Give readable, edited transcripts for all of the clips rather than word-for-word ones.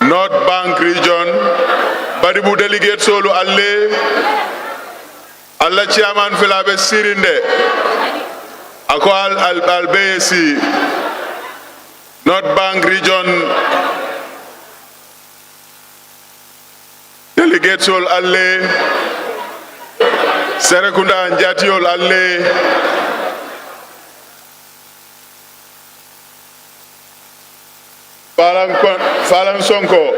North Bank region badibu delegate solo alle alla chairman filabe sirinde ako albesi North Bank region delegate solo alle Serekunda njatiol alle Falang Sonko,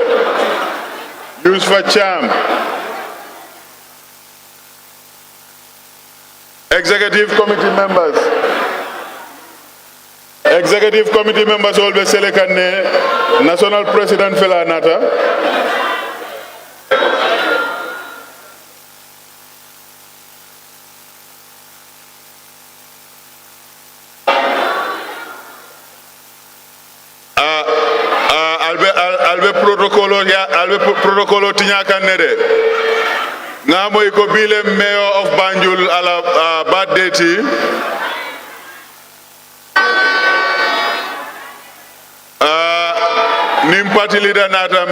Yusuf Cham, Executive Committee members always selected National President Fela Nata. albe protocolo tinya kanere ngamo ko bile mayor of Banjul ala birthday ti nim party leader nata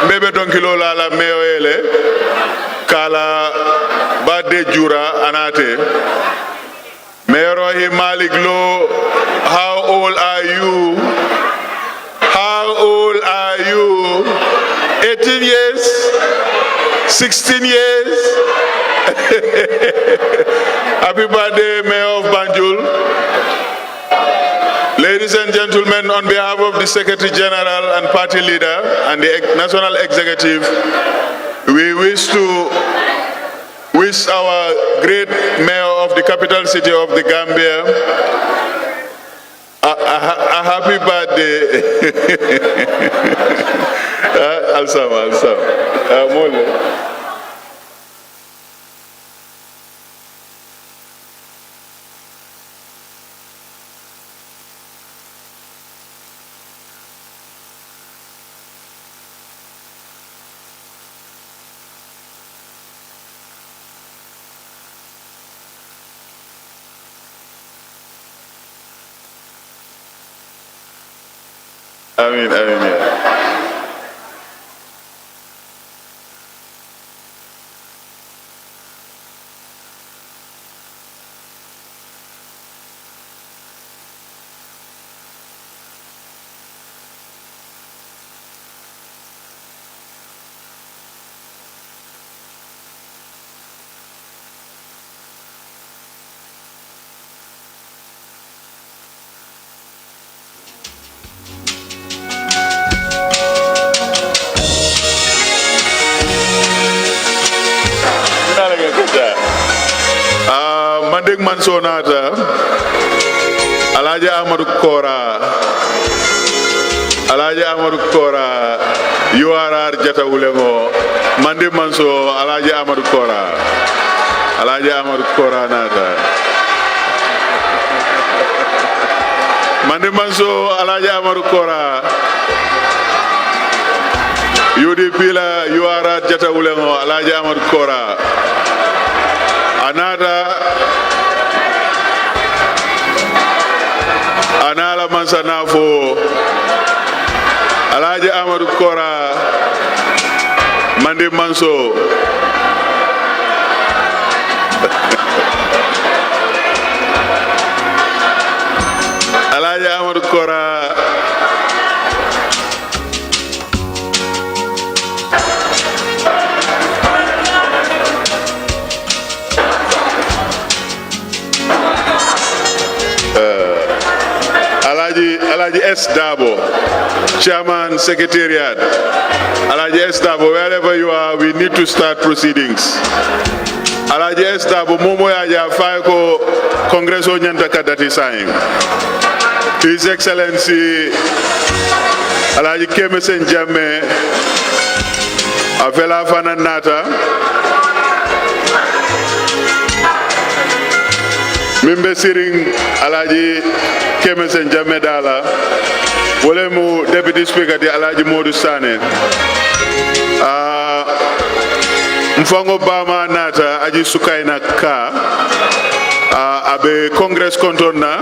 mbebe donkilo la mayor ele kala birthday jura anate Mayor Malik Lo, how old are you? 18 years? 16 years? Happy birthday, Mayor of Banjul. Ladies and gentlemen, on behalf of the Secretary General and Party Leader and the National Executive, we wish our great Mayor of the capital city of the Gambia a happy birthday. Amin, ya. Mandek Mansonata, Alaja Amadou Kora, URR Jata Ulemo, Mandek Manso, Alaja Amadou Kora Nata. Mandek Manso, Alaja Amadou Kora, UDP la URR Jata Ulemo, Alaja Amadou Kora. Anala Mansanafo Alaji Amadou Kora Mandi Manso Alaji Amadou Kora Alaji S. Dabo, Chairman, Secretariat. Alaji S. Dabo, wherever you are, we need to start proceedings. Alaji S. Dabo, Momo ya Faiko Congresso Nyanta Kadati Saing. His Excellency Alaji Kemesen Jamme, Avela Fananata, Mimbe Siring Alaji Kemesen Jamedala, Wolemu Deputy Speaker di Alaji Modou Sane, Mfango Bama Nata, Aji Sukaina Ka, Abe Congress Kontona,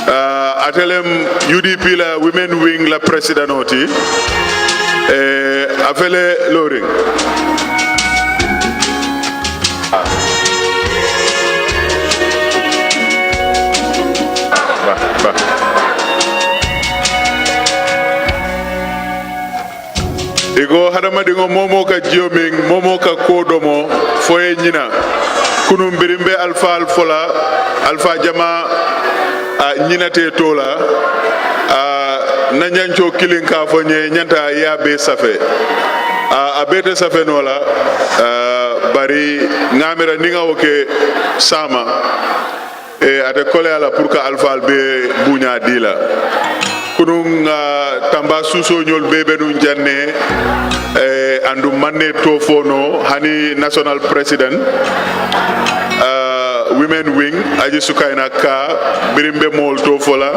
atelem UDP la women wing la president oti afele loring ego hadama dingo momo ka jioming momo ka kodomo foye nyina kunum birimbe alfa fola alfa jama nyina te tola na nyancho killing ka fonye nyanta yabe safe abete safe nola bari ngamira ninga woke sama ate kole ala pour que alfa be bunya dila kunung tamba suso nyol bebe nun janne andu manne to fono hani national president women wing aji sukaina ka birimbe mol to fola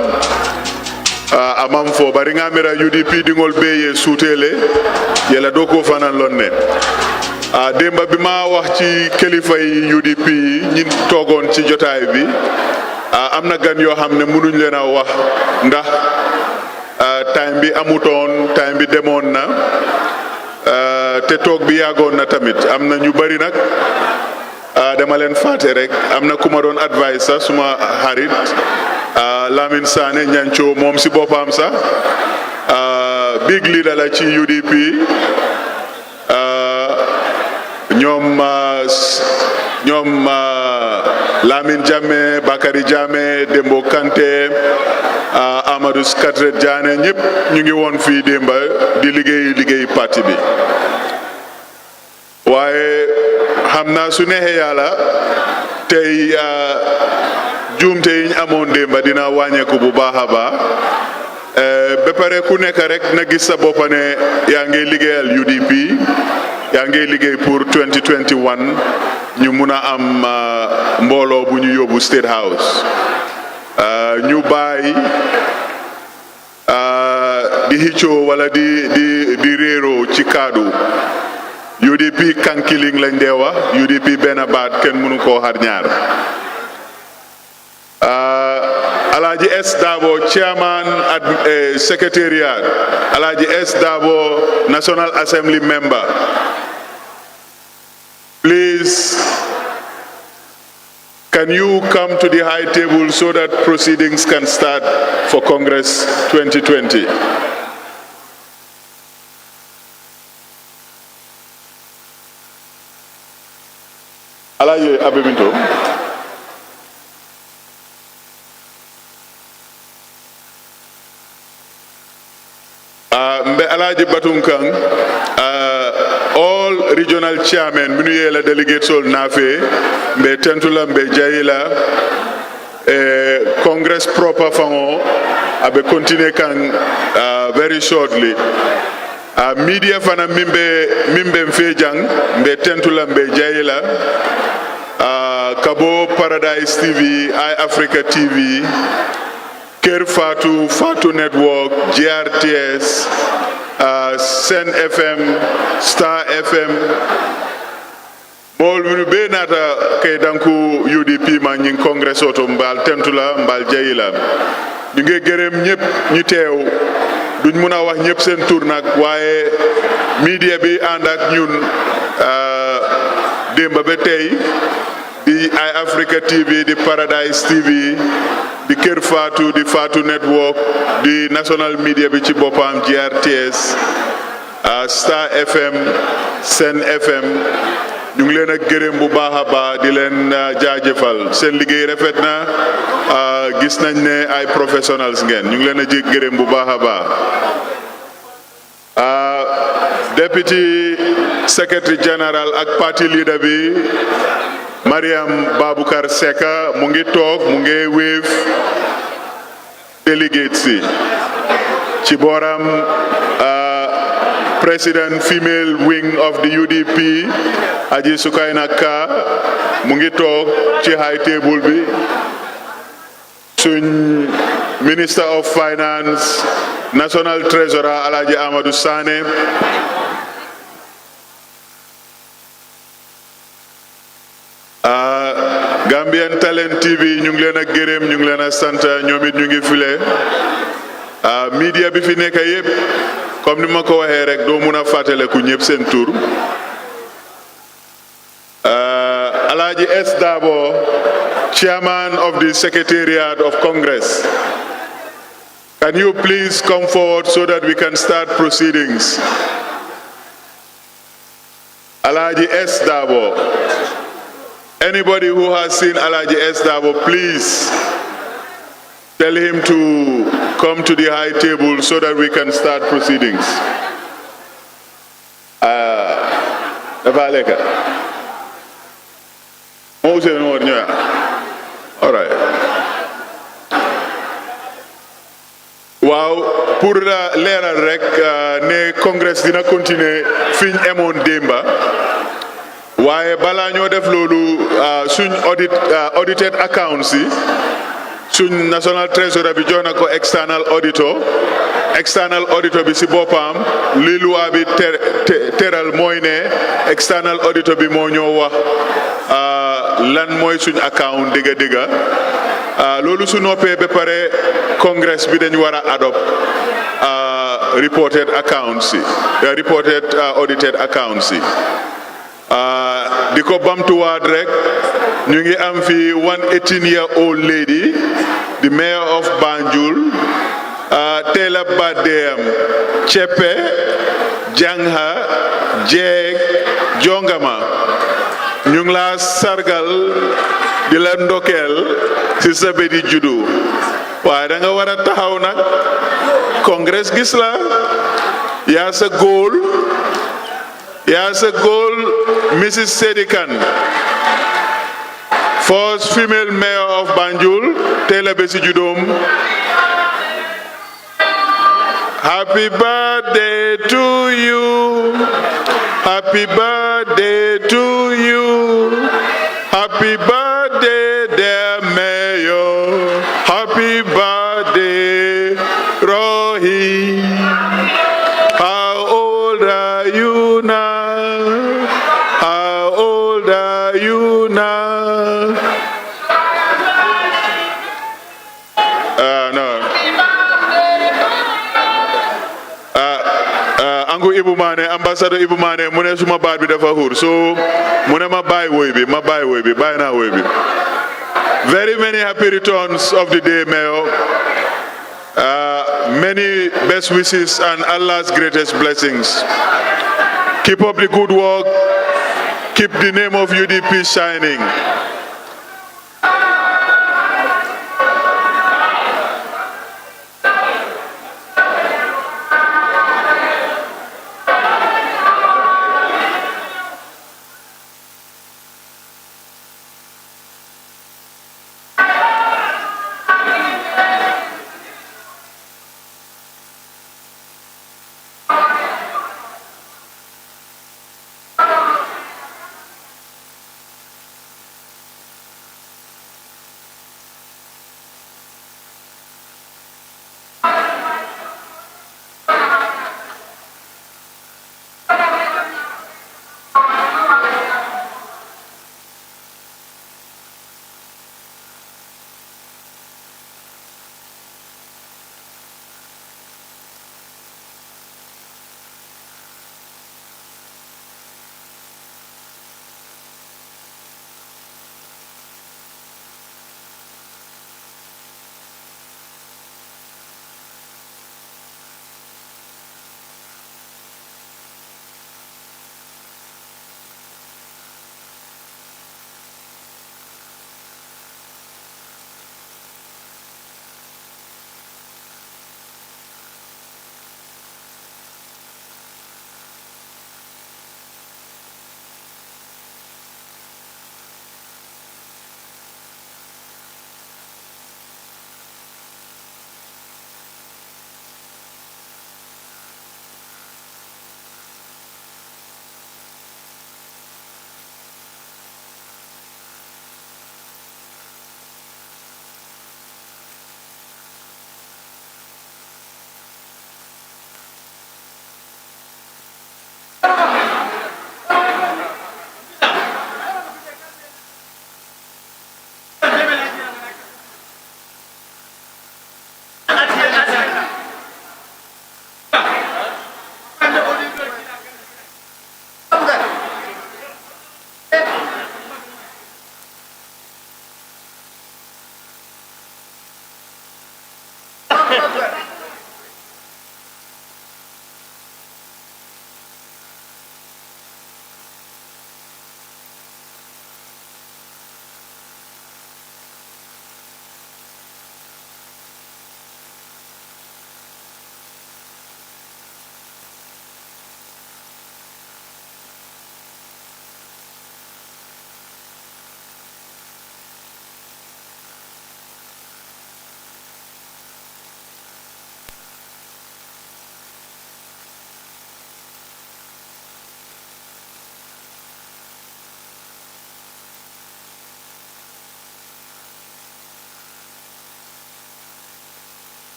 amam fo bari ngamira UDP dingol beye soutele yela doko fanan lonne demba bima wax ci kilifa yi UDP ñi togon ci jotaay bi amna gan yo xamne mënuñ leena wax ndax time bi amutoon time bi demoon na te toog bi yàggoon na tamit am na ñu bari nag dama leen fàtte rek am na ku ma doon advice sax suma xarit Lamine Sané ñanco moom si boppam sax big leader la ci UDP ñoom Lamine Jammeh Bakary Jammeh Dembo Kanté Amadou Skatre Diané ñëpp ñu ngi woon fii démba di liggéey parti bi waaye xam naa su neexee yàlla tey juumte yi ñu amoon démba dina wàññeeku bu baax a baax ba pare ku nekk rek na gis sa bopp ne yaa ngi liggéeyal UDP yaa ngi liggéey pour 2021 ñu mun a am mbooloo bu ñu yóbbu State House ñu bàyyi di xëccoo wala di réeroo ci kaddu UDP kankiling lañ dee wax UDP benn baat kenn mënu koo xar ñaar Alhaji S Dabo chairman secretariat Alhaji S Dabo National Assembly member, please can you come to the high table so that proceedings can start for Congress 2020? Alaye Abeminto. Mbe Alaji Batunkang, all regional chairmen, minuyela delegates all nafe, mbe tentula mbe jaila, Congress proper fango, abe continue kan very shortly. Media fana mimbe mfejang, mbe tentula mbe jaila, Kabo Paradise TV, iAfrica TV, Kerr Fatou Network, GRTS, Sen FM, Star FM. Mol minu be nata kay danku UDP ma ñing congrès oto mbal tentula mbal jeyila. Ñu ngi gërëm ñëpp ñu teew duñ mëna wax ñëpp seen tour nak waaye media bi ànd ak ñun démba ba tey di iAfrica TV, di Paradise TV, di Kerr Fatou, di Fatou Network, di national media bi ci boppam GRTS, Star FM, Sen FM. ñu ngi leen a gërëm bu baax a baax di leen jaajëfal seen liggéey rafet na gis nañ ne ay professionals ngeen ñu ngi leen a gërëm bu baax a baax. Deputy Secretary General ak party leader bi Mariam Baboucar Seka mu ngi toog mu ngi wave delegates si ci booram President female wing of the UDP Aji Sukaina Ka mu ngi toog ci high table bi suñ Minister of Finance National Treasurer Alhaji Amadou Sané Gambian Talent TV ñu ngi leen a gërëm ñu ngi leen a sant ñoom it ñu ngi file media bi fi nekk yëpp comme ni ma ko waxee rek doo mun a fàttaleku ñëpp seen tur Alhaji S. Dabo, Chairman of the Secretariat of Congress. Can you please come forward so that we can start proceedings? Alhaji S. Dabo. Anybody who has seen Alhaji S. Dabo, please tell him to come to the high table so that we can start proceedings. All right. Waaw pour leeral rek ne congrès dina continuer fiñ emoon démba waaye balaa ñoo def loolu suñ audited accounts yi suñ national treasurer bi jox na ko external auditor bi si boppam li loi bi teral mooy ne external auditor bi moo ñoo wax lan mooy suñ account dëgga loolu su noppee ba pare congress bi dañ war a adopt reported accounts yi reported audited accounts yi di ko bamtuwaat rek ñu ngi am fi 118-year-old lady the mayor of Banjul tey la birthday-am Chepe Jangha Jeeg Jongama ñu ngi la sargal di la ndokkeel ci sa bédi juddu waaye da nga war a taxaw nag congrès gis la yaa sa góol Mrs. Sedikan first female mayor of Banjul tey la bési juddoom happy birthday to you happy birthday to you happy birthday dear mayor happy birthday Rohi how old are you now how old are you now Angu Ibu Mane ambassador Ibu Mane mu ne suma baat bi dafa hur so mu ne ma bàyyi woy bi bàyyi naa woy bi very many happy returns of the day mayor many best wishes and Allah's greatest blessings keep up the good work keep the name of UDP shining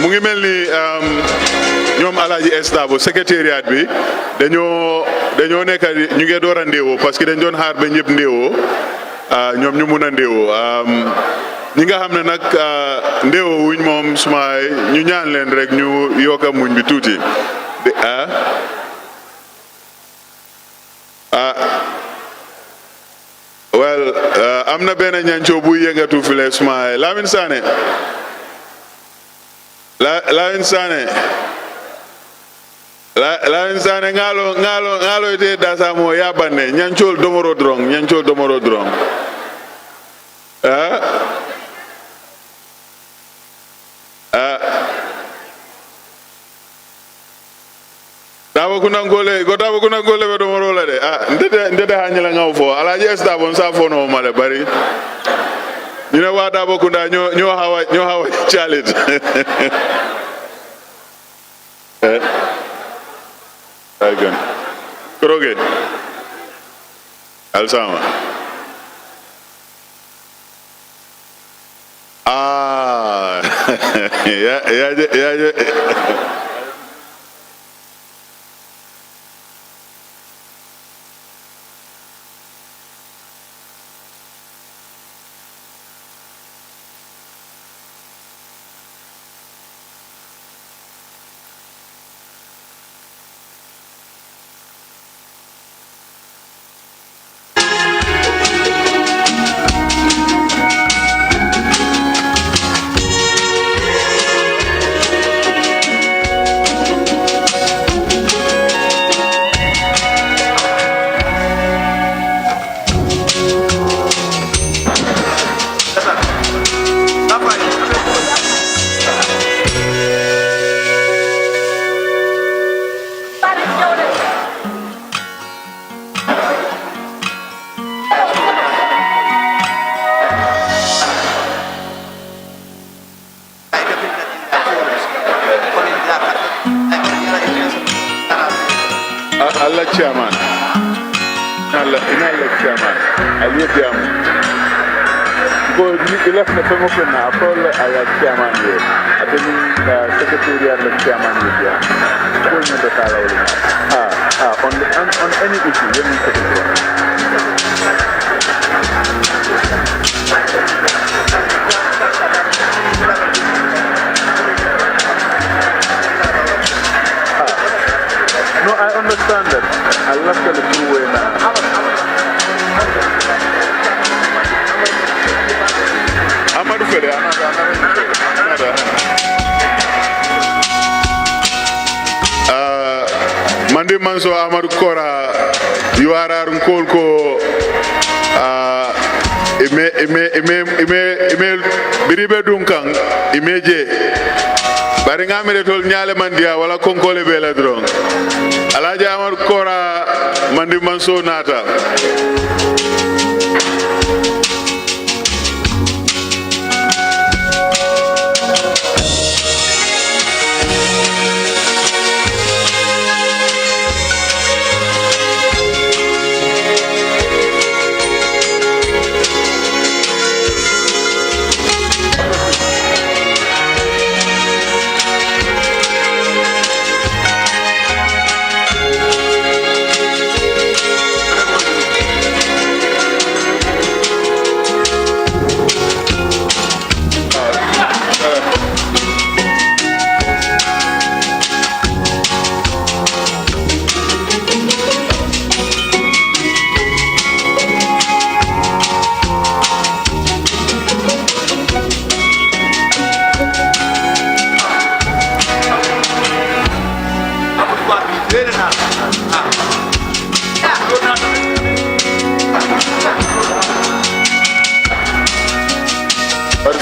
mu ngi mel ni ñoom Alaaji Estabo secrétariat bi dañoo nekk ñu ngi door a ndéewoo parce que dañ doon xaar ba ñëpp ndéewoo ñoom ñu mun a ndéewoo ñi nga xam ne nag ndéewoo wuñ moom suma ñu ñaan leen rek ñu yokka muñ bi tuuti well am na benn ñancoo buy yëngatu file suma Lamin Sané Lamin Sané ngalo ite dasa mo yabanne ñancol domoro drong Dabo kuna ngole be domoro la de ndete hanyela ngaw fo Alaaji Estabo sa fo no male bari ñu ne waa Dabo kuna ñoo hawa chalit Agan Kroge Alsama ya Allah chairman Allah chairman Ali jam ko ni left na famo ko na apol ala chairman ye ateni secretariat la chairman ye ya ko ni do kala wala on any issue you need to No, I understand that. I left the true way now. Amadu Fede, another. Mandi Manso Amadu Kora, you are Kolko. Ime biribe dunkang imeje bari ngamere tol nyaale mandia wala konkole bela drong Alaaji Amar Kora mandi Manso nata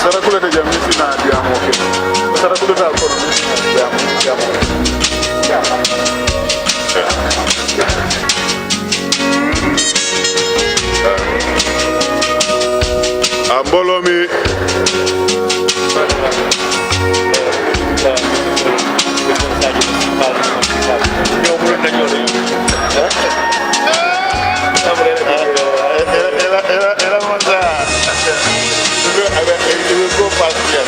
Sarakula de jamisi na diamo ke. Sarakula da ko diamo. Ambolo mi Go past here.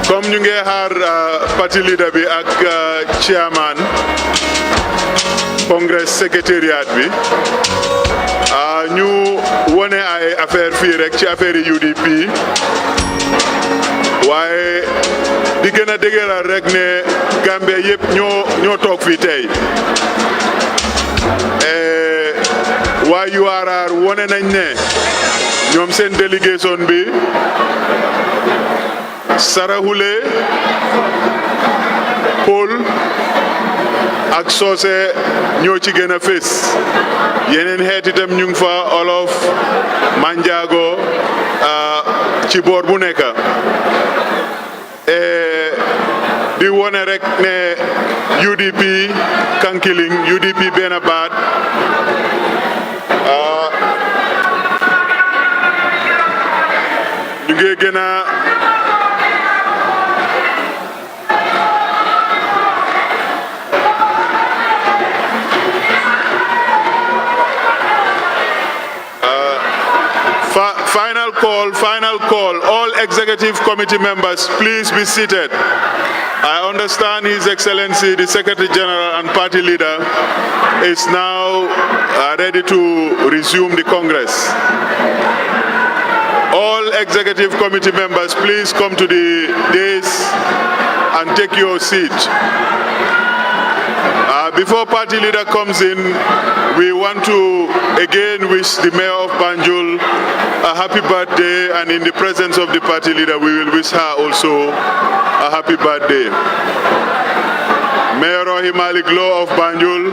comme ñu ngi xaar parti leader bi ak chairman congress secretariat bi ñu wone ay affaire fii rek ci affaire yi UDP waaye di gën a dëgëral rek ne Gambia yëpp ñoo toog fii tey waa URR wone nañ ne ñoom seen délégation bi Sarahule Paul ak soose ñoo ci gën a fés yeneen xeet itam ñu ngi fa olof manjaago ci boor bu nekk di wone rek ne UDP kankiling UDP benn baat ñu ngi gën a final call. All executive committee members, please be seated. I understand His Excellency, the Secretary General and Party Leader, is now ready to resume the Congress. All executive committee members, please come to the dais and take your seat. Before party leader comes in, we want to again wish the mayor of Banjul a happy birthday, and in the presence of the party leader, we will wish her also a happy birthday. Mayor Rohimalik Law of Banjul,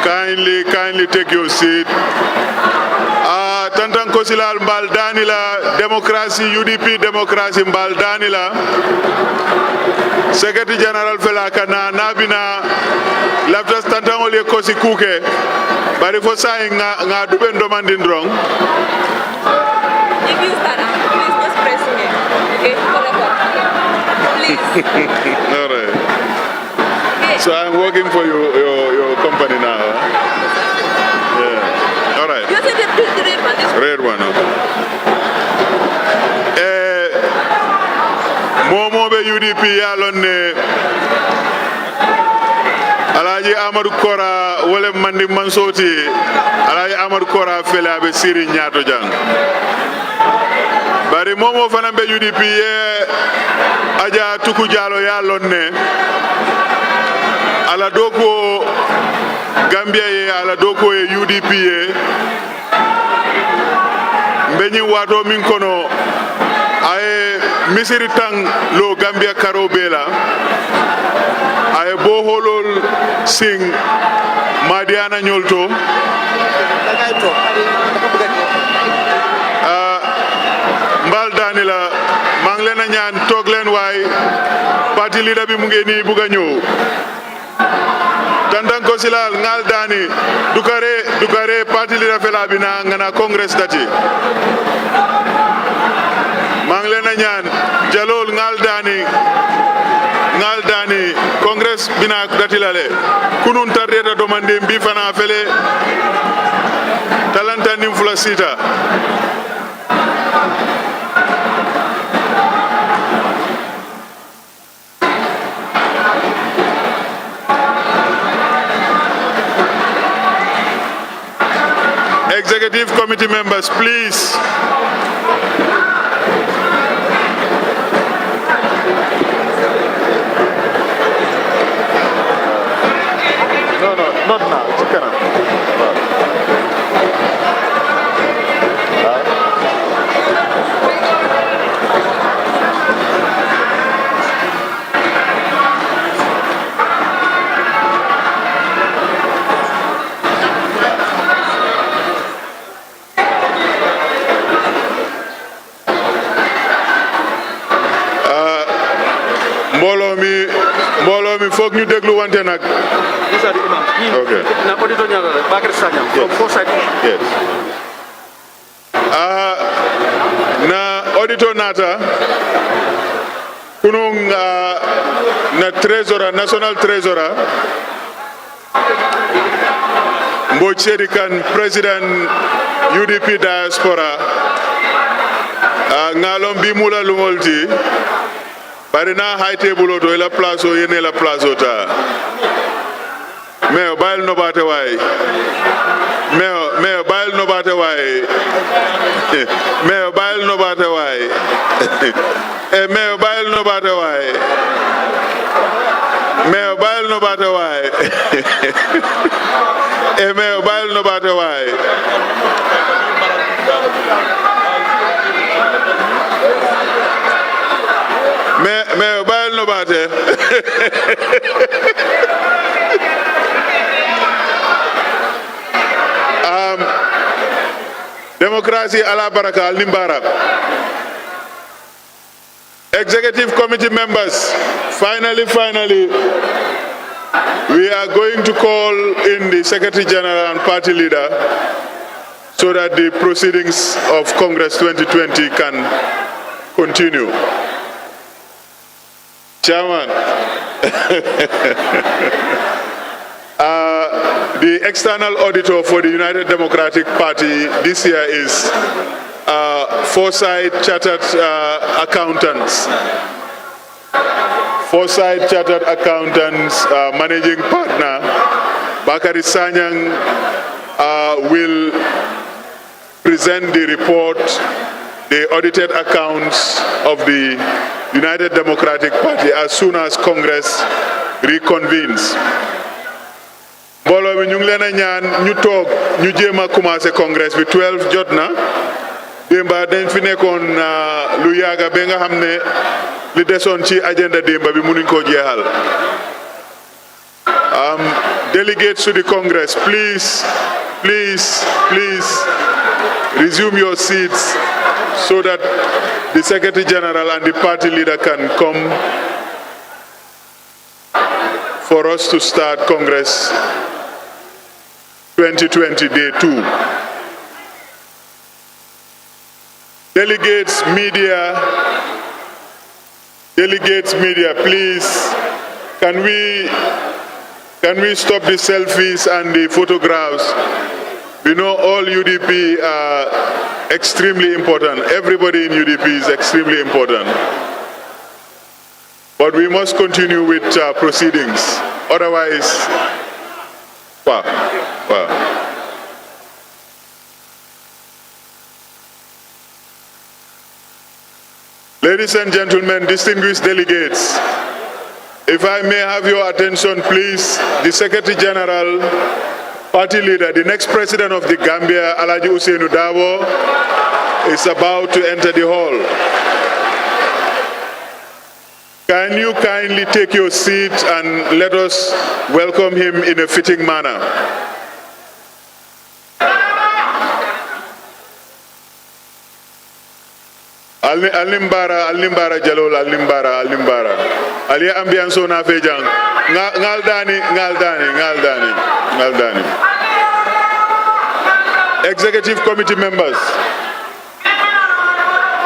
kindly take your seat. Tantan Kosilal Mbaldanila, democracy, UDP democracy Mbaldanila. Secretary General Felakana Nabina Laftas Tantan Ole Kosi Kuke. But if you're saying nga duben demanding wrong. If you start out, please just press me. Okay? Please. All right. Okay. So I'm working for your company now. Huh? Yeah. All right. You said the red one. Red one. Momo be UDP yalonne Alaji Amadou Kora wole mandi mansoti Alaji Amadou Kora fele abe siri nyato jang bari momo fana be UDP ye aja tuku jalo yalonne ala doko Gambia ye ala doko ye UDP ye mbeni wato min kono ay misiri tang lo Gambia karo bela ay boholol sing Madiana Nyolto mbal danila mang leen a ñaan toog leen waay parti leader bi mu ngi nii bugg a ñëw tantanko silal ngal dani dukare parti leader fela bina ngana congress dati mang leen a ñaan jalol ngal dani congress bina dati lale kunun tardeta domande mbi fana fele talanta nim fula sita Executive committee members, please. No, not now. Chicken. mbooloo mi foog ñu déglu wante nag. Okay. Yes. Na auditor nata kunung na treasurer, national treasurer Mbocheri kan president UDP diaspora ngalom bi mula lumolti bari na high table to ila plazo yene la plazo ta meo bayil no bate way meo bayil no bate way meo bayil no bate way meo bayil no bate way meo bayil no bate way meo bayil no bate way me bayil no bate democracy ala baraka al nimbara. Executive committee members, finally we are going to call in the Secretary General and party leader so that the proceedings of Congress 2020 can continue. Chairman, the external auditor for the United Democratic Party this year is Foresight Chartered Accountants. Foresight Chartered Accountants Managing Partner Bakari Sanyang will present the report, the audited accounts of the United Democratic Party as soon as Congress reconvenes. Mbolo mi ñu ngi leen a ñaan ñu toog ñu jéem a commencé Congress bi 12 jot na démba dañ fi nekkoon lu yàgga ba nga xam ne li desoon ci agenda démba bi mënuñ koo jeexal. Delegates to the Congress, please resume your seats so that the Secretary General and the party leader can come for us to start Congress 2020 Day 2. Delegates, media, please, can we stop the selfies and the photographs? We know all UDP are extremely important. Everybody in UDP is extremely important. But we must continue with proceedings. Otherwise, wow. Ladies and gentlemen, distinguished delegates, if I may have your attention, please, the Secretary General, party leader, the next president of the Gambia, Alhaji Ousainou Darboe, is about to enter the hall. Can you kindly take your seat and let us welcome him in a fitting manner? Alimbara jalol alimbara ali ambiance na fe jang ngaldani executive committee members,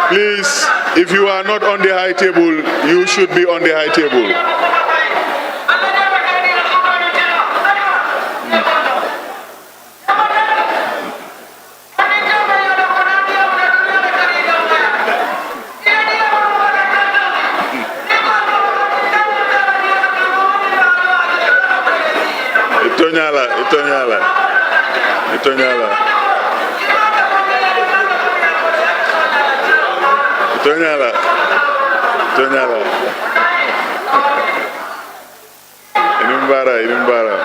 please, if you are not on the high table, you should be on the high table. Itonyala. Inimbara.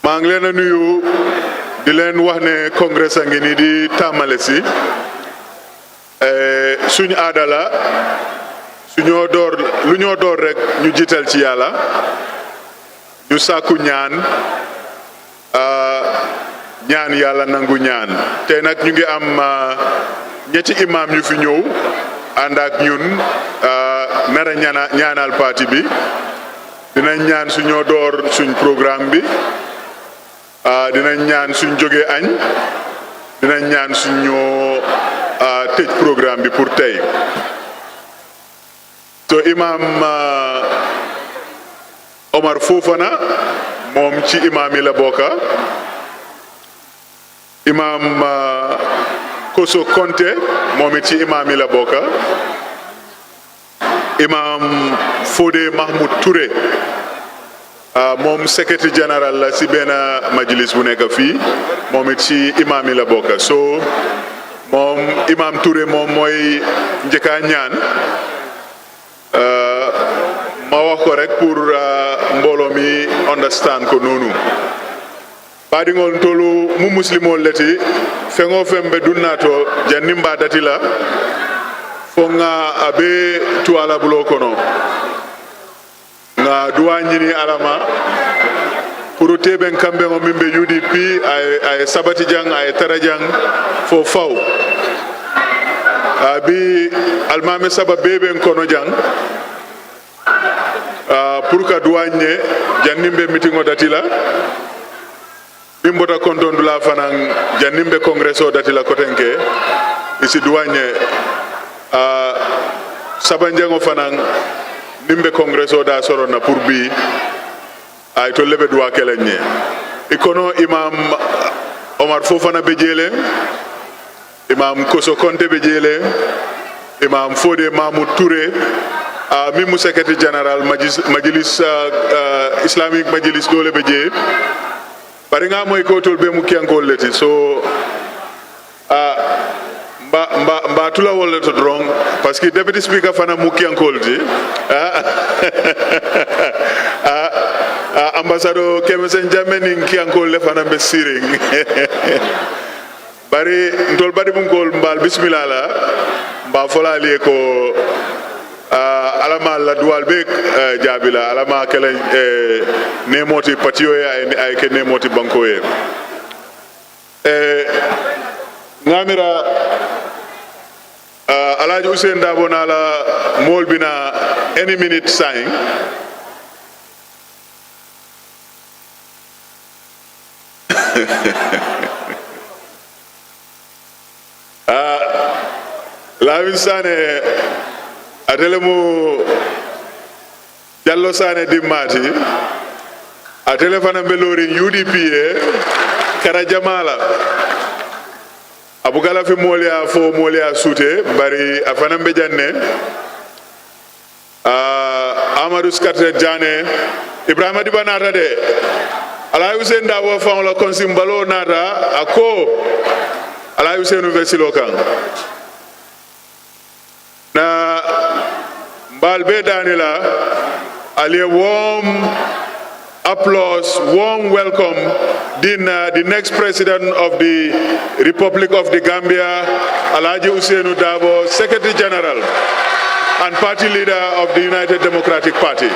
maa ngi leen a nuyu di leen wax ne congrès a ngi nii di tàmmale si suñu aada la lu ñoo door rek ñu jiital ci yàlla ñu sàkku ñaan yàlla nangu ñaan te nag ñu ngi am ñetti imam yu fi ñëw ànd ak ñun nara ñaanal parti bi dinañ ñaan suñoo door suñ programme bi dinañ ñaan suñ jógee añ dinañ ñaan suñoo tëj programme bi pour tey so imam Omar Fofana moom ci imam yi la bokka imam Koso Konte moom it ci imam yi la bokka imam Fodé Mahmoud Touré moom secrétaire général la si benn majlis bu nekk fii moom it ci imam yi la bokka so moom imam Touré moom mooy njëkka ñaan ma wax ko rek pour mbooloo mi understand ko noonu baadiŋol tolu mu muslimol leti feŋo fembe dunnato jannimba dati la fo ŋa abe tu ala bulo kono ŋa duwa ñini alama pour teben kambeŋo min be UDP ay sabati jang ay tara jang fo faw abi almame saba beben kono jang pour ka duwa ñe jannimbe meeting o dati la bimbota konton dula fanan jannimbe congrès o dati la kotenke isi duwañe sabanjango fanan nimbe congrès o da sorona pour bi ay to lebe duwa kelenye ikono imam Omar Fofana be jele imam Koso Konte be jele imam Fodé Mahmoud Touré mi mu secrétaire général majlis islamique majlis dole be je bari nga moy ko tol be mu kiankol leti so mba tula wala to drong parce que deputy speaker fana mu kiankol di ambassadeur Kemesen Jameni kiankol le fana be siring bari ntol bari mu kol mbal bismillah la mba fola li ko alama la duwal be jabila alama kala nemoti patio ay ke nemoti banko ye ngamira Alhaji Ousainou Darboe na la mol bina any minute sign Lamin Sane atelemu Jallo Sane dimmati a telefana belori UDP kara jamala abugala fi molia fo molia sute bari afana be janne Amadou Skarte Jane Ibrahima Diba nata de Alhaji Ousainou Darboe fa la konsimbalo nata ako Alhaji Ousainou vesilo kan Mbalbe Danila, a warm applause, warm welcome, the next president of the Republic of the Gambia, Alhaji Ousainou Darboe, Secretary General and party leader of the United Democratic Party.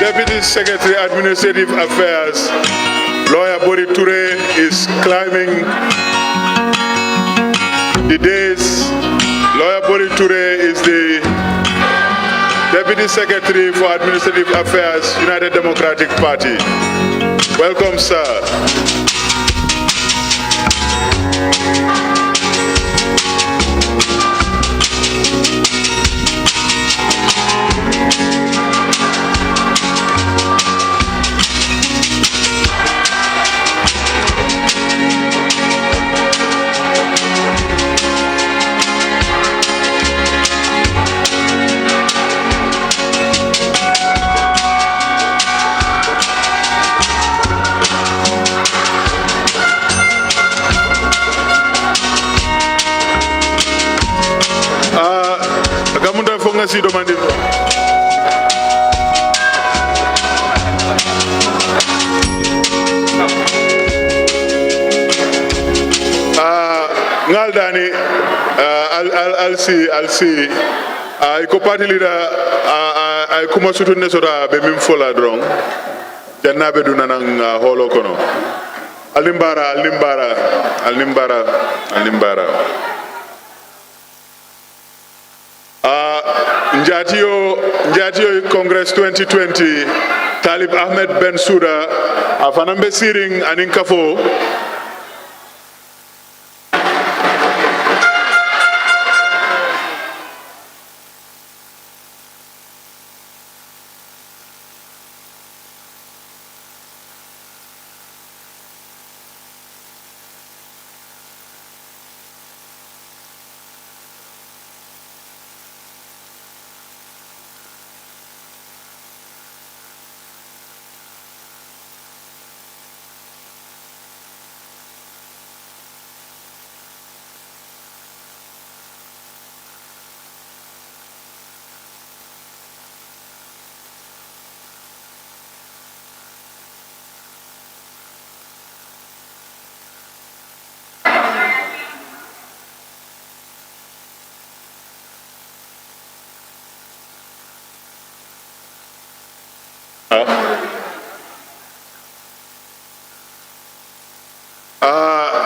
Deputy Secretary Administrative Affairs, Lawyer Bori Toure, is climbing the days. Lawyer Bori Toure is the Deputy Secretary for Administrative Affairs, United Democratic Party. Welcome, sir. Si demande ngaldani I'll see ko party leader ay kuma sutune sota be mim fola drong jannabe dunanang holo kono alimbara Njatio Congress 2020 Talib Ahmed Ben Souda afanambe siring aninkafo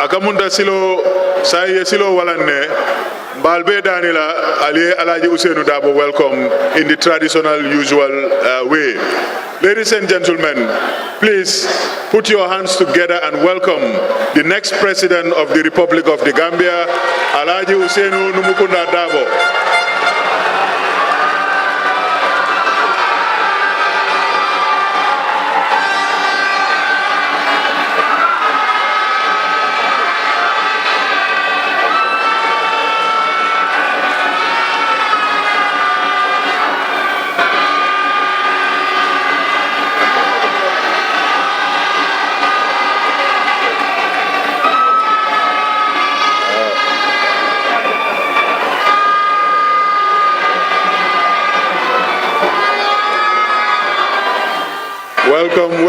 akamunda silo saye silo walanne balbe danila ali Alhaji Ousainou Darboe welcome in the traditional usual way. Ladies and gentlemen, please put your hands together and welcome the next president of the Republic of the Gambia, Alhaji Ousainou Darboe.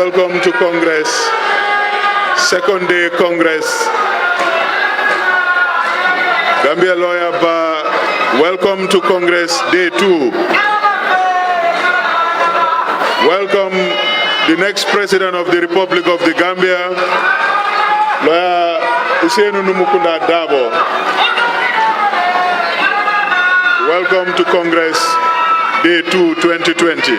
Welcome to Congress, second day Congress. Gambia Lawyer Bar, welcome to Congress, day 2. Welcome the next president of the Republic of the Gambia, Lawyer Ousainou Darboe. Welcome to Congress, day 2, 2020.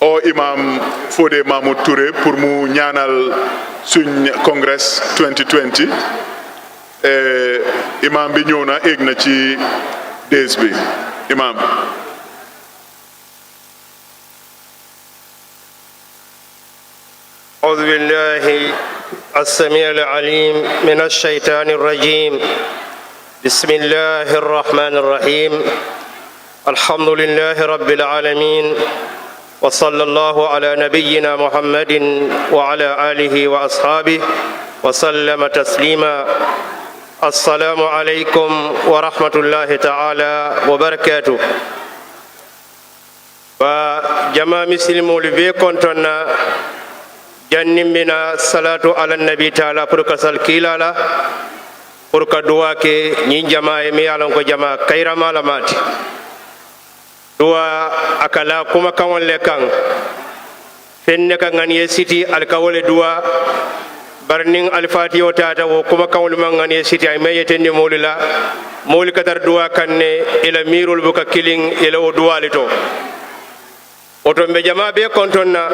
o imam Fodé Mahmoud Touré pour mu ñaanal suñ congress 2020 imam bi ñëw na egg na ci days bi imam. أعوذ بالله السميع العليم من الشيطان الرجيم بسم الله الرحمن الرحيم الحمد لله رب العالمين وصلى الله على نبينا محمد وعلى آله وأصحابه وسلم تسليما السلام عليكم ورحمة الله تعالى وبركاته وجماعة مسلمون لبي كنتنا jannimina salatu ala nabi taala pour ka sal kilala pour ka duwa ke ñi jama e mi yalan ko jama kayra malamati duwa akala kuma kawon le kan fenne ka ngani siti al kawole duwa barning al fatiyo tata wo kuma kawol man ngani siti ay mayete ni molila mol kadar duwa kanne ila mirul buka killing ila o duwa lito oto be jama be kontonna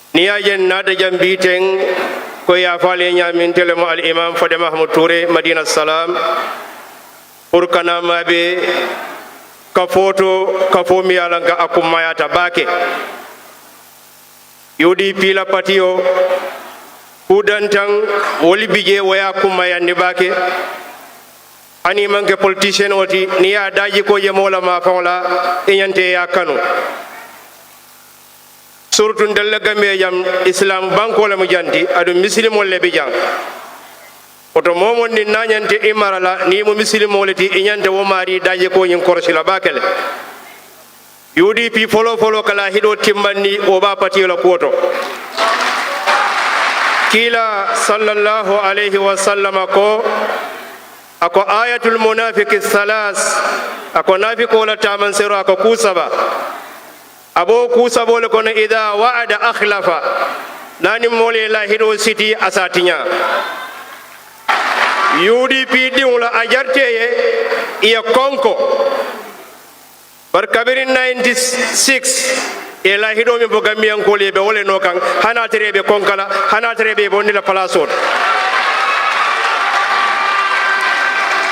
niya jen nada jambiten ko ya fale nyamin telemo al imam Fodé Mahmoud Touré Madina Salam pour kana mabe ka foto ka fomi alanga akumaya tabake UDP la patio udantang woli bije waya kumaya ni bake ani manke politician oti niya daji ko je mola ma fawla enyante ya kanu surtout ndella gambe jam islam banko la mu janti adu muslimol le be jang oto momon ni nanyante imarala ni mu muslimol ti inyante wo mari daje ko nyin korsila bakele UDP folo kala hido timbandi o ba pati la koto kila sallallahu alayhi wa sallam ko ako ayatul munafiqi salas ako nafiko la taman sero ako kusaba abo kusa bole kono ida wa'ada akhlafa nani mole la hido city asatinya UDP diwla ajarteye iya konko bar kabirin 96 e la hido mi bo gambiyan ko lebe wole no kan hana terebe konkala hana terebe bonni la palasot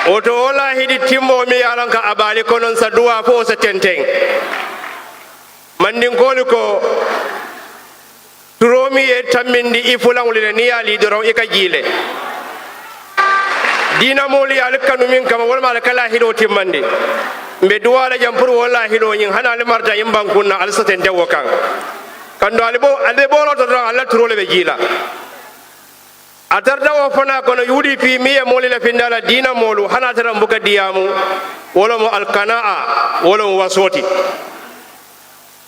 oto wala hidi timbo mi yalanka abali konon sa duwa fo sa tenteng mandin ko turomi e tammindi ifulangulile ni ali doro e kajile dina moli al kanu min kama wal mal kala hido timmandi mbe duwala jam pour wala hido nyin hana le marta yimban kunna al saten de wokan kando alebo lo to Allah turole be jila atarda wo fana kono UDP mi e moli la findala dina molu hana tara mbuka diamu wala mo al qanaa wala mo wasoti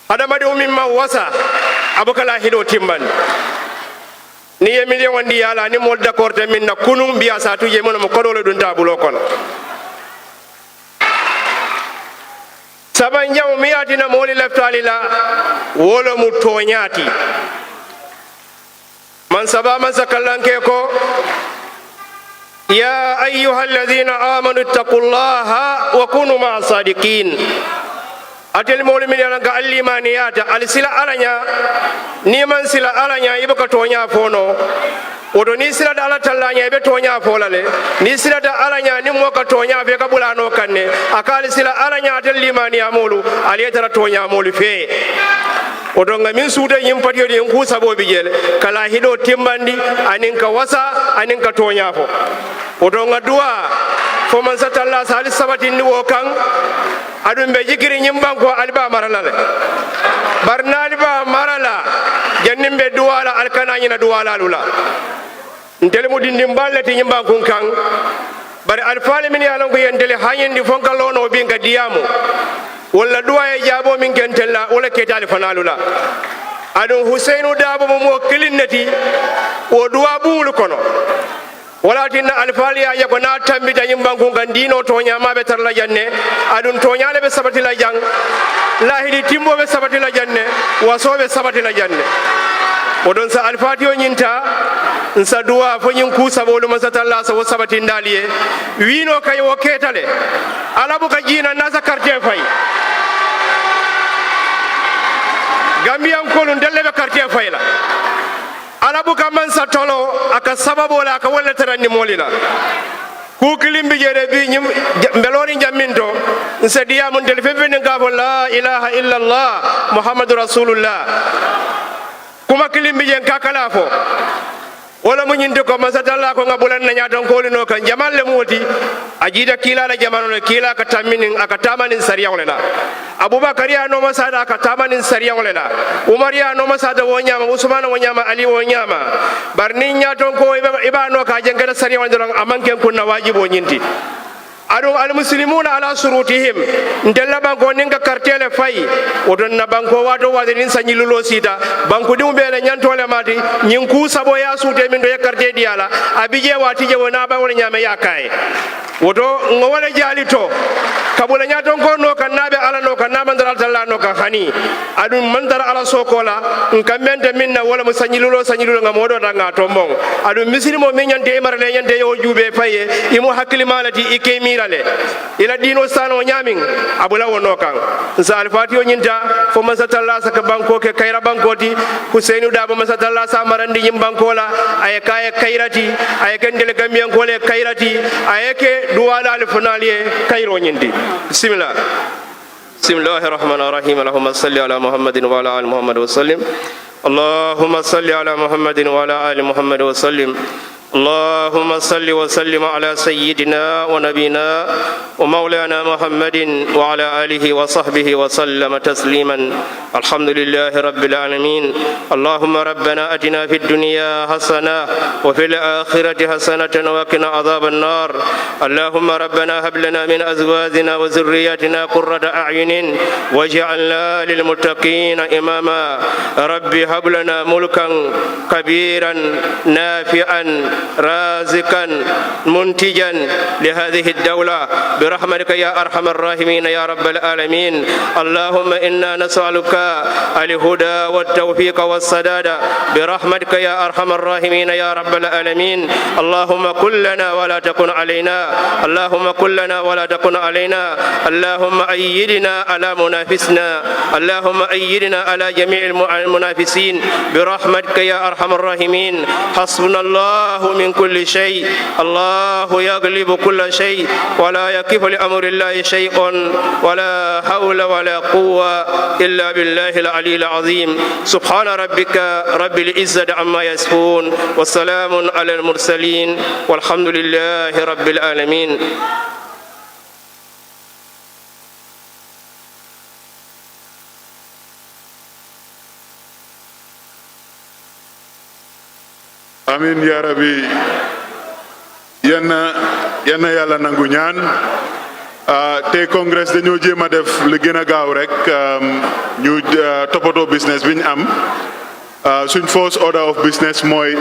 adamade umimma wasa abukala hido timban ni ye million wandi yala ni mol d'accord te minna kunum biya sa tuje mon mo kodole dun tabulo kono saban jaw mi atina moli leftalila wolo mu toñati man sabama sakallanke ko ya ayyuhalladhina amanu taqullaha wa kunu ma'as sadiqin atel moli mi nga allimaniyata al sila alanya ni man sila alanya ibaka tonya fono odo ni sila da ala tallanya ibe tonya folale ni sila da alanya ni mo ka tonya fe ka bulano kanne akali sila alanya atel limaniya molu aliyata tonya molu fe odo nga min suude yim patiyo de ku sabo bijele kala hido timbandi anin ka wasa anin ka tonya fo odo nga duwa fo man satalla salis sabatin ni wo kan adum be jikiri nyimban ko alba marala le barna alba marala jannim be duwala alkana nyina duwala lula ndele mo dindim ballati nyimban kun kan bari alfale min yalan ko yendele hanyindi fonka lono bi nga diyamu wala duwa e jabo min kentella wala ketali fanalula adum Husainu dabo mo kilinnati o duwa bulu kono wala tinna alfali ya ko na tambita yimbangu gandino to nyama be tarla janne adun to nyaale be sabati la jang lahidi timbo be sabati la janne waso be sabati la janne odon sa alfatiyo nyinta nsa duwa fo nyin ku sabolu masatalla sa sabati ndaliye wino kay wo ketale alabu ka jina nasa karte fay quartier fayla alabu ka man satolo aka sababu la aka wala tarani molila ku kilimbi jere bi nyim mbelori jaminto nsediya mun telefefe nga la ilaha illa allah muhammadur rasulullah kuma kilimbi jen kakala fo wala mu ñinde ko masatalla ko ngabulan na nyaton ko lino kan jamal le moti ajida kila la jamano le kila ka taminin aka tamanin sariya wala abubakar ya no masada aka tamanin sariya wala umar ya no masada wonyama usman wonyama ali wonyama barni nyaton ko iba no ka jengara sariya wala amanken kunna wajibo nyinti adu al muslimuna ala surutihim ndella banko ninga kartele fay odon na banko wato wade nin sanyilulo sita banko dum bele nyantole mati nyin ku sabo ya sute min do yakarte diala abije wati je wona ba wona nyame yakae woto ngowale jalito kabula nyaton ko no kan nabe ala no kan nabe dal talla no kan hani adu mandara ala sokola nkamente minna wala musanyilulo ngamodo danga tombong adu misilimo min nyante emarle nyante yo jube faye imo hakili malati ikemi ila dino sano nyamin abula wono kan sa alfatiyo nyinta fo masatalla saka banko ke kayra bankoti husainu dabo masatalla sa marandi nyim bankola ay kay kayrati ay kendele gambian kole kayrati ay ke duwala alfunaliye kayro nyindi bismillah bismillahir rahmanir rahim allahumma salli ala muhammadin wa ala ali muhammad wa sallim allahumma salli ala muhammadin wa ala ali muhammad wa sallim اللهم صل وسلم على سيدنا ونبينا ومولانا محمد وعلى آله وصحبه وسلم تسليما الحمد لله رب العالمين اللهم ربنا أتنا في الدنيا حسنة وفي الآخرة حسنة وقنا عذاب النار اللهم ربنا هب لنا من أزواجنا وذرياتنا قرة أعين واجعلنا للمتقين إماما رب هب لنا ملكا كبيرا نافعا رازقا منتجا لهذه الدولة برحمتك يا أرحم الراحمين يا رب العالمين اللهم إنا نسألك الهدى والتوفيق والسداد برحمتك يا أرحم الراحمين يا رب العالمين اللهم كن لنا ولا تكن علينا اللهم كن لنا ولا تكن علينا اللهم أيدنا على منافسنا اللهم أيدنا على جميع المنافسين برحمتك يا أرحم الراحمين حسبنا الله من كل شيء الله يغلب كل شيء ولا يكف لأمر الله شيء ولا حول ولا قوة إلا بالله العلي العظيم سبحان ربك رب العزة عما يصفون والسلام على المرسلين والحمد لله رب العالمين amin ya rabbi yanna yàlla nangu ñaan tey congrès dañoo jéem a def li gën a gaaw rek ñu toppatoo business bi ñu am suñ first order of business mooy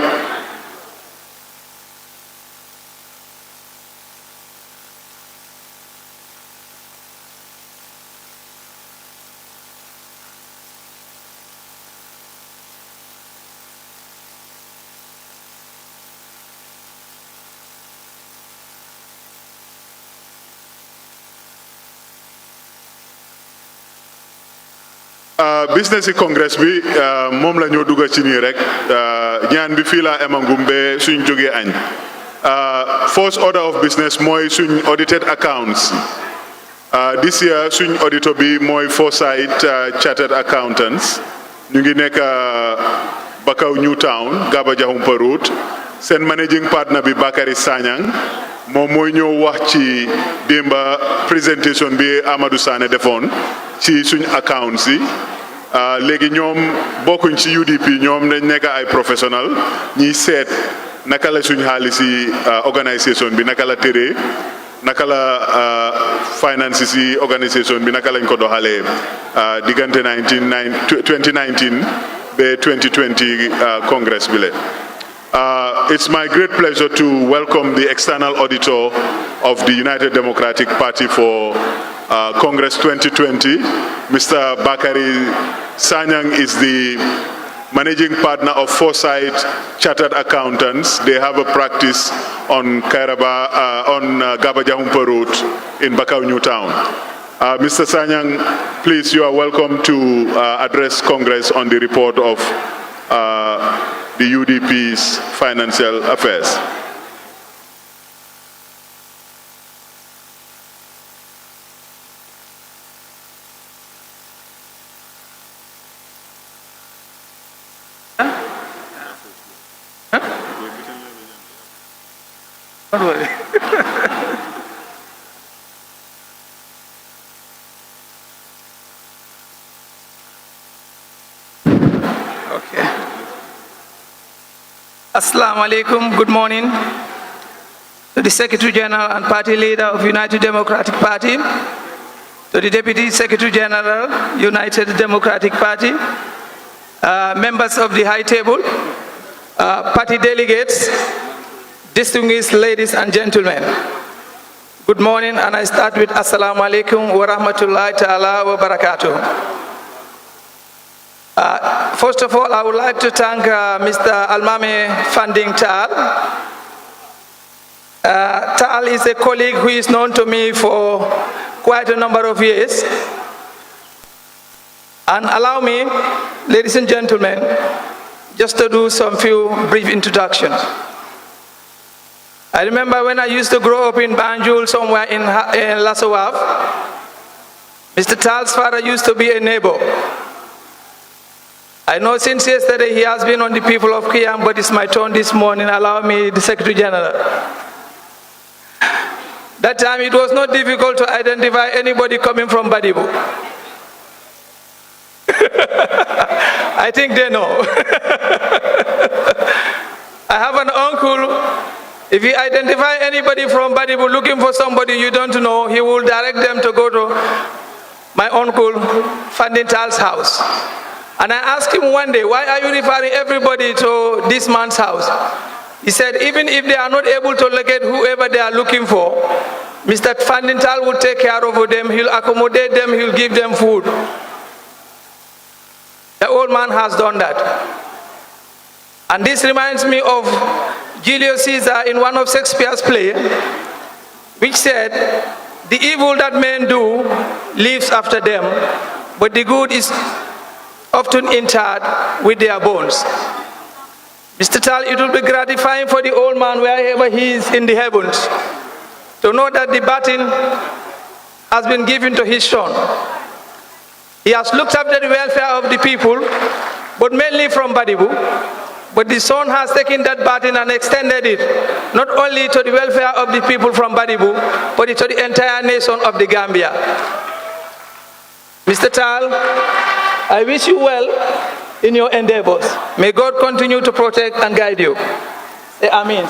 business congress bi moom la ñoo dugg ci nii rek ñaan bi fii laa emangum be suñ jógee añ first order of business mooy suñ audited accounts this year suñ auditor bi mooy Foresight Chartered Accountants ñu ngi nekk Bakaw New Town Gaba Jahumpa Road seen managing partner bi Bakary Sanyang moom mooy ñëw wax ci démba présentation bi Amadou Sané defoon ci suñ accounts yi léegi ñoom bokkuñ ci UDP ñoom dañ nekk ay professionnel ñiy seet naka la suñ xaalis yi organisation bi naka la tëree naka la finances yi organisation bi naka lañ ko doxalee diggante 2019 ba 2020 congress bi le it's my great pleasure to welcome the external auditor of the United Democratic Party for Congress 2020. Mr. Bakary Sanyang is the managing partner of Foresight Chartered Accountants. They have a practice on Gaba Jahumpa Road in Bakau New Town. Mr. Sanyang, please, you are welcome to address Congress on the report of the UDP's financial affairs. Don't worry. Okay. Assalamu alaikum. Good morning to the Secretary General and Party Leader of United Democratic Party, to the Deputy Secretary General, United Democratic Party, members of the High Table, party delegates, distinguished ladies and gentlemen. Good morning, and I start with Assalamu alaikum wa rahmatullahi ta'ala wa barakatuh. First of all, I would like to thank Mr. Almame Funding Tal. Tal is a colleague who is known to me for quite a number of years. And allow me, ladies and gentlemen, just to do some few brief introductions. I remember when I used to grow up in Banjul, somewhere in Lasawaf, Mr. Tal's father used to be a neighbor. I know since yesterday he has been on the people of Kiam, but it's my turn this morning. Allow me, the Secretary General. That time it was not difficult to identify anybody coming from Badibu. I think they know. I have an uncle. If you identify anybody from Badibu looking for somebody you don't know, he will direct them to go to my uncle Funding Tal's house. And I asked him one day, why are you referring everybody to this man's house? He said, even if they are not able to locate whoever they are looking for, Mr. Funding Tal will take care of them, he'll accommodate them, he'll give them food. The old man has done that. And this reminds me of Julius Caesar in one of Shakespeare's plays, which said, the evil that men do lives after them, but the good is often interred with their bones. Mr. Tal, it will be gratifying for the old man wherever he is in the heavens to know that the baton has been given to his son. He has looked after the welfare of the people, but mainly from Badibu. But the son has taken that baton and extended it, not only to the welfare of the people from Badibu, but to the entire nation of the Gambia. Mr. Tal, I wish you well in your endeavors. May God continue to protect and guide you. Say Amin.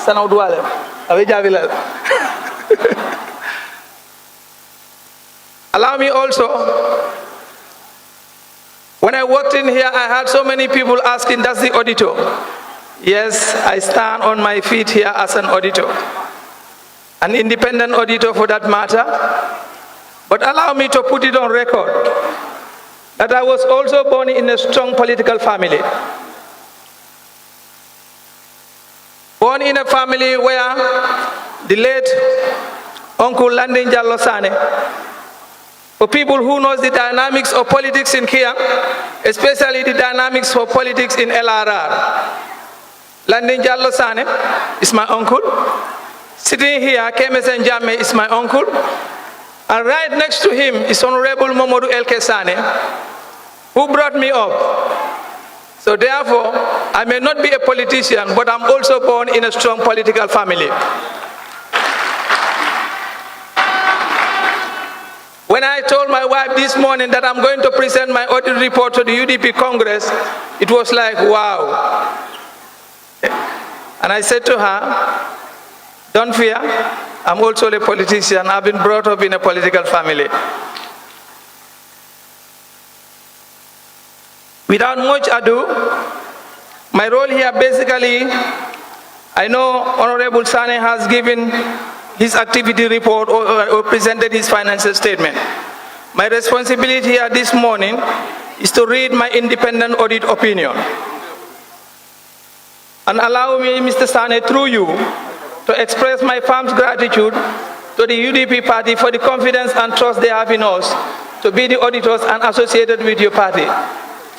Allow me also, when I walked in here, I had so many people asking, that's the auditor. Yes, I stand on my feet here as an auditor. An independent auditor for that matter. But allow me to put it on record that I was also born in a strong political family. Born in a family where the late Uncle Landing Jallo Sane, for people who knows the dynamics of politics in Kia, especially the dynamics of politics in LRR. Landing Jallo Sane is my uncle. Sitting here, Kemesen Jame is my uncle. And right next to him is Honorable Momodu El Kesane, who brought me up. So therefore, I may not be a politician, but I'm also born in a strong political family. When I told my wife this morning that I'm going to present my audit report to the UDP Congress, it was like, wow. And I said to her, don't fear, I'm also a politician. I've been brought up in a political family. Without much ado, my role here basically, I know Honorable Sane has given his activity report or presented his financial statement. My responsibility here this morning is to read my independent audit opinion. And allow me, Mr. Sane, through you, to express my firm gratitude to the UDP party for the confidence and trust they have in us to be the auditors and associated with your party.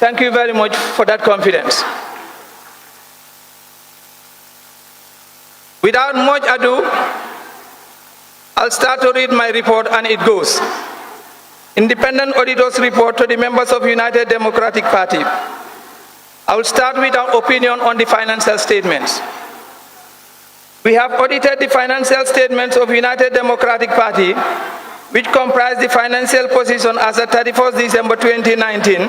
Thank you very much for that confidence. Without much ado, I'll start to read my report, and it goes. Independent Auditor's Report to the members of United Democratic Party. I will start with our opinion on the financial statements. We have audited the financial statements of United Democratic Party, which comprise the financial position as of 31st December 2019,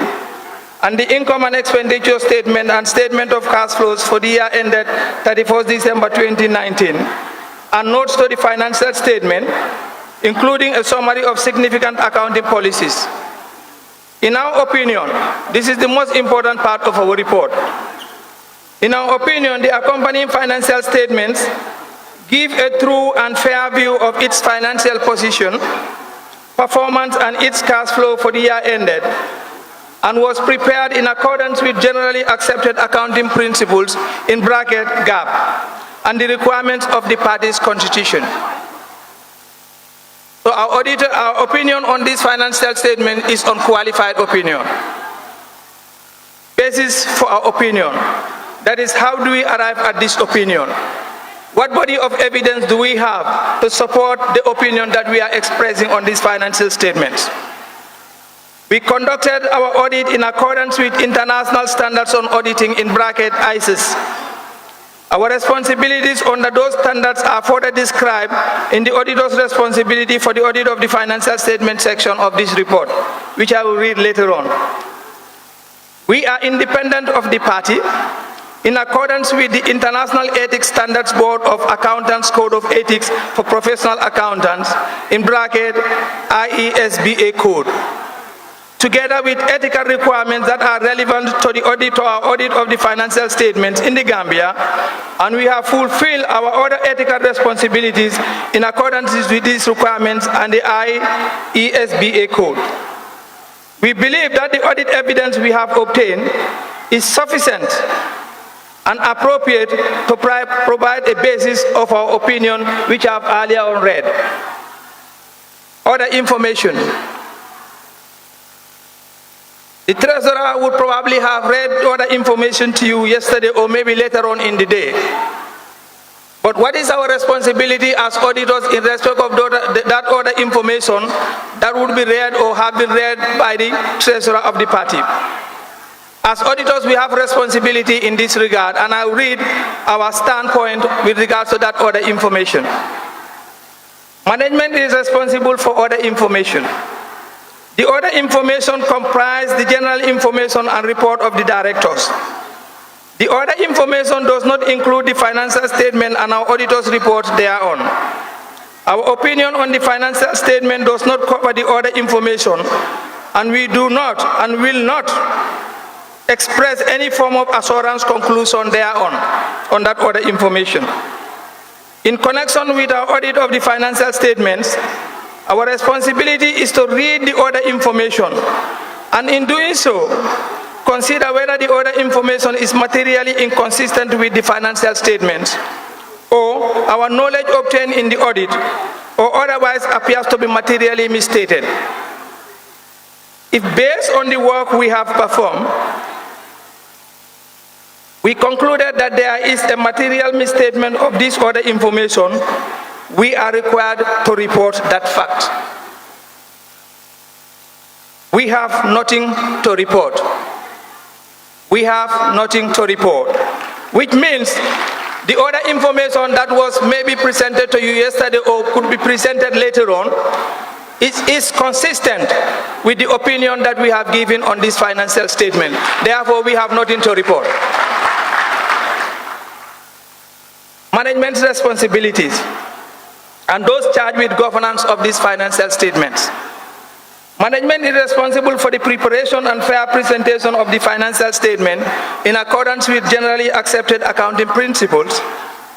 and the income and expenditure statement and statement of cash flows for the year ended 31st December 2019, and notes to the financial statement, including a summary of significant accounting policies. In our opinion, this is the most important part of our report. In our opinion, the accompanying financial statements give a true and fair view of its financial position, performance, and its cash flow for the year ended, and was prepared in accordance with generally accepted accounting principles in bracket GAAP and the requirements of the party's constitution. So our opinion on this financial statement is unqualified opinion. Basis for our opinion. That is, how do we arrive at this opinion? What body of evidence do we have to support the opinion that we are expressing on these financial statements? We conducted our audit in accordance with international standards on auditing in bracket ISIS. Our responsibilities under those standards are further described in the auditor's responsibility for the audit of the financial statement section of this report, which I will read later on. We are independent of the party in accordance with the International Ethics Standards Board of Accountants Code of Ethics for Professional Accountants, in bracket IESBA Code, together with ethical requirements that are relevant to the audit of the financial statements in the Gambia, and we have fulfilled our other ethical responsibilities in accordance with these requirements and the IESBA Code. We believe that the audit evidence we have obtained is sufficient and appropriate to provide a basis of our opinion, which I have earlier on read. Other information. The treasurer would probably have read other information to you yesterday or maybe later on in the day. But what is our responsibility as auditors in respect of that other information that would be read or have been read by the treasurer of the party? As auditors, we have responsibility in this regard, and I'll read our standpoint with regards to that other information. Management is responsible for other information. The other information comprises the general information and report of the directors. The other information does not include the financial statement and our auditor's report thereon. Our opinion on the financial statement does not cover the other information, and we do not and will not express any form of assurance conclusion thereon on that other information. In connection with our audit of the financial statements, our responsibility is to read the other information, and in doing so, consider whether the other information is materially inconsistent with the financial statements, or our knowledge obtained in the audit, or otherwise appears to be materially misstated. If based on the work we have performed, we concluded that there is a material misstatement of this other information, we are required to report that fact. We have nothing to report. We have nothing to report, which means the other information that was maybe presented to you yesterday or could be presented later on is consistent with the opinion that we have given on this financial statement. Therefore, we have nothing to report. Management's responsibilities and those charged with governance of these financial statements. Management is responsible for the preparation and fair presentation of the financial statement in accordance with generally accepted accounting principles,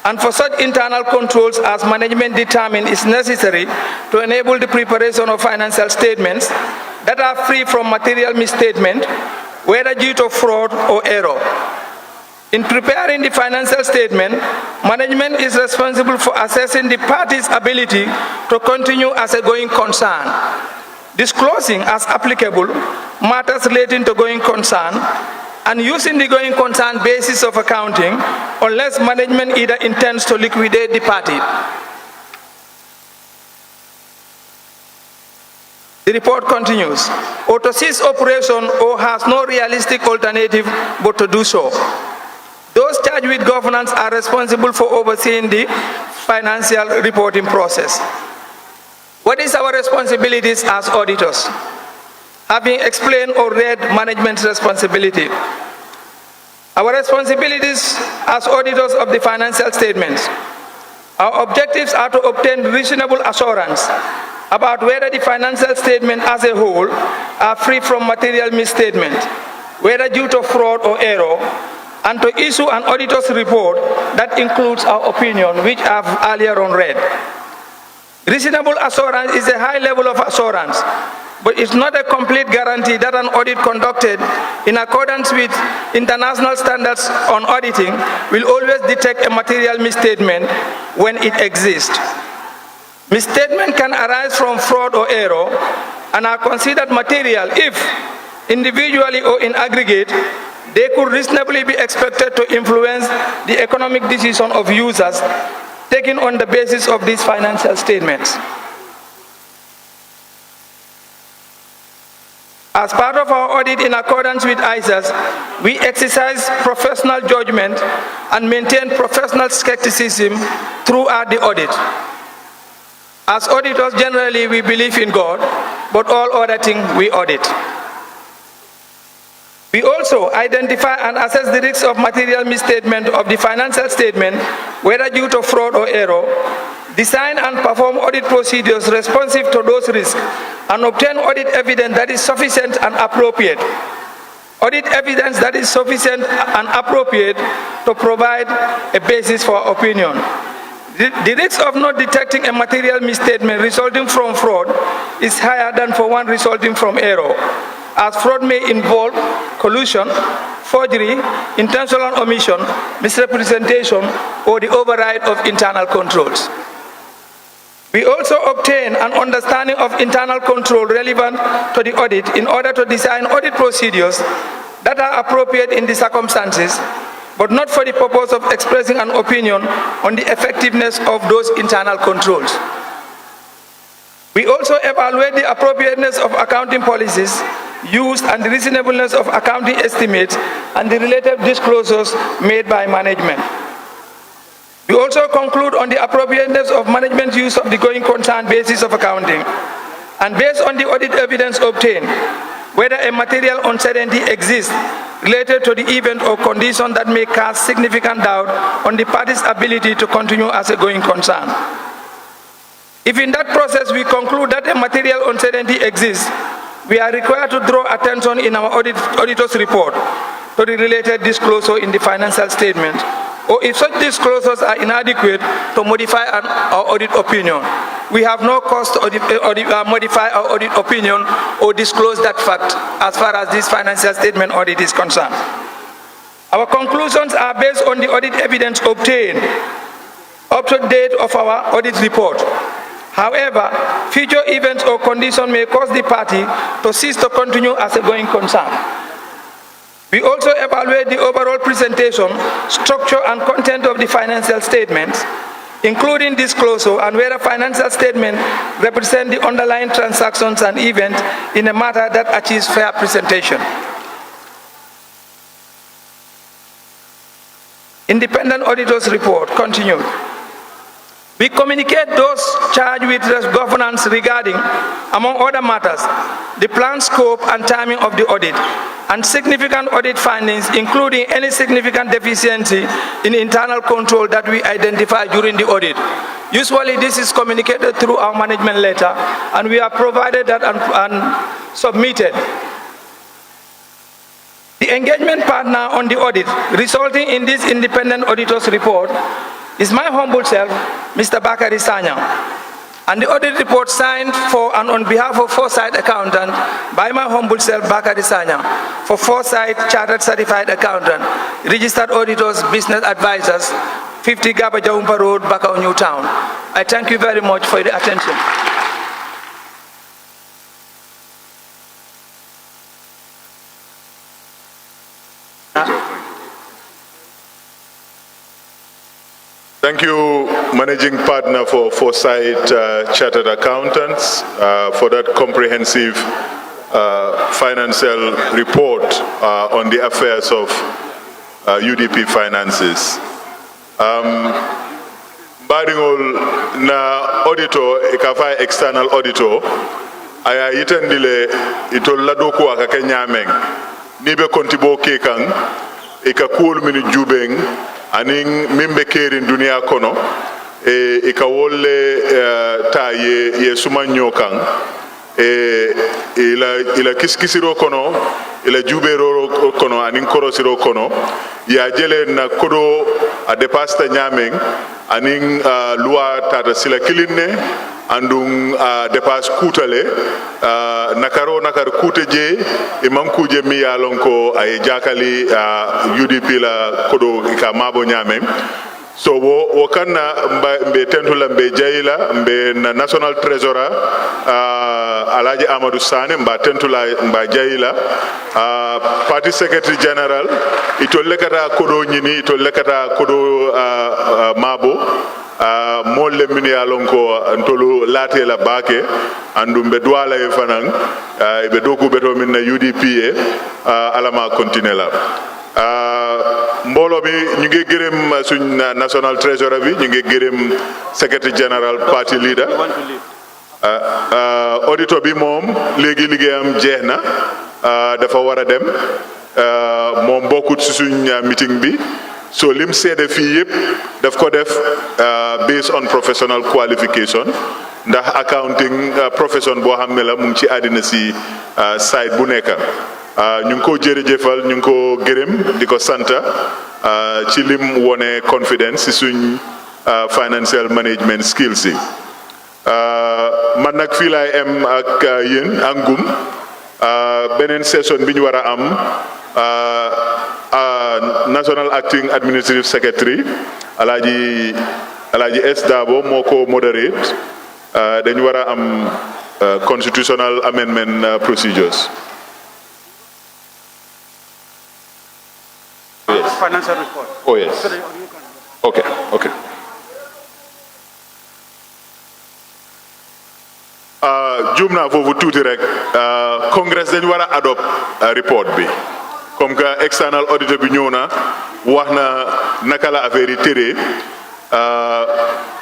and for such internal controls as management determine is necessary to enable the preparation of financial statements that are free from material misstatement, whether due to fraud or error. In preparing the financial statement, management is responsible for assessing the party's ability to continue as a going concern, disclosing as applicable matters relating to going concern, and using the going concern basis of accounting unless management either intends to liquidate the party. The report continues, or to cease operation or has no realistic alternative but to do so. Those charged with governance are responsible for overseeing the financial reporting process. What is our responsibilities as auditors? Having explained or read management's responsibility. Our responsibilities as auditors of the financial statements. Our objectives are to obtain reasonable assurance about whether the financial statement as a whole are free from material misstatement, whether due to fraud or error, and to issue an auditor's report that includes our opinion, which I've earlier on read. Reasonable assurance is a high level of assurance, but it's not a complete guarantee that an audit conducted in accordance with international standards on auditing will always detect a material misstatement when it exists. Misstatement can arise from fraud or error and are considered material if, individually or in aggregate, they could reasonably be expected to influence the economic decision of users taken on the basis of these financial statements. As part of our audit in accordance with ISAs, we exercise professional judgment and maintain professional skepticism throughout the audit. As auditors, generally we believe in God, but all auditing we audit. We also identify and assess the risks of material misstatement of the financial statement, whether due to fraud or error, design and perform audit procedures responsive to those risks, and obtain audit evidence that is sufficient and appropriate. Audit evidence that is sufficient and appropriate to provide a basis for opinion. The risk of not detecting a material misstatement resulting from fraud is higher than for one resulting from error, as fraud may involve collusion, forgery, intentional omission, misrepresentation, or the override of internal controls. We also obtain an understanding of internal control relevant to the audit in order to design audit procedures that are appropriate in the circumstances, but not for the purpose of expressing an opinion on the effectiveness of those internal controls. We also evaluate the appropriateness of accounting policies used and the reasonableness of accounting estimates and the related disclosures made by management. We also conclude on the appropriateness of management's use of the going concern basis of accounting, and based on the audit evidence obtained, whether a material uncertainty exists related to the event or condition that may cast significant doubt on the party's ability to continue as a going concern. If in that process we conclude that a material uncertainty exists, we are required to draw attention in our auditor's report to the related disclosure in the financial statement, or if such disclosures are inadequate, to modify our audit opinion. We have no cause to modify our audit opinion or disclose that fact as far as this financial statement audit is concerned. Our conclusions are based on the audit evidence obtained up to date of our audit report. However, future events or conditions may cause the party to cease to continue as a going concern. We also evaluate the overall presentation, structure, and content of the financial statements, including disclosure and whether financial statements represent the underlying transactions and events in a manner that achieves fair presentation. Independent Auditor's Report continued. We communicate those charged with governance regarding, among other matters, the planned scope and timing of the audit, and significant audit findings, including any significant deficiency in internal control that we identify during the audit. Usually this is communicated through our management letter, and we have provided that and submitted. The engagement partner on the audit resulting in this independent auditor's report is my humble self, Mr. Bakari Sanyang. And the audit report signed for and on behalf of Foresight Accountant by my humble self, Bakari Sanyang, for Foresight Chartered Certified Accountant, Registered Auditors, Business Advisors, 50 Gaba Jaumpa Road, Bakau, Newtown. I thank you very much for the attention. Thank you, Managing Partner for Foresight Chartered Accountants, for that comprehensive financial report on the affairs of UDP finances. Baringol na auditor, ikafa external auditor, aya yitandile itol ladoko akake nyameng, nibe kontibo kekang, ikakuol mini jubeng, aning mimbe kerin dunia kono, ikawole ta ye sumanyo kang, ila kiskisiro kono, ila jubero kono, aning korosiro kono, ya jele na kodo a depasta nyameng, aning loi tata sila kilinne, andung depas kutale, nakar kuteje, imam kuje mi yalonko ay jakali UDP la kodo ika mabo nyameng. So wo kanna mbe tentula mbe jayila mbe na National Treasurer Alaji Amadou Sane mba tentula mba jayila Party Secretary General ito lekata kodo nyini ito lekata kodo mabo molle mini alonko ntolu late la bake andum be douala e fanan be doku beto min na UDP alama continuela mbolo bi ñu ngi gërëm suñ National Treasurer bi ñu ngi gërëm Secretary General Party Leader auditor bi moom léegi liggéeyam jeex na dafa war a dem moom bokkut ci suñ meeting bi so lim seede fii yëpp daf ko def based on professional qualification ndax accounting profession boo xam ne la mu ngi ci àddina si side bu nekk ñu ngi ko jërëjëfal ñu ngi ko gërëm di ko sant ci lim wone confidence ci suñ financial management skills yi man nag fii laay am ak yéen ak ngum beneen session bi ñu war a am National Acting Administrative Secretary Alhaji S Dabo moo ko moderate dañu war a am constitutional amendment procedures. Yes. Financial report. Oh yes. Okay. Jumna foofu tuuti rek Congress dañu war a adopt report bi comme que external auditor bi ñëw na wax na naka la affaire yi tëree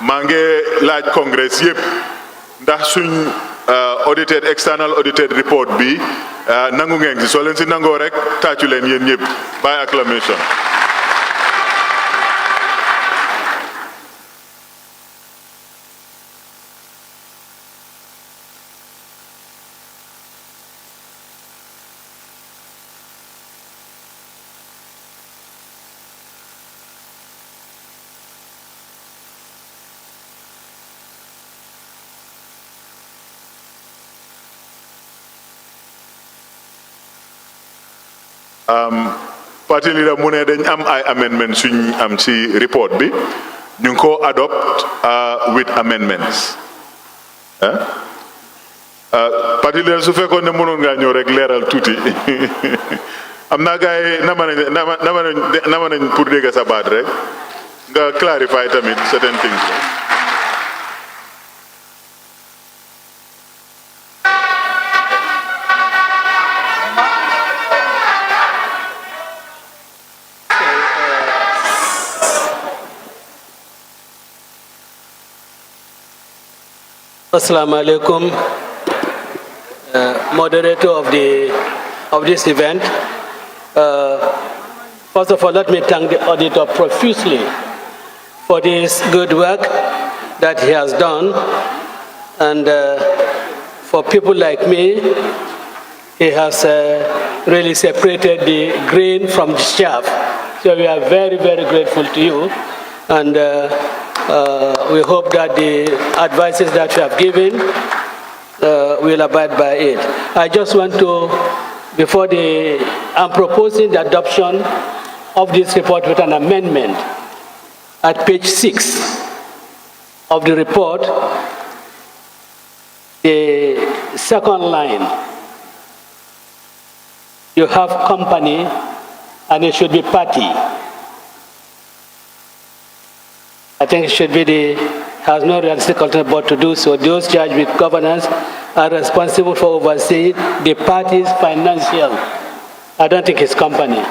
maa ngi laaj Congress yëpp ndax suñ external audited report bi nangu ngeen si soo leen si nangoo rek tàccu leen yéen ñëpp by acclamation. Party leader mu ne dañ am ay amendments suñ am ci report bi ñu ngi ko adopt with amendments party leader su fekkoon ne mënoon ngaa ñëw rek leeral tuuti am naa gars yi nama nañ pour dégg sa baat rek nga clarify tamit certain things. Assalamu alaikum, moderator of this event. First of all, let me thank the auditor profusely for this good work that he has done, and for people like me, he has really separated the grain from the chaff. So we are very, very grateful to you, and We hope that the advices that you have given will abide by it. I just want to, I'm proposing the adoption of this report with an amendment. At page 6 of the report, the second line, you have company and it should be party. I think it should be has no realistic alternative but to do so. Those charged with governance are responsible for overseeing the party's financial. I don't think it's company.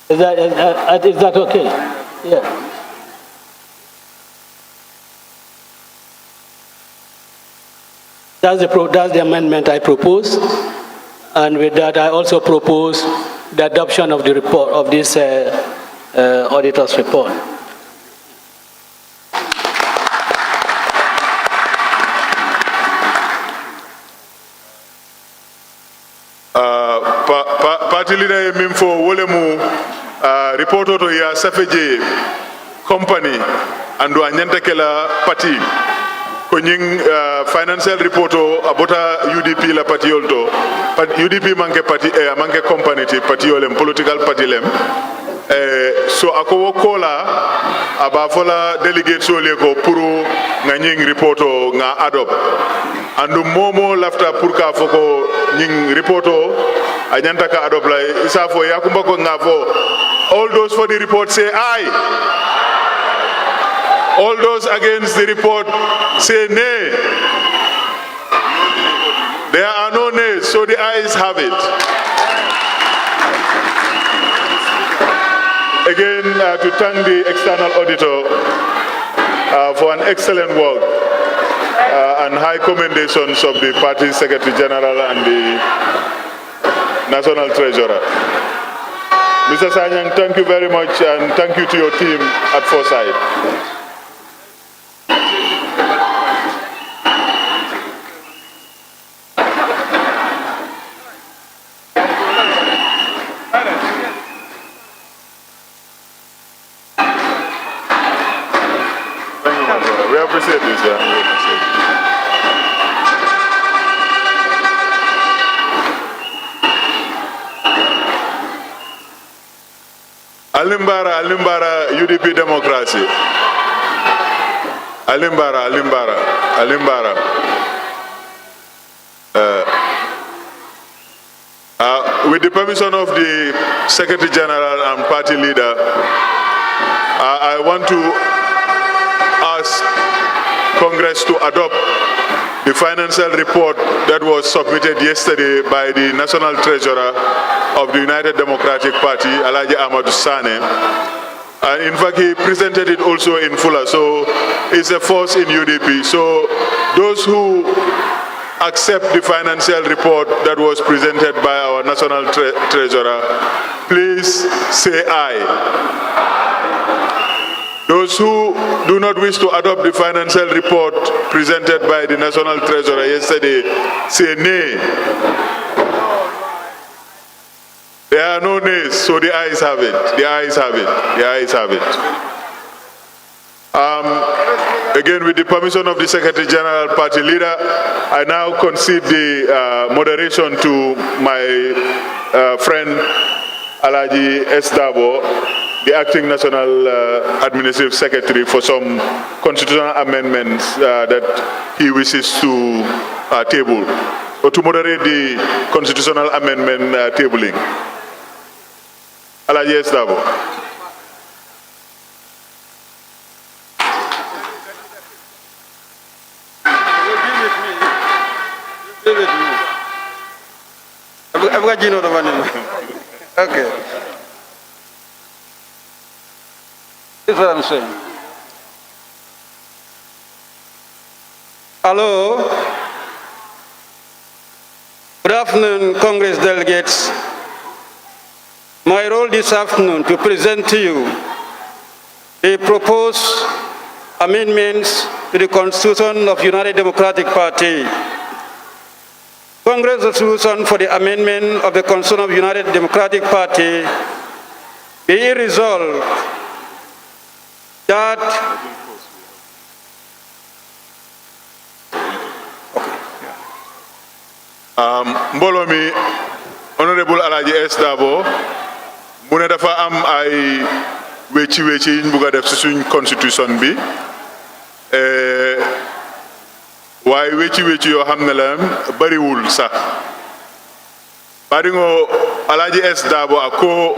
Is that okay? Yeah. That's the amendment I propose, and with that I also propose the adoption of the report of this auditor's report. Party leader Mimfo Wolemu report to ya Safeje company and Anyanta Kela party. Konying financial report abota UDP la party olto. UDP manke party manke company ti party olem political party lem. So ako kola abafola delegate so leko puru nganying report nga adopt. Andu momo lafta purka foko nying report anyanta ka adopt la isafo yakumba ko ngafo. All those for the report say aye. All those against the report say nay. There are no nays, so the ayes have it. Again, to thank the external auditor for an excellent work and high commendations of the party secretary general and the national treasurer. Mr. Sanyang, thank you very much, and thank you to your team at Foresight. We appreciate this, yeah. We appreciate it. Alimbara, UDP democracy. Alimbara. With the permission of the Secretary General and party leader, I want to ask Congress to adopt the financial report that was submitted yesterday by the National Treasurer of the United Democratic Party, Alhaji Amadou Sane. And in fact, he presented it also in fuller, so it's a force in UDP. So those who accept the financial report that was presented by our National Treasurer, please say aye. Those who do not wish to adopt the financial report presented by the National Treasurer yesterday, say nay. There are no nays, so the ayes have it. The ayes have it. The ayes have it. Again, with the permission of the Secretary General Party Leader, I now concede the moderation to my friend Alhaji Dabo, the Acting National Administrative Secretary, for some constitutional amendments that he wishes to table, or to moderate the constitutional amendment tabling. Alhaji Dabo. I've got you know the one. Okay. This is what I'm saying. Hello. Good afternoon, Congress delegates. My role this afternoon to present to you the proposed amendments to the Constitution of United Democratic Party. Congress resolution for the amendment of the Constitution of United Democratic Party be it resolved that mbooloo mi honorable Alhaji S Dabo mu ne dafa am ay wecci yiñ bugg a def ci suñ constitution bi waaye wecci yoo xam ne la bariwul sax bariŋo Alhaji S Dabo ako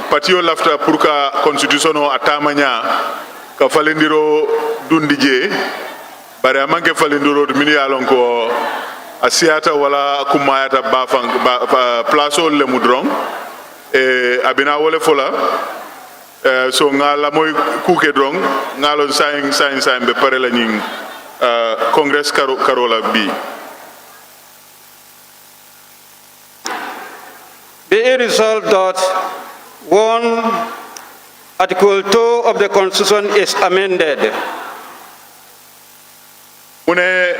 patio lafta pour ka constitution o atamaña ka falindiro dundi je bari a manke falindiro minu ye lon ko a siyata wala kummayata place ol le mu dron abina wole fola so nga la moy kuke dron nga lon sayin be pare la ñing congress karola bi be it resolved that 1. Article 2 of the Constitution is amended. Mune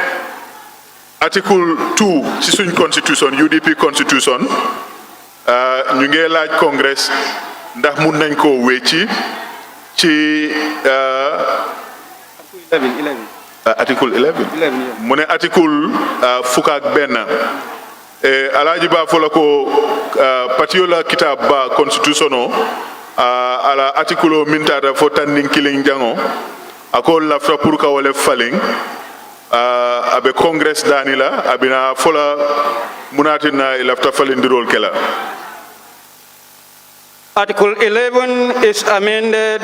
Article 2 ci suñ constitution UDP constitution ñu ngi laaj Congress ndax mun nañ ko wecci ci article 11 mu ne article fukk ak benn Alhaji Ba fola ko patiola kitab ba constitution o ala article mintata fo tanning killing jango ako lafta pour ka wole faling abe Congress danila abina fola munatina lafta falindirol kela. Article 11 is amended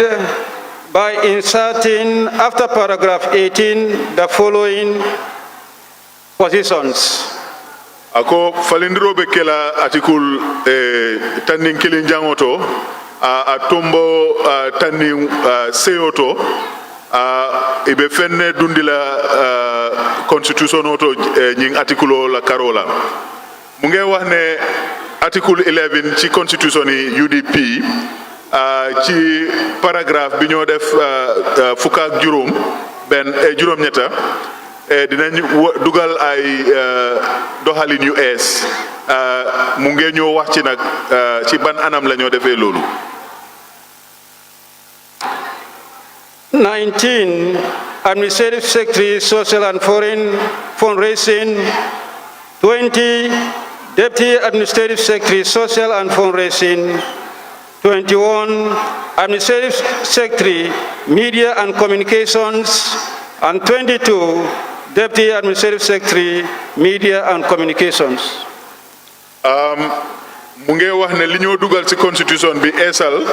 by inserting after paragraph 18 the following positions. Ako falindirobe kela article tanning killing jangoto a tombo tanning seyoto ibe fenne dundila constitution oto ñing article la karola mu ngi wax ne article 11 ci constitution yi UDP ci paragraphe bi ñoo def fukk ak juróom ben juróom ñetta dinañ dugal ay doxalin yu ees mu ngi ñoo wax ci nag ci ban anam la ñoo defee loolu 19 Administrative Secretary Social and Foreign Fundraising 20 Deputy Administrative Secretary Social and Fundraising 21 Administrative Secretary Media and Communications and 22 Deputy Administrative Secretary Media and Communications. mu ngi wax ne li ñoo dugal ci constitution bi eesal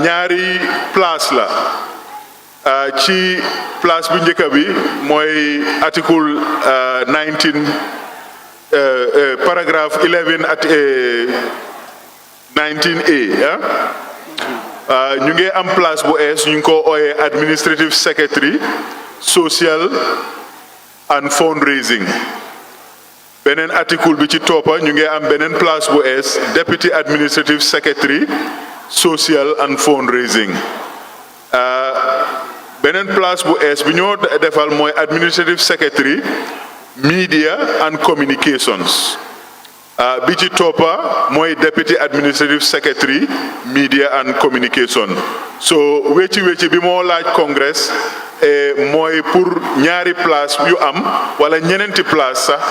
ñaari place la ci place bu njëkk bi mooy article 19 paragraphe 11 at 19A ñu ngi am place bu ees ñu ko ooyee administrative secretary social and fundraising beneen article bi ci toppa ñu ngi am beneen place bu ees deputy administrative secretary social and fundraising beneen place bu ees bi ñoo defal mooy administrative secretary media and communications bi ci toppa mooy deputy administrative secretary media and communication so wecci bi moo laaj Congress mooy pour ñaari place yu am wala ñeneenti place sax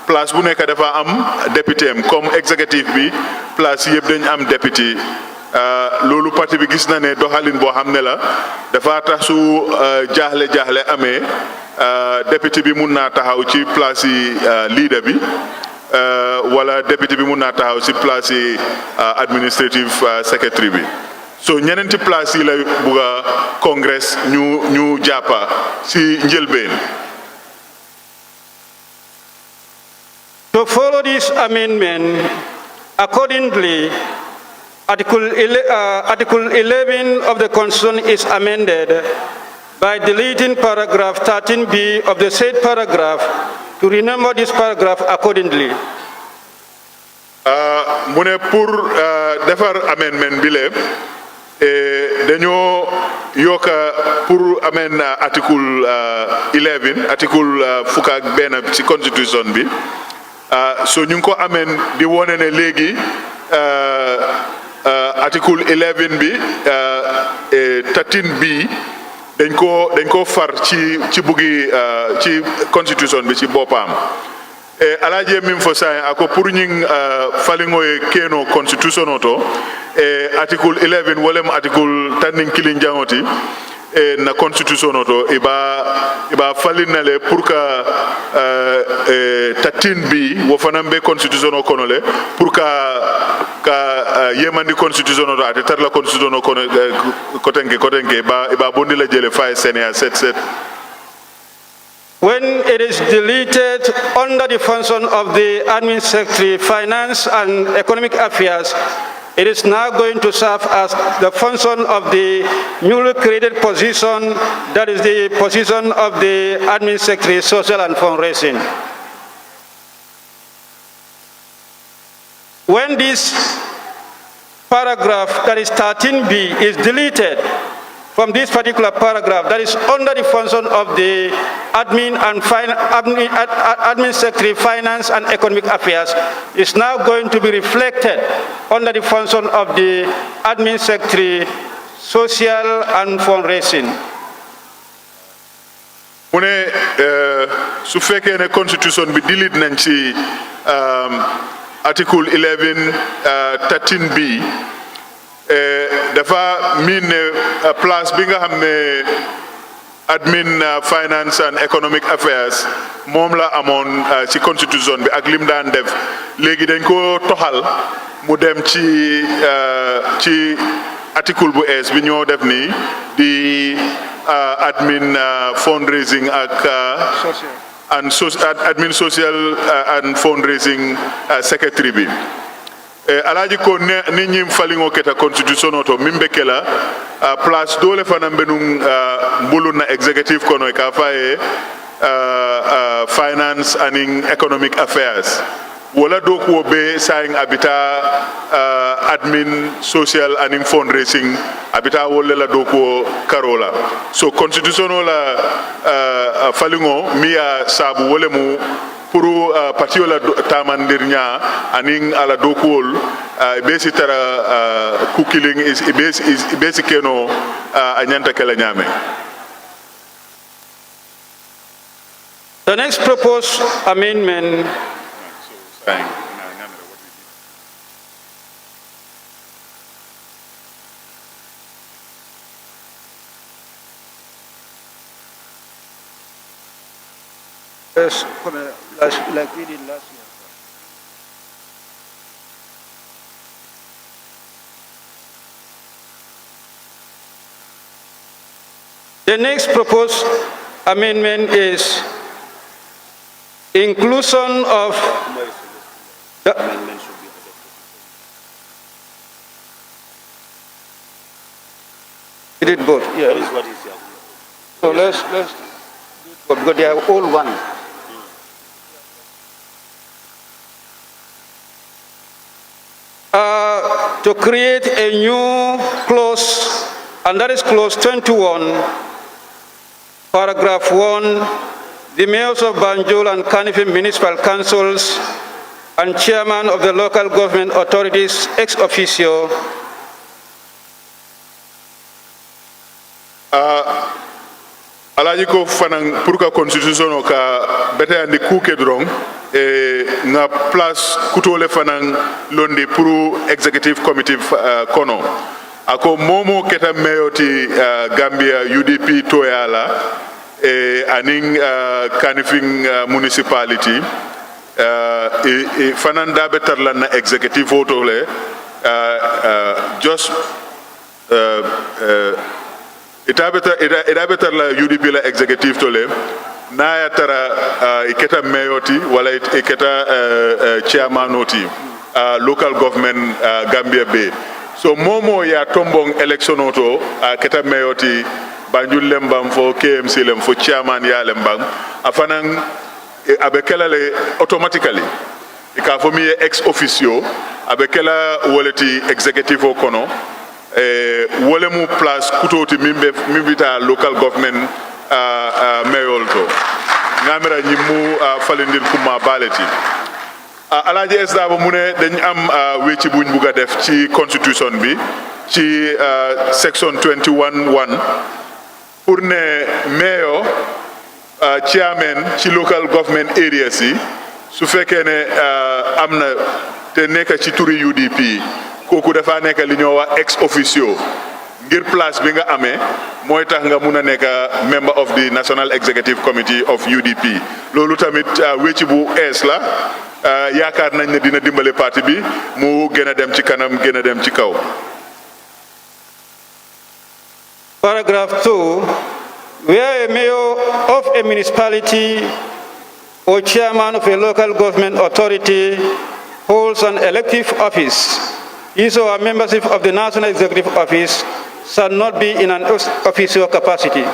place bu nekk dafa am député am comme exécutif bi place yëpp dañ am député loolu parti bi gis na ne doxalin boo xam ne la dafa tax su jaaxle amee député bi mun naa taxaw ci place yi leader bi wala député bi mun naa taxaw ci place yi administrative secretary bi so ñeneenti place yi la bugga Congress ñu jàppa ci njëlbeen. To follow this amendment, accordingly, Article 11 of the Constitution is amended by deleting paragraph 13B of the said paragraph to renumber this paragraph accordingly. Mu ne pour defar amendment bi le dañoo yoka pour amen article 11 article fukak ben ci constitution bi so ñu ko amen di wone ne legi article 11 bi 13 bi dañ ko far ci bugi ci constitution bi ci bopam e alaje min fo sa ako pour ñing falingoy keno constitution oto e article 11 wolem article tanning kilin jangoti e na constitution oto iba falinale pour ka tatin bi wo fanambe constitution o konole pour ka yemandi constitution oto ate tar la constitution o kono kotenke iba bondi la jele fa sene 77. When it is deleted under the function of the Admin Secretary, Finance and Economic Affairs, it is now going to serve as the function of the newly created position, that is the position of the Admin Secretary, Social and Fundraising. When this paragraph, that is 13B, is deleted from this particular paragraph, that is under the function of the Admin Secretary, Finance and Economic Affairs, is now going to be reflected under the function of the Admin Secretary, Social and Fundraising. Mune su fekkee ne constitution bi delete nañ ci article 11 13B dafa mean place bi nga xam ne admin finance and economic affairs moom la amoon ci constitution bi ak lim daan def léegi dañ ko toxal mu dem ci article bu es bi ñoo def ni di admin fundraising ak admin social and fundraising secretary bi alaji ko ni ñim falingo keta constitution oto mimbe kela place dole fana benung mbuluna executive kono ka faye finance and economic affairs wala do ko be saying abita admin social and fundraising abita wala la do ko karola so constitution la falingo miya sabu wala mu pour parti la tamandirnya aning ala dokuol besi tara kukiling is besi keno anyanta kala nyame. The next proposed amendment like we did last year. The next proposed amendment is inclusion of the amendment should be adopted. We did both. Yeah. That is what is here. So let's do it because they are all one. To create a new clause, and that is clause 21, paragraph 1, the mayors of Banjul and Kanifing municipal councils and chairman of the local government authorities ex officio alaji ko fanang pour ka constitution ka bete andi kuke drong nga place kutole fanang londi pour executive committee kono ako momo keta meyoti Gambia UDP toyala aning Kanifing municipality fanan da betar la na executive voto le just ita betar la UDP la executive tole na ya tara iketa meyoti wala iketa chairmanoti local government Gambia Bay so momo ya tombong election oto keta meyoti Banjul lembam fo KMC lem fo chairman ya lembam afanang abekela le automatically ika fo mi ex officio abekela woleti executive kono wole mu place kutoti mimbita local government mayor to ngamira ñimu falindir kuma baleti Alaaji S Darboe mu ne dañ am wecci buñ bugg a def ci constitution bi ci section 21(1) pour ne mayor chairman ci local government areas yi su fekkee ne am na te nekk ci turi UDP kooku dafa nekk li ñoo wax ex officio ngir place bi nga amee mooy tax nga mun a nekk member of the National Executive Committee of UDP loolu tamit wecci bu ees la yaakaar nañ ne dina dimbale parti bi mu gën a dem ci kanam gën a dem ci kaw. Paragraph 2, where a mayor of a municipality or chairman of a local government authority holds an elective office, his or her membership of the National Executive Office shall not be in an official capacity.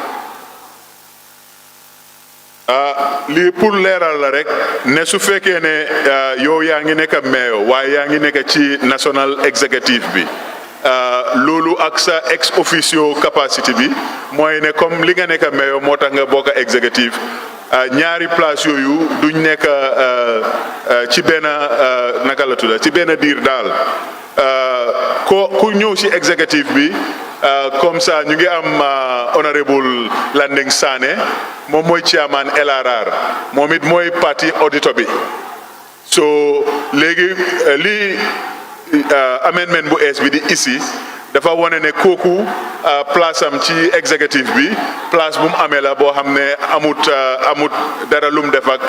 lii pour leeral la rek ne su fekkee ne yow yaa ngi nekk mayor waaye yaa ngi nekk ci national executive bi loolu ak sa ex officio capacity bi mooy ne comme li nga nekk mayor moo tax nga bokk executive ñaari place yooyu duñ nekk ci benn naka la tudda ci benn diir daal ku ñëw ci executive bi comme ça ñu ngi am honorable Landing Sané moom mooy chairman LRR moom it mooy parti auditor bi so léegi lii amendment bu ees bi di ici dafa wone ne kooku place am ci executive bi place bu mu amee la boo xam ne amut dara lum def ak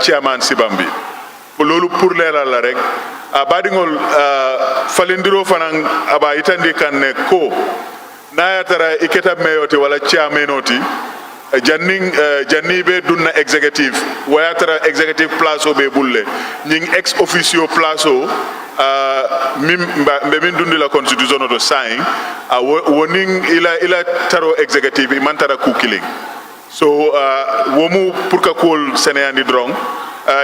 chairman sibam bi loolu pour leeral la rek baɗigol falindiro fanan aba itandi kanne ko nayatara iketa meyoti wala chairmanoti janni be dunna executive wayatara executive place o be bulle ñing ex officio place o mbe min dundi la constitution o to sign woning ila taro executive man tara ku killing so womu pour ka kol seneyandi drong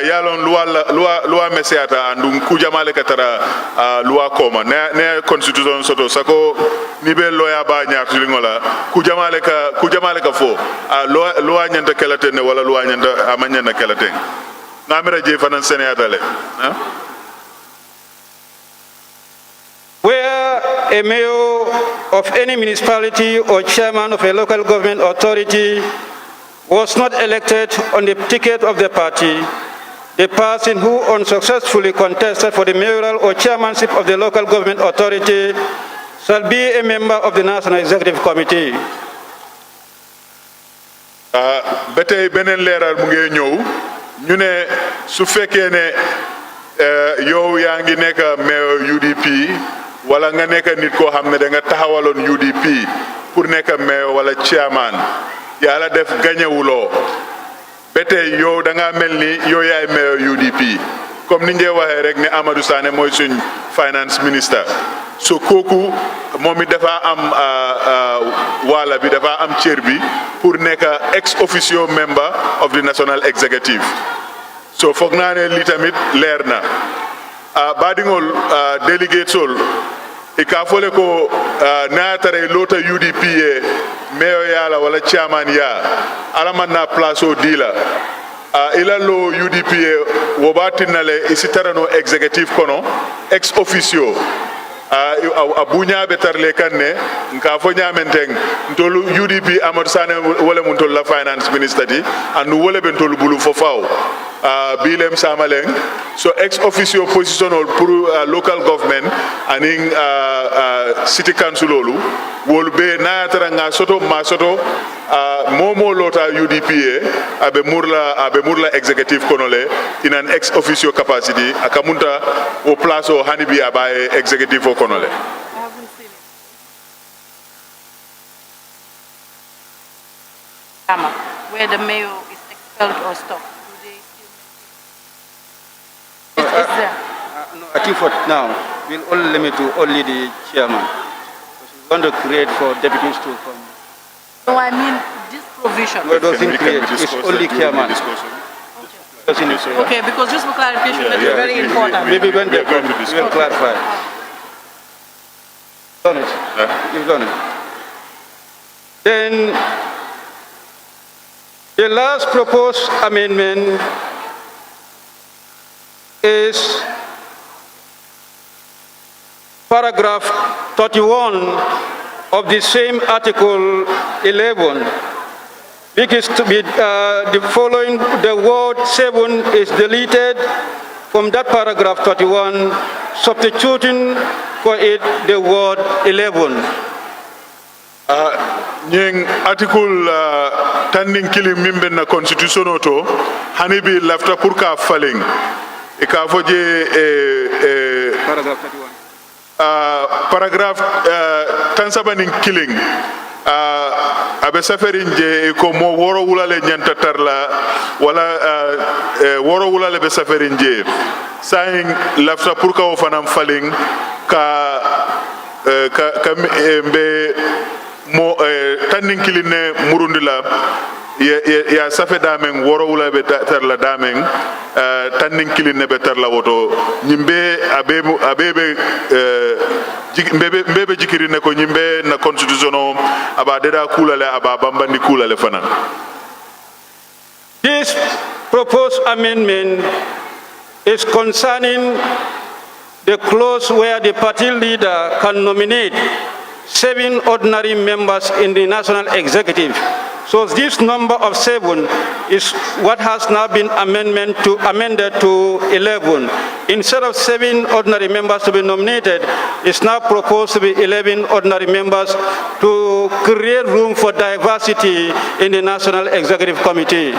yalon loi mesiata andum kujamale katara loi koma ne constitution soto sako ni be lawyer ba ñaatu lingola kujamale ka fo loi nyanta kelaten wala loi nyanta amanyana kelaten ngamira je fanan seneyata le Where a mayor of any municipality or chairman of a local government authority was not elected on the ticket of the party, the person who unsuccessfully contested for the mayoral or chairmanship of the local government authority shall be a member of the National Executive Committee. Betay benen leral mu ngi ñew ñu ne su fekkee ne yow yaa ngi nekk mayor UDP wala nga nekk nit koo xam ne da nga taxawaloon UDP pour nekk mayor wala chairman yàlla def gañewuloo ba tey yow da ngaa mel ni yow yaay mayor UDP comme ni ngeen waxee rek ne Amadou Sané mooy suñ finance minister so kooku moom it dafa am wala bi dafa am cër bi pour nekk ex officio member of the national executive so foog naa ne li tamit leer na baɗigol délégué sol e ka fole ko naatare lota UDP e mayor yala wala chairman ya alamanna place o dila ila lo UDP e wobatinale isitarano executive kono ex officio a buñaɓe tarle kanne nka fo ñamenteng ntolu UDP Amadou Sané wole mun tolu la finance minister ti andu wole ɓe ntolu bulu fo faw bilem samaleng so ex officio position pour local government aning city council olu wol be nayatara nga soto ma soto momo lota UDP abe murla executive konole in an ex officio capacity akamunta o place o hanibi abaye executive o konole where the mayor is expelled or stopped. No, I think for now, we'll only limit to only the chairman. Because we want to create for deputies to come. No, I mean this provision. No, it doesn't create, it's only chairman. Okay, because just for clarification, that is very important. Maybe when they come, we'll clarify. Done it. You've done it. Then the last proposed amendment is paragraph 31 of the same article 11, which is to be the following, the word 7 is deleted from that paragraph 31, substituting for it the word 11. Nyeng article tanding kilim mimbe na constitution oto hanibi lafta pour ka faling e ka foje Paragraph 31. paragraph tansabaning killing abe safarin je ko mo woro wulale nyanta tarla wala woro wulale be safarin je saying lafta pour ka fanam faling ka mbe mo tanning kiline murundila ya safe damen woro wula be tarla damen tanning kiline be tarla woto nyimbe abebe mbebe jikirine ko nyimbe na constitution o aba deda kulale aba bambandi kulale fanan. This proposed amendment is concerning the clause where the party leader can nominate 7 ordinary members in the national executive. So this number of 7 is what has now been amended to 11. Instead of 7 ordinary members to be nominated, it's now proposed to be 11 ordinary members to create room for diversity in the National Executive Committee.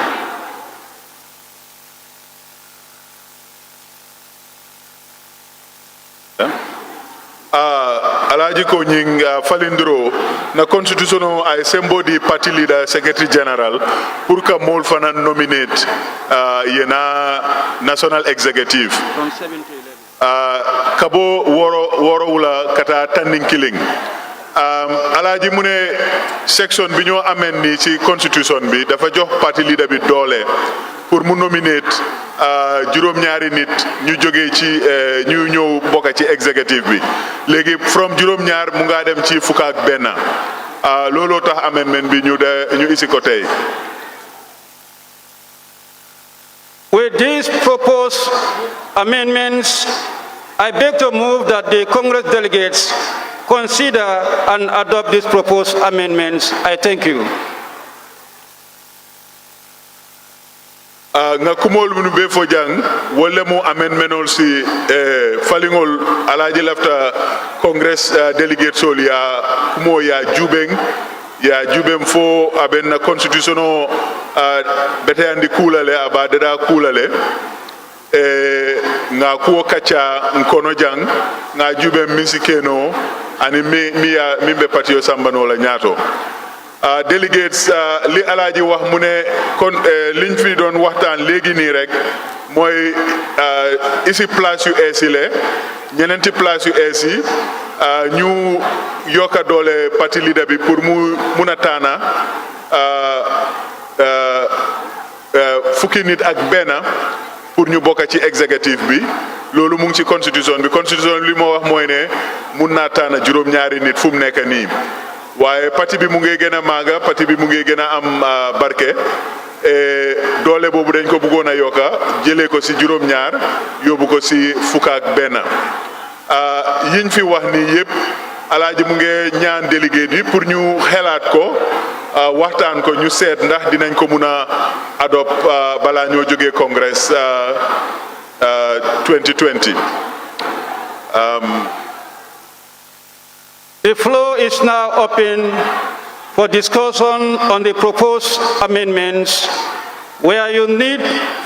Alaji ko nying falindro na constitution ay sembo di party leader secretary general pour que mol fana nominate yena national executive From 7 to 11. kabo woro wula kata tanning killing Alaji mune section bi ñoo amen ni ci constitution bi dafa jox party leader bi doole pour mu nominate juróom ñaari nit ñu jógee ci ñu ñëw bokk ci executive bi léegi from juróom ñaar mu nga dem ci fukk ak benn looloo tax amendment bi ñu isi ko tey. With these proposed amendments, I beg to move that the Congress delegates consider and adopt these proposed amendments. I thank you. nga kumol munu be fo jang wolle mo amendment si falingol alaji lafta congress delegate sol ya kumo ya jubeng fo aben constitutional bete andi kulale abadada kulale nga kuo kacha nkono jang nga jubem misikeno ani mimbe patio sambano la nyato delegates li alaaji wax mu ne kon liñ fi doon waxtaan léegi nii rek mooy ici place yu ees yi le ñeneenti place yu ees yi ñu yokka doole parti leader bi pour mu mun a taana fukki nit ak benn pour ñu bokk ci executive bi loolu mu ngi ci constitution bi li moo wax mooy ne mun naa taana juróom-ñaari nit fu mu nekk nii waaye parti bi mu ngi gën a màgga parti bi mu ngi gën a am barke doole boobu dañ ko bëggoon a yokka jëlee ko ci juróom-ñaar yóbbu ko ci fukk ak benn yiñ fi wax ni yëpp alaaji mu ngi ñaan délégué bi pour ñu xelaat ko waxtaan ko ñu seet ndax dinañ ko mun a adopt balaa ñoo jógee congress 2020. The floor is now open for discussion on the proposed amendments. Where you need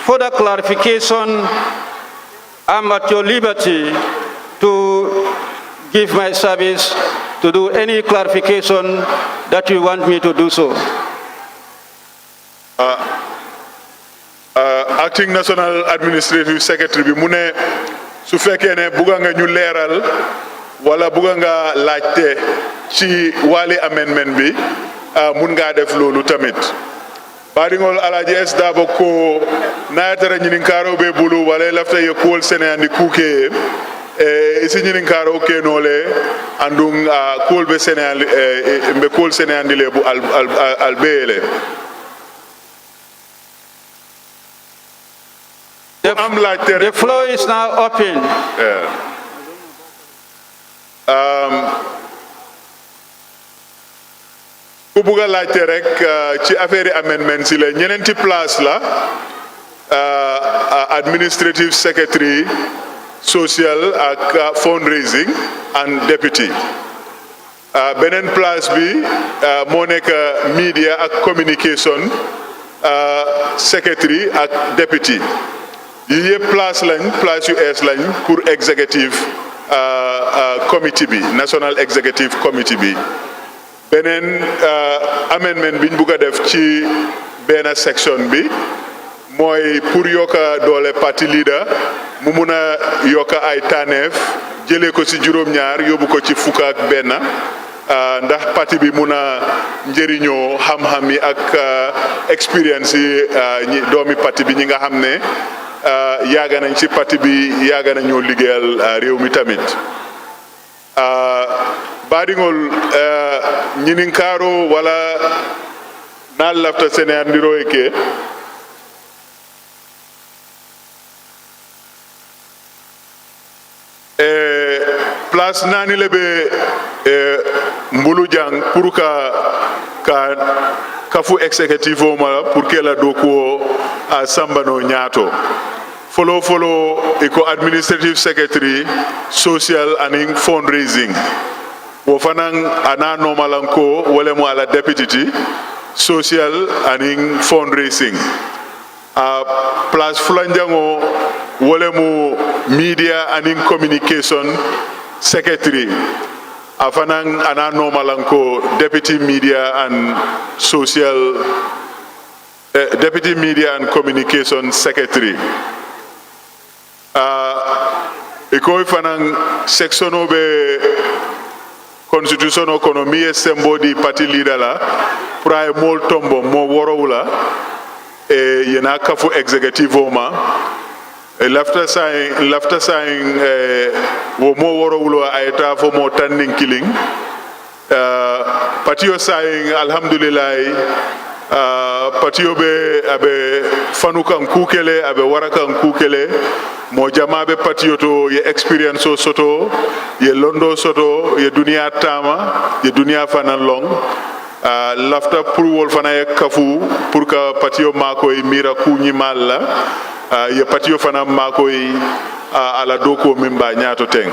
further clarification, I'm at your liberty to give my service to do any clarification that you want me to do so. Acting National Administrative Secretary bi mu ne su fekkee ne bugga nga ñu leeral wala bugga nga laajte ci wàlli amendment bi mun ngaa def loolu tamit baringol alaji esdabo ko nayatara ñinin karo be bulu wala lafta ye kuwol sene andi kuke isi ñinin karo kenole andung kolbe senal mbe kol senandile bu al bele The floor is now open. ku bugg a laajte rek ci affaire amendment si la ñeneenti place la administrative secretary social ak fundraising and deputy beneen place bi moo nekk media ak communication secretary ak deputy yi yëpp place yu ees lañ pour executive committee bi national executive committee bi beneen amendment biñ bugg a def ci benn section bi mooy pour yokka doole parti leader mu mun a yokka ay tànneef jëlee ko ci juróom-ñaar yóbbu ko ci fukk ak benn ndax parti bi mun a njëriñoo xam-xam yi ak expérience yi doomi parti bi ñi nga xam ne yàgg nañ ci parti bi yàgg nañoo liggéeyal réew mi tamit baadiŋol ñinin kaaro wala naal lafta sene andiro ke place naani le be mbulu jang pour ka kafu executive o ma pour que la doko a sambano ñaato follow iko administrative secretary social and fundraising wo fanan ana normalanko wala mo ala deputy social and fundraising place fulanjango wala mo media and communication secretary afanan ana normalanko deputy media and social deputy media and communication secretary iko fanan section obe constitution economy sembo di parti leader la praye mol tombo mo worowula yena kafu executive oma lafta saying wo mo worowulo ayta fo mo tanning killing patio saying alhamdulillah patio be abe fanukan kukele abe warakan kukele mo jamabe patio to ye experience o soto ye londo soto ye dunia tama ye dunia fanan long lafta pour wol fana ye kafu pour ka patio makoy mira kuñi malla ye patio fana makoy ala doko mimba ñaato teng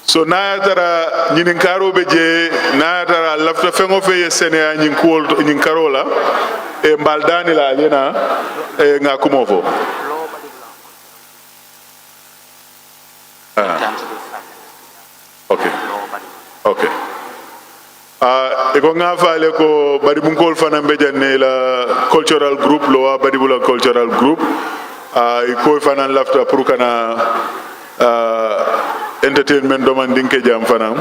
so nayatara ñinin karoɓe je nayatara lafta fengo fe ye sénéa ñin karola e mbaldani la ñena e nga kumo fo okay eko nga faale ko bari bunkol fana mbejanne la cultural group lowa bari bula cultural group ko fana lafta pour kana entertainment domanding ke jam fana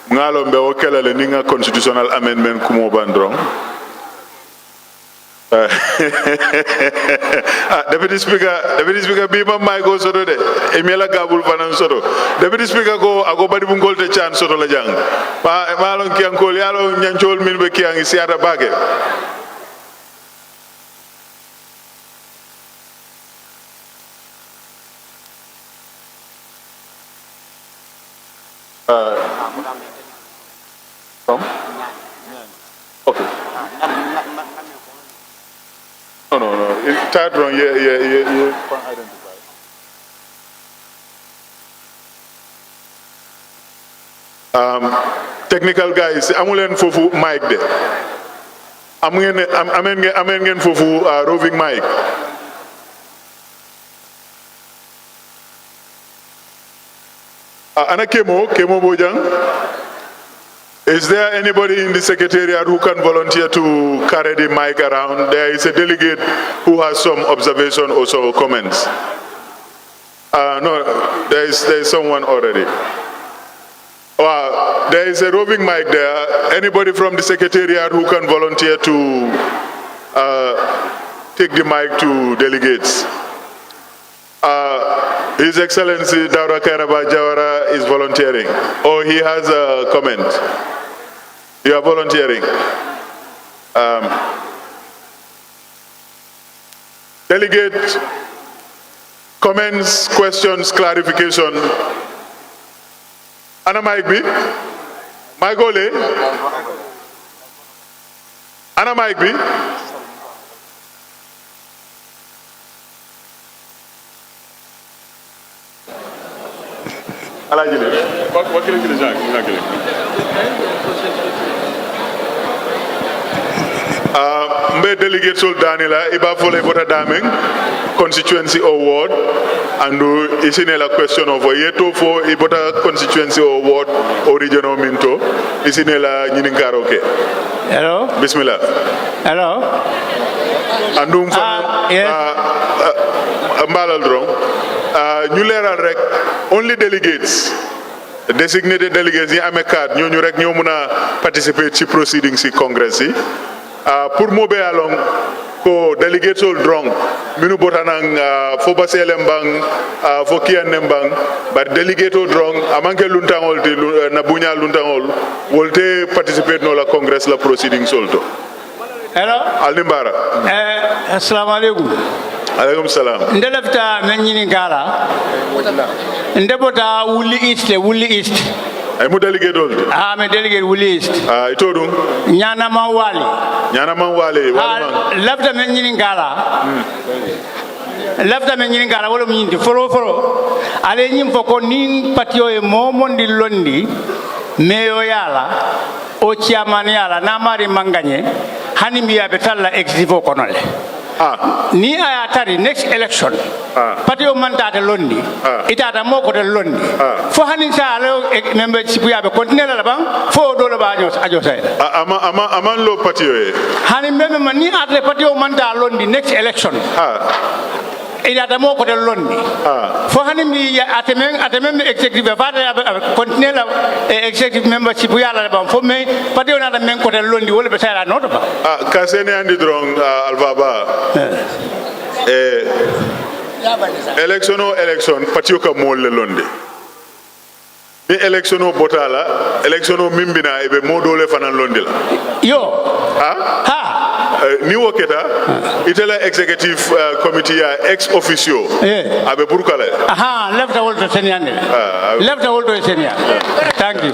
ngalo mbe o kelale ninga constitutional amendment kumo bandron Deputy Speaker bi ma may go soto de emela gabul fanan soto Deputy Speaker ko ago badi bungol te chan soto la jang ma lon ki ankol yalo nyancol min be ki angi siata bage okay No. Third wrong, yeah. Identify. Technical guys, amulen fofu mic de. Amen ngeen fofu roving mic. Ana Kemo Bojang. Is there anybody in the secretariat who can volunteer to carry the mic around? There is a delegate who has some observation or comments. No, there is someone already. There is a roving mic there. Anybody from the secretariat who can volunteer to take the mic to delegates? His Excellency Daura Kairaba Jawara is volunteering. Oh, he has a comment. You are volunteering. Delegate, comments, questions, clarification. Anna Mike B. Mike Ole. Anna Mike B. Mbe delegate sol Danila iba fole bota dameng constituency award andu isine la question of yeto fo ibota constituency award original minto isine la nyininkaro ke. Hello. Bismillah. Hello. Andum fa yes. mbalal drong ñu leral rek only delegates designated delegates yi amé card ñoñu rek ñoo mëna participer ci proceedings ci congress yi pour mo be along ko delegates all drong minu botanang fo baselem bang fo kianem bang but delegate all drong amanke luntangol te na bunya luntangol wolte participer no la congress la proceedings solto. Hello. Alimbara. Assalamu alaikum. Alaikum salam. Ndelafta nanyini ngala. Ndebota wuli east. Ay mu delegate all. Me delegate wuli east. Itodum. Nyana mawali. Lafta nanyini ngala. Lafta nanyini ngala wala mnyindi foro. Ale nyimfo ko ning patio e momondi londi meyo yala o chairman yala na mari manganye hani mbiya be talla executive konole. Ni aya tari next election patio mandate londi itata moko de londi fo hanin sa alo membership ya be continue la bang fo do la ba ajo say ama lo patio e hanin meme man ni ate patio mandate londi next election itata moko de londi fo hanin mi ate meme executive fa continue la executive membership ya la bang fo me patio na men ko de londi wala be sayra noto ba kasene andi drong alvaba election patio ka molle londe ni election botala election mimbina ebe modole fanan londe la yo ni woketa itela executive committee ya ex officio abe burkala left the world to senior left the world to senior thank you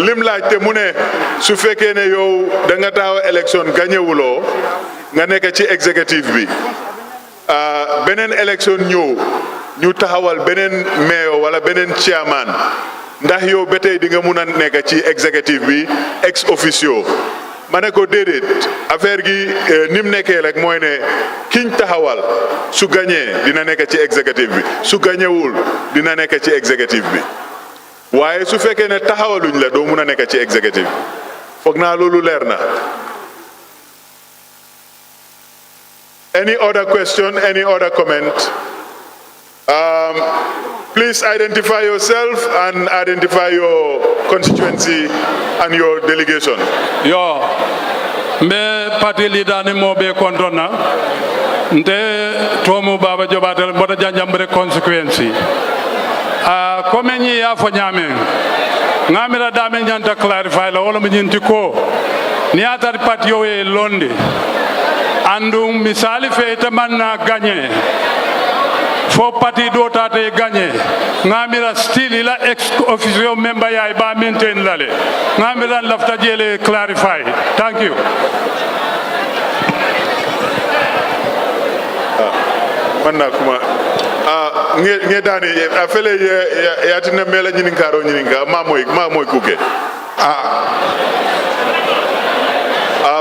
lim laajte mu ne su fekkee ne yow da nga taw election gagné wulo nga nekk ci executive bi beneen election ñëw ñu taxawal beneen mayor wala beneen chairman ndax yow ba tey di nga mun a nekk ci executive bi ex officio ma ne ko déedéet affaire gi nim nekkee rek mooy ne kiñ taxawal su gagné dina nekk ci executive bi su gagnéwul dina nekk ci executive bi waaye su fekkee ne taxawaluñ la doo mun a nekk ci executive foog naa loolu leer na. Any other question, any other comment? Please identify yourself and identify your constituency and your delegation. Yo, me party leader ni mo be kontona. Nte tomu baba jobatel boda janjambre constituency. Komenyi ya fo nyame. Ngamira dame nyanta clarify la wala mnyinti ko. Ni atari party yo e londe. Andum misali fete manna gagné fo parti do tate gagné ngamira still la ex officio member ya ba maintain lale ngamira lafta jele clarify. Thank you. Manna kuma nge dani afele ya tina mela nyininka mamoy kuke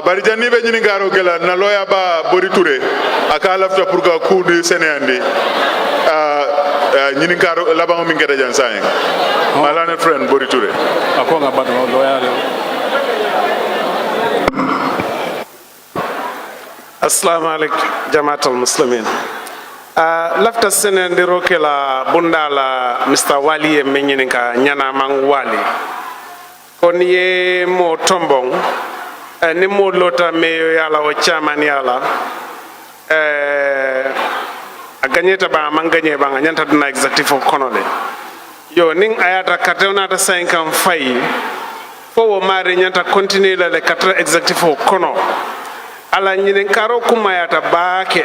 bari janni be nyini garo gela na loya ba bori touré aka lafta pour ka coup de sénéandi nyini garo labango min gada jan sayen malane friend bori touré ako nga bad loya le assalamu alaikum jamaatul muslimin lafta sénéandi rokela bundala Mr. Wali e menyini ka nyana mang wali kon ye mo tombong ni mo lota meyo yala o chairman yala ganyeta ba man ganye ba nyanta dina executive kono le yo ning ayata katona ta 5 ans fay fo wo mari nyanta continue le 4 executive kono ala nyinen karo kumayata baake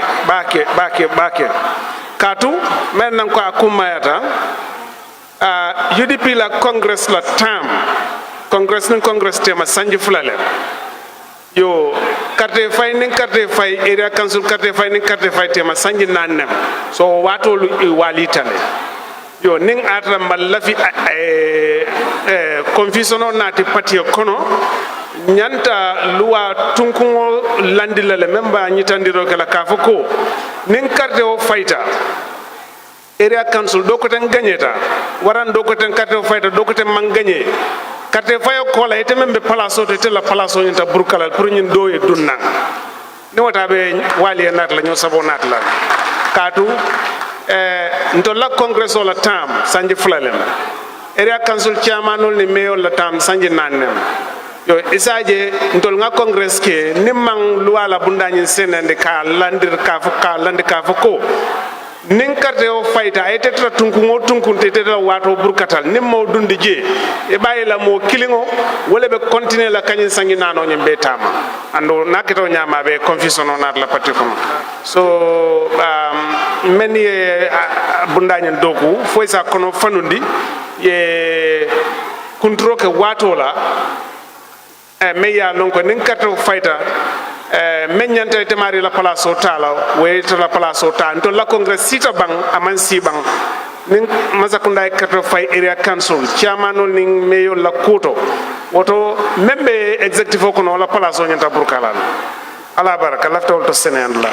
katu men nan ko akumayata UDP la Congress la tam Congress tema sanji fulale yo carte fay area council carte fay tema sanji nannem so watolu walitale yo ning atra malafi confusion nati patio kono nyanta luwa tunkungo landilale memba nyitandiro kala kafoko ning carte o fayta area council dokoten gagneta waran dokoten carte o fayta dokoten man gagné carte fayo kola ite membe palaso te la palaso nyanta burkala pour ñin do e dunna ne wata be wali nat la ñoo sabo nat la katu nto la congress o la tam sanji fulalem area council chairman ni mayor la tam sanji nannem yo isaje ntol nga congress ke nimang luala bundañi senende ka landir ka ko nin carte o fayta ay tetra tunkunte tetra wato burkatal nimmo dundi je e bayila mo kilingo wala be continuer la kanyin sangi nano nyembe tama ando nakito nyama be confusion on la parti comme so meni bundañi doku foi sa kono fanundi ye kontro ke wato la meya non ko nin carte o fayta menyante temari la palaso tala we to la palaso ta to la congress sita bang aman si bang nin masakunda carte fay area council chairman ning meyo la kuto woto membe executive ko no la palaso nyanta burkala ala baraka lafta to senand la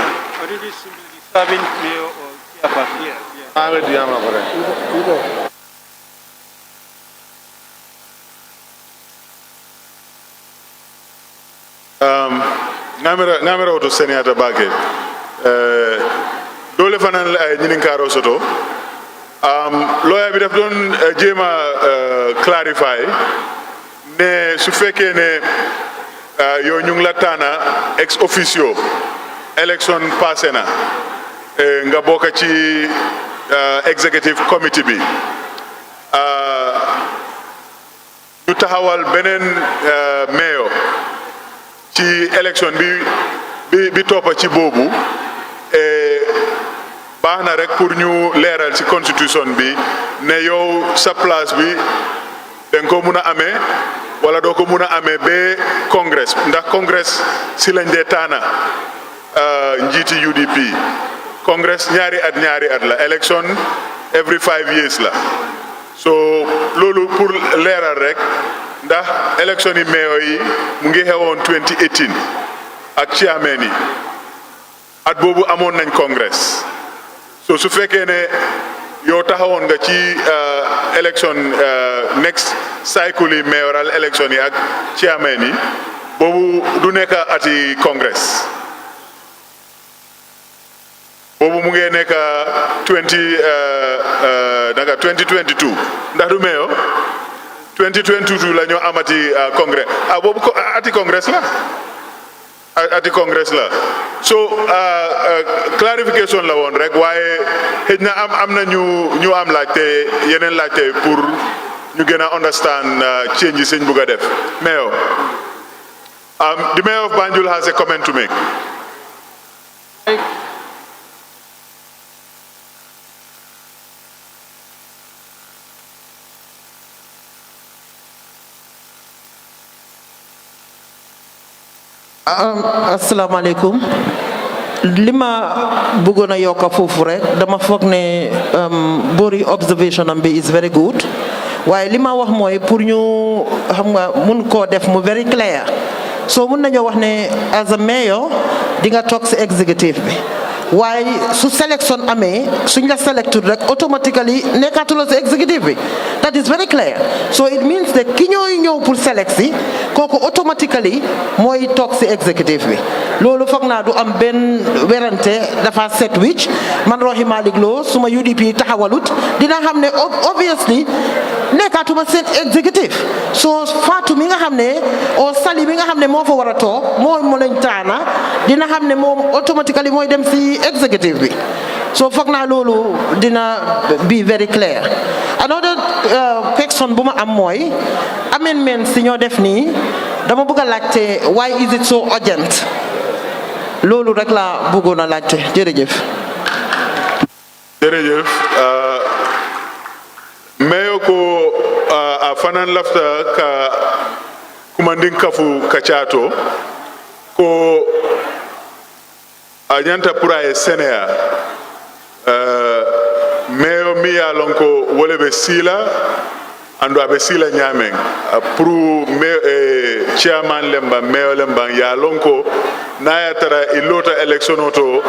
ngamira oto senata bake dole fanan ñinin karo soto lawyer bi daf doon jema clarify ne su fekkee ne yo ñu ngi la tana ex officio election passé na nga bokk ci executive committee bi ñu taxawal beneen mayor ci élection bi toppa ci boobu baax na rek pour ñu leeral ci constitution bi ne yow sa place bi danga ko mun a amee wala doo ko mun a amee ba congress ndax congress si lañ dee taana njiiti UDP congress ñaari at la election every 5 years la so loolu pour leeral rek ndax élection yi mayor yi mu ngi xewoon 2018 ak chairman yi at boobu amoon nañ congress so su fekkee ne yow taxawoon nga ci élection next cycle yi mayoral élection yi ak chairman yi boobu du nekk ati congress boobu mu ngi nekk 2022 ndax du mayor 2022 la ñoo amati congrès boobu ati congrès la so clarification la woon rek waaye xëj na am na ñu am laajte yeneen laajte pour ñu gën a understand change yi sëñ bugg a def mayor the mayor of Banjul has a comment to make. asalaamaaleykum li ma bëggoon a yokk foofu rek dama foog ne boori observation am bi is very good waaye li ma wax mooy pour ñu xam nga mun koo def mu very clear so mun nañoo wax ne as a mayor di nga toog si executive bi waaye su sélection amee suñ la selected rek automatically nekkatuloo si executive bi that is very clear so it means that ki ñooy ñëw pour select si kooku automatically mooy toog si executive bi loolu foog naa du am benn werante dafa set wicc man Rohey Malick Lowe suma UDP taxawalut dina xam ne obviously nekkatuma seen executive so Fatou mi nga xam ne o Sali mi nga xam ne moo fa war a toog moo lañ taana dina xam ne moom automatically mooy dem si executive bi so foog naa loolu dina be very clear. Another question bu ma am mooy amendments si ñoo def nii dama bëgg a laajte why is it so urgent loolu rek la bëggoon a laajte jërëjëf. jërëjëf mayo ko a fanan lafta ka kumandin kafu kachato ko a ñanta pour ay Sénéa mayo mi ya lon ko wole be sila ando abe sila ñamen pour chairman lemba mayo lemba ya lon ko na ya tara ilota election oto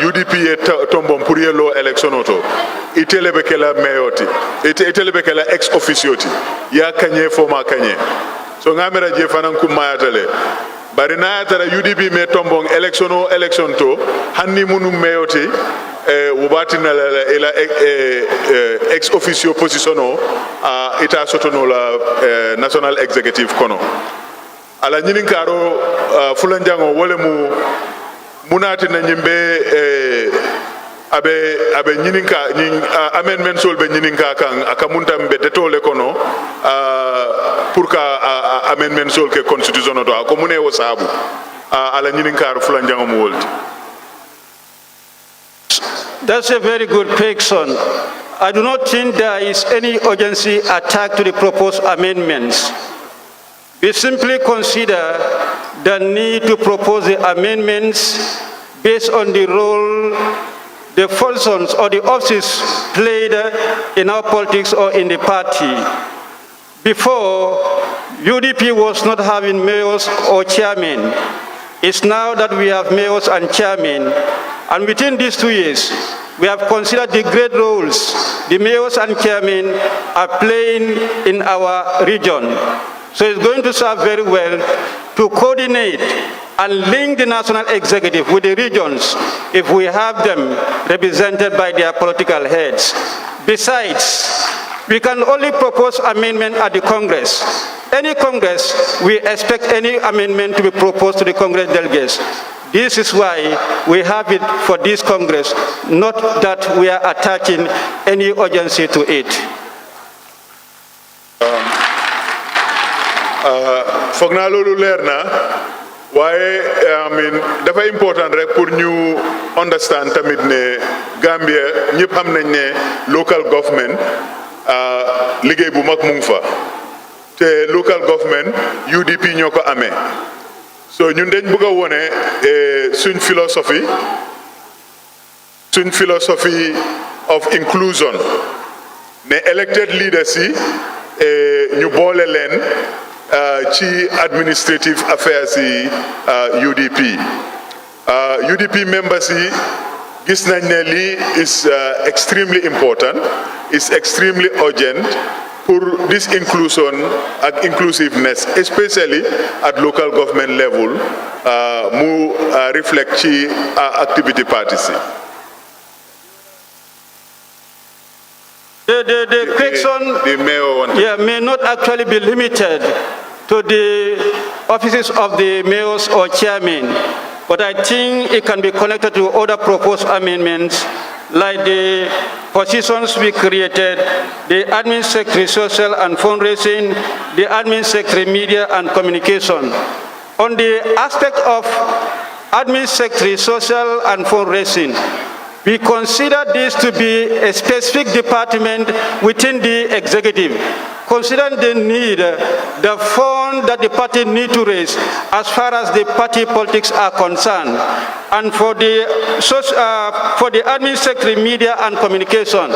UDP ye tombon pour yelo election oto itele be kala mayoti itele be kala ex officio ti ya kanye forma kanye so ngamera je fanan kum mayatale bari na ya tara UDP me tombon election to hanni munu mayoti wubati na ila ex officio positiono ita sotono la national executive kono ala nyinin karo fulanjango wole mu munati na nyimbe abe nyininka amendment sol be nyininka kan akamunta mbe detole kono pour ka amendment sol ke constitution do ko mune wo sabu ala nyininka fulanjango mu wolti. That's a very good question. I do not think there is any urgency attached to the proposed amendments. We simply consider the need to propose the amendments based on the role, the functions, or the offices played in our politics or in the party. Before, UDP was not having mayors or chairmen. It's now that we have mayors and chairmen. And within these 2 years, we have considered the great roles the mayors and chairmen are playing in our region. So it's going to serve very well to coordinate and link the national executive with the regions if we have them represented by their political heads. Besides, we can only propose amendment at the Congress. Any Congress, we expect any amendment to be proposed to the Congress delegates. This is why we have it for this Congress, not that we are attaching any urgency to it. foog naa loolu leer na waaye dafa important rek pour ñu understand tamit ne Gambia ñëpp xam nañ ne local government liggéey bu mag mu ngi fa te local government UDP ñoo ko amee so ñun dañ bëgg a wone suñ philosophie of inclusion ne elected leaders yi ñu boole leen ci administrative affairs yi UDP UDP members yi gis nañ ne lii is extremely important, is extremely urgent for this inclusion and inclusiveness, especially at local government level, mu reflect ci activity parties. The question may not actually be limited to the offices of the mayors or chairmen, but I think it can be connected to other proposed amendments like the positions we created, the admin secretary social and fundraising, the admin secretary media and communication. On the aspect of admin secretary social and fundraising, we consider this to be a specific department within the executive. Considering the need, the fund that the party need to raise as far as the party politics are concerned, and for the admin secretary, media and communication,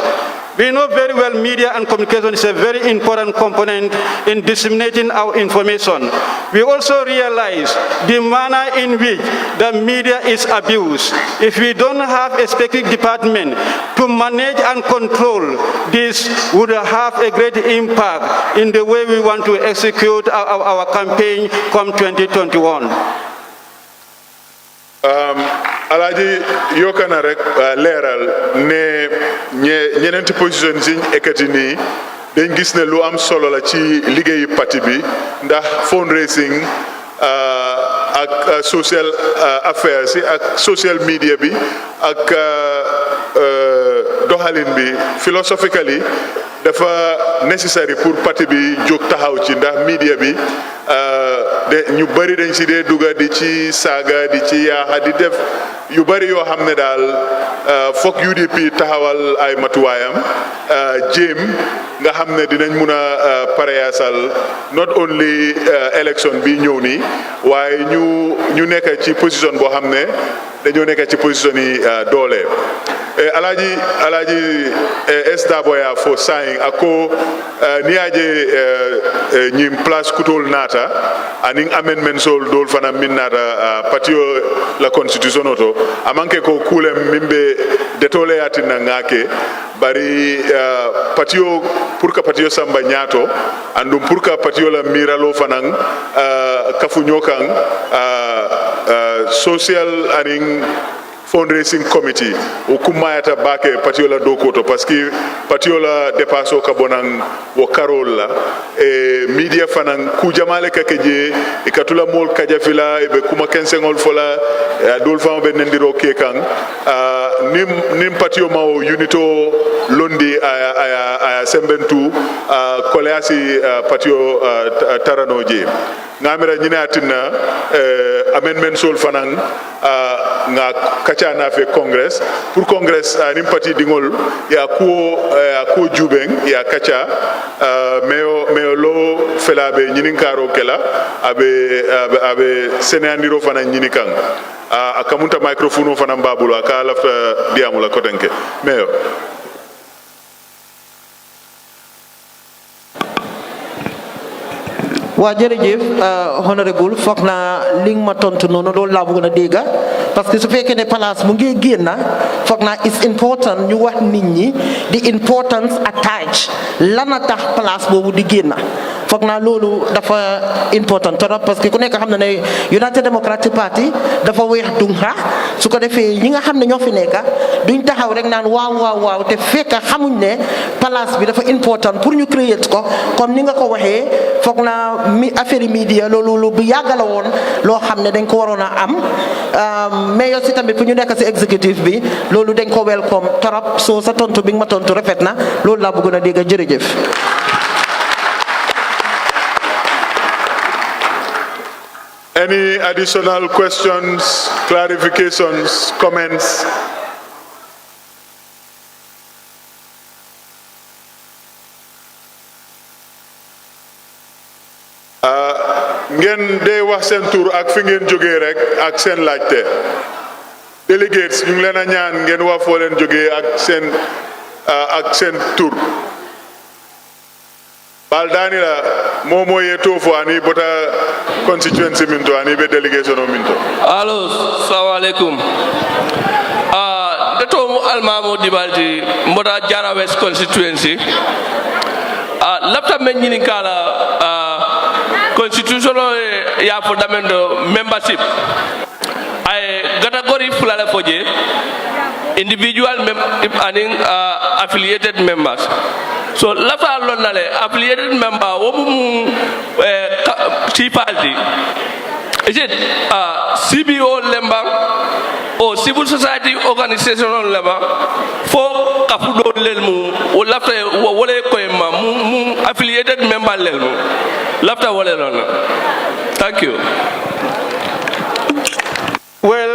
we know very well media and communication is a very important component in disseminating our information. We also realize the manner in which the media is abused. If we don't have a specific department to manage and control, this would have a great impact in the way we want to execute our campaign come 2021. Alaaji yokana rek leeral ne ñeneenti position yi ekati nii dañ gis ne lu am solo la ci liggéeyu parti bi ndax fundraising ak social affairs yi ak social media bi ak doxalin bi philosophically dafa necessary pour parti bi jóg taxaw ci ndax media bi de ñu bari dañ ci dee dugga di ci saaga di ci yaaxa di def yu bari yoo xam ne daal foog UDP taxawal ay matuwaayam jéem nga xam ne dinañ mun a pareyaasal not only election bi ñëw nii waaye ñu nekk ci position boo xam ne dañoo nekk ci position yi doole alaji estaboya fo saying ako niaje ñim place kutol nata aning amendment sol dol fana min nata patio la constitution oto amanke ko kulem mimbe detole yatina ngake bari patio pour que patio samba ñaato andum pour que patio la miralo fanan kafu ñokan social aning fundraising committee o kumayata bake patiola dokoto parce que patiola dépasso ka bonan wo karol la e media fanan ku jamale ka keje e katula mol kajafila e be kuma kensengol fola dol fam be nendiro ke kan nim patio ma o unito londi aya sembentu koleasi patio taranoje ngamira nyina atina amendment sol fanan nga kacha na fe congress pour congress nim parti dingol ya ko jubeng ya kacha meo lo felabe nyinin karo kela abe senandiro fana nyini kan akamunta microphone fana babulo aka lafta diamula kotenke meo waa jërëjëf honorable foog naa li nga ma tontu noonu loolu laa bëggoon a dégg parce que su fekkee ne place mu ngi génn foog naa it's important ñu wax nit ñi the importance attach lan a tax place boobu di génn foog naa loolu dafa important trop parce que ku nekk xam na ne United Democratic Party dafa weex dunga su ko defee ñi nga xam ne ñoo fi nekk duñ taxaw rek naan waaw te fekk xamuñ ne place bi dafa important pour ñu créer ko comme ni nga ko waxee foog naa affaire media loolu bu yàgg la woon loo xam ne dañ ko waroon a am mais yow si tamit pour ñu nekk si exécutif bi loolu dañ ko welcome trop soo sa tontu bi nga ma tontu rafet na loolu laa bëggoon a dégg jërëjëf. Any additional questions, clarifications, comments? ngeen dee wax seen tur ak fi ngeen jógee rek ak seen laajte delegates ñu ngi leen a ñaan ngeen wax foo leen jógee ak seen tur baldani la momo ye tofu ani bota constituency minto ani be delegation o minto. Allo, assalamu alaikum. Dato almamo dibalti mbota Jara West constituency. Lapta men ñini kala constitutional ya fundamental membership. Ay category fulala foje individual and affiliated members. So lafa lonale affiliated member womum Tea Party. Is it CBO lemba or civil society organizational lemba for kafudo lelmu o lafta wole koyma mu affiliated member lelmu lafta wole lona. Thank you. Well,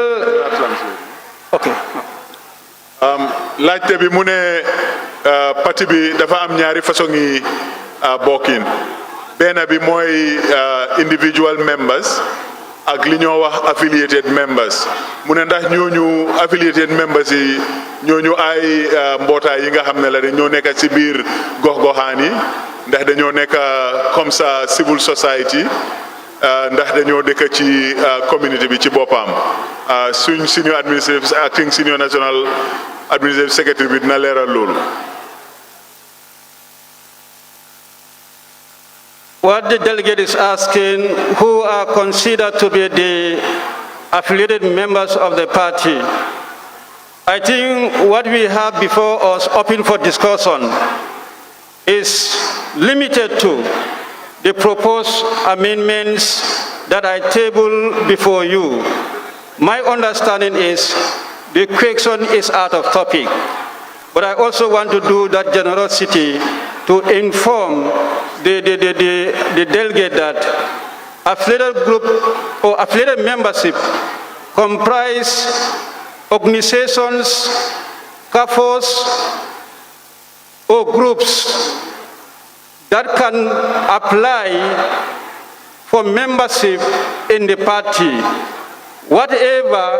okay. Laajte bi mu ne parti bi dafa am ñaari façon yi bokkin benn bi mooy individual members ak li ñoo wax affiliated members mu ne ndax ñooñu affiliated members yi ñooñu ay mbootaay yi nga xam ne la dañoo nekk ci biir gox-goxaan yi ndax dañoo nekk comme ça civil society ndax dañoo dëkk ci community bi ci boppam suñ senior administrative acting senior national administrative secretary bi dina leeral loolu. What the delegate is asking, who are considered to be the affiliated members of the party, I think what we have before us open for discussion is limited to the proposed amendments that I table before you, my understanding is the question is out of topic. But I also want to do that generosity to inform the delegate that affiliated group or affiliated membership comprise organizations, CAFOs, or groups that can apply for membership in the party. Whatever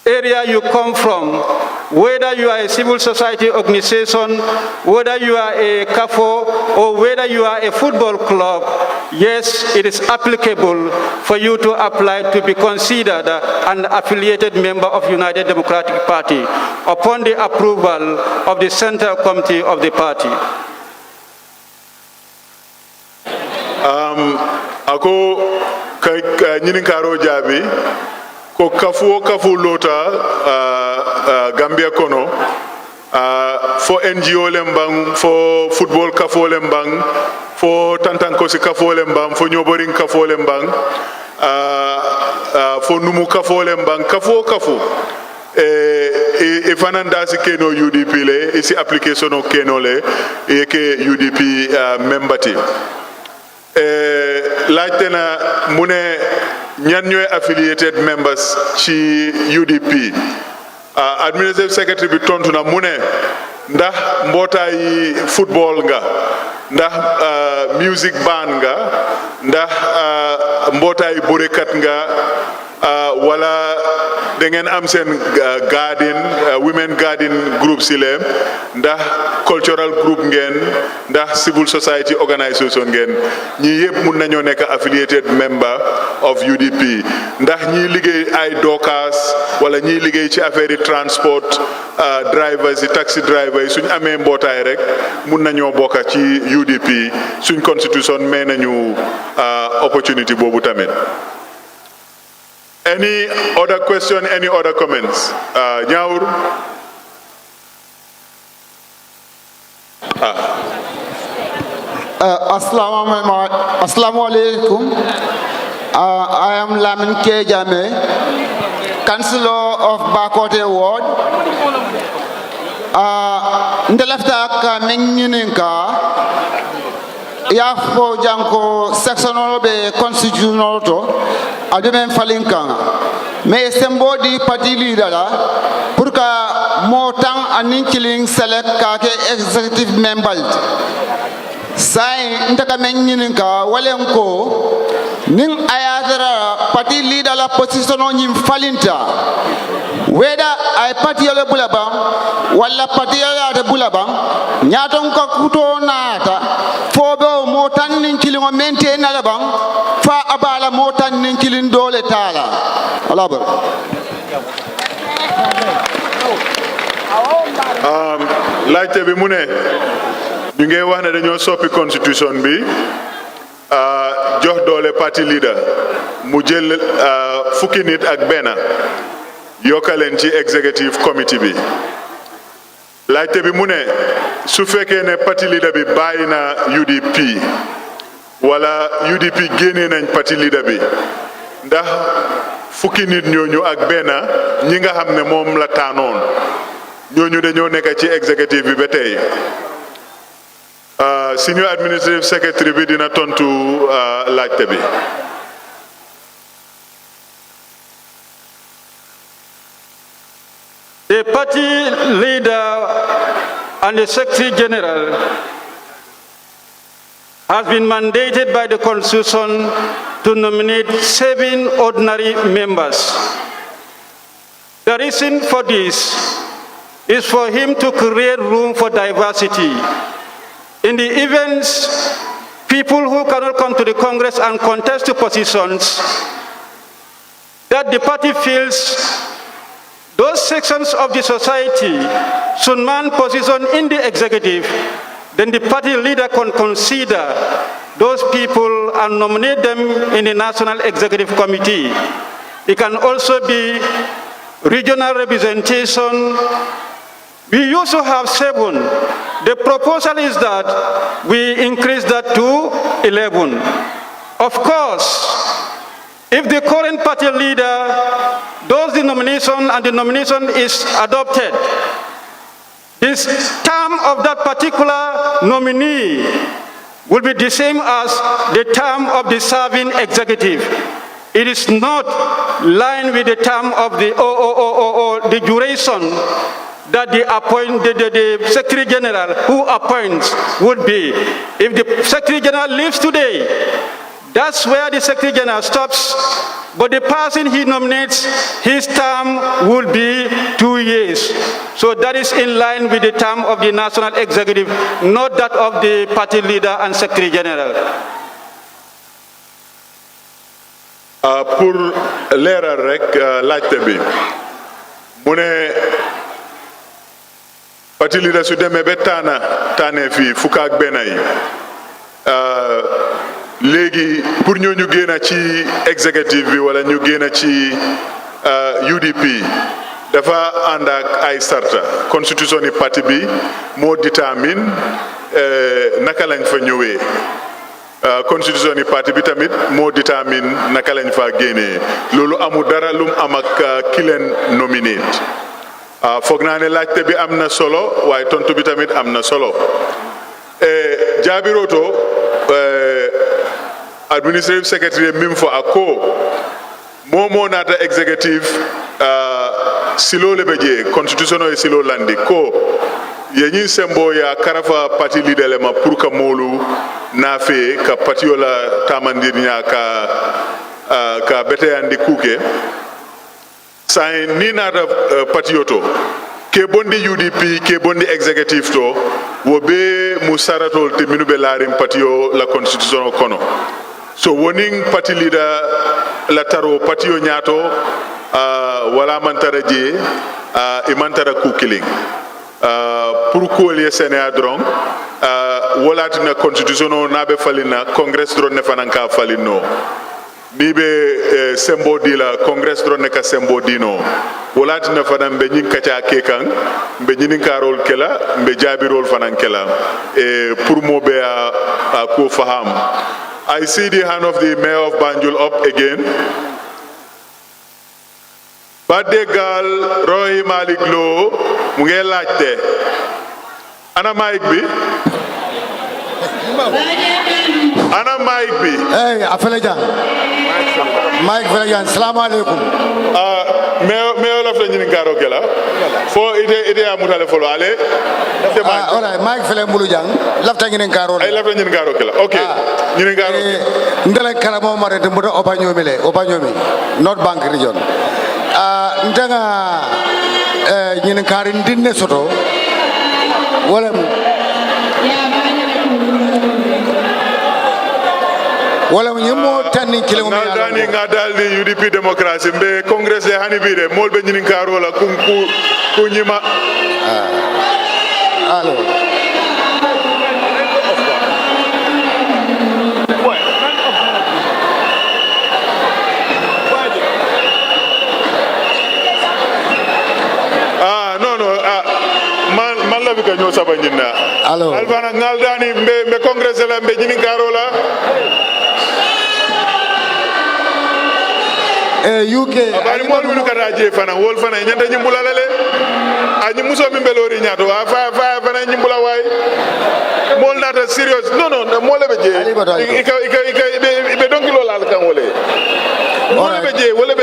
area you come from, whether you are a civil society organization, whether you are a CAFO, or whether you are a football club, yes, it is applicable for you to apply to be considered an affiliated member of United Democratic Party upon the approval of the Central Committee of the party. Ako nyini karo jabi ko kafu lota Gambia kono fo NGO lembang fo football kafo lembang fo tantankosi kafo lembang fo nyoboring kafo lembang fo numu kafo lembang kafo e fananda si keno UDP le isi application o keno le e ke UDP membati laajte na mu ne ñan ñooy affiliated members ci UDP administrative secretary bi tontu na mu ne ndax mbootaay football nga ndax music band nga ndax mbootaay burekat nga wala da ngeen am seen garden women garden group si leen ndax cultural group ngeen ndax civil society organisation ngeen ñii yëpp mun nañoo nekk affiliated member of UDP ndax ñii liggéey ay dockers wala ñii liggéey ci affaire yi transport drivers yi taxi drivers yi suñ amee mbootaay rek mun nañoo bokk ci UDP suñ constitution may nañu opportunity boobu tamit. Any other question, any other comments? Nyaur? Assalamu alaikum. I am Lamin K. Jame, Councillor of Bakote Ward. Ndelefta Mengininka, Yafo Janko, sectional be constitutional to. Ademen Falinkanga. Mais somebody party leader pour que motan aninkling select kake executive members. Sai ndaka menyininka walenko ning ayadara party leader la position on falinta. Whether I party ala bulabang wala party ala bulabang nyaton ka kuto nata fobe motan ninkling o maintain ala bang fa abala motan ninkling dole tala alabar laajte bi mu ne ñu ngi wax ne dañoo soppi constitution bi jox doole party leader mu jël fukki nit ak benn yokkaleen ci executive committee bi laajte bi mu ne su fekkee ne party leader bi bàyyi na UDP wala UDP génnee nañ party leader bi ndax fukki nit ñooñu ak benn ñi nga xam ne moom la taanoon ñooñu dañoo nekk ci executive bi ba tey senior administrative secretary bi dina tontu laajte bi. The party leader and the Secretary General has been mandated by the Constitution to nominate 7 ordinary members. The reason for this is for him to create room for diversity. In the events, people who cannot come to the Congress and contest the positions that the party feels those sections of the society should man position in the executive, then the party leader can consider those people and nominate them in the National Executive Committee. It can also be regional representation. We used to have 7. The proposal is that we increase that to 11. Of course, if the current party leader does the nomination and the nomination is adopted, this term of that particular nominee will be the same as the term of the serving executive. It is not lined with the term of the the duration that the Secretary General who appoints would be. If the Secretary General leaves today, that's where the Secretary General stops. But the person he nominates, his term will be 2 years. So that is in line with the term of the National Executive, not that of the party leader and Secretary General. Pour leeral rek laajte bi mu ne parti leader su demee ba taane fii fukk ak benn yi léegi pour ñooñu génn ci executive bi wala ñu génn ci UDP dafa ànd ak ay sarta constitution yi parti bi moo détermine naka lañ fa ñëwee constitution yi parti bi tamit moo détermine naka lañ fa génnee loolu amul dara lum am ak ki leen nominate foog naa ne laajte bi am na solo waaye tontu bi tamit am na solo Jaabiroto administrative secretary mim fo ako momo nata executive silo lebeje constitutional silo landi ko yenyi sembo ya karafa parti leader le ma pour ka molu na fe ka patiola tamandir nya ka bete andi kuke sai ni nata patioto ke bondi UDP ke bondi executive to wo be musaratol te minube larim patio la constitution kono so woning party leader la taro patio nyato wala mantara je e mantara kukiling pour ko le Sénégal dron wala tina constitution na be falina congress dron ne fananka falino nibe sembo di la congress dron ne ka sembo dino wala tina fanan be nyin kacha kekan be nyin karol kela be jabirol fanan kela e pour mo be a ko faham. I see the hand of the mayor of Banjul up again. Badde gal Roy Malik Lo mu ngi laajte ana mic bi ana mic bi hey afele jang mic fele jang assalamu alaikum mayor la fle ñini ngaro kela fo ide amutale folo ale ora mic fele mbulu jang lafta ñini ngaro ay lafta ñini ngaro kela okay ñini ngaro ndele kala mo mare de mbodo obanyomi North Bank region ndanga ñini ngari ndinne soto wala ñimo tanni kilo mo dani ngadaldi UDP démocratie mbe congrès e hani bide molbe ñini ngaro la ku ñima allo ka ñoo saba ñinna alors alfana ngaldani mbe congrès la mbe ñini karola UK abani mo lu kata je fana wol fana ñanta ñimbula lale añi muso mi mbelori ñaato wa fa fana ñimbula way mol nata serious non mo lebe je be donki lola kan wole mo lebe je wole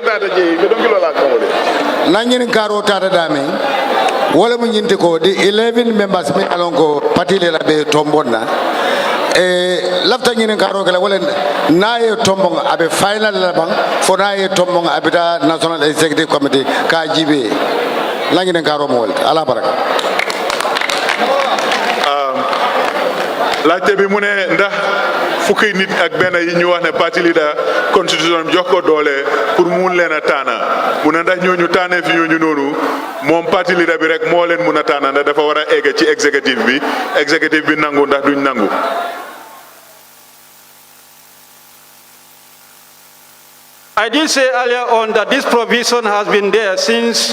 nata je be donki lola kan wole na ñini karo tata dame wala mu ñinti ko di 11 members mi alonko parti le la be tombonna lafta ñini karo kala wala naye tombon abe final la bang fo naye tombon abita national executive committee ka jibe la ñini karo mo wala ala baraka laajte bi mu ne ndax fukki nit ak benn yi ñu wax ne parti leader constitution bi jox ko doole pour mun leen a taana mu ne ndax ñooñu taanee fi ñooñu noonu moom parti leader bi rek moo leen mun a taana ndax dafa war a egg ci executive bi nangu ndax duñ nangu. I did say earlier on that this provision has been there since,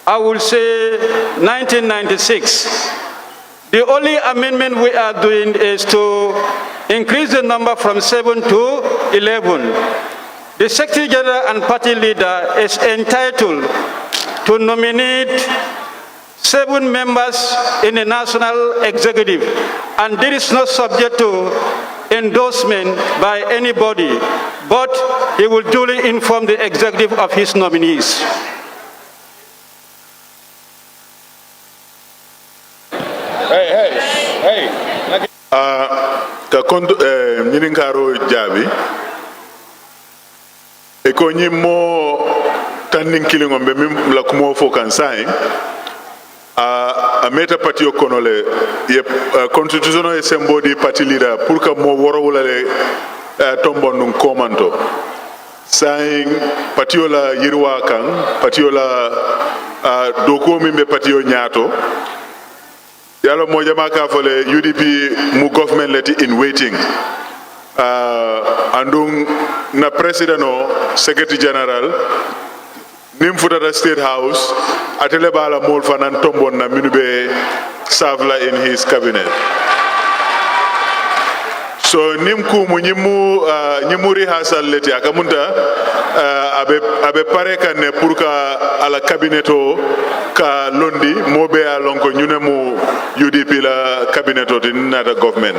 I will say, 1996. The only amendment we are doing is to increase the number from 7 to 11. The Secretary General and party leader is entitled to nominate 7 members in the National Executive, and this is not subject to endorsement by anybody, but he will duly inform the executive of his nominees. Ka kondo nyininkaro jabi e ko nyimmo tannin kilingombe mim la kumo fo kan sai a meta patio konole ye constitutional assembly party leader pour que mo woro wulale tombon nun komanto sai patio la yirwa kan patio la doko mimbe patio nyato yalo mo jama ka fole UDP mu government leti in waiting andung na president o secretary general nim futata state house atele bala mol fanan tombon na minube savla in his cabinet so nim ku mu nyimu rehearsal leti akamunta abe pare kan ne pour ka ala cabineto ka londi mobe alonko nyunemu UDP la cabineto tinata government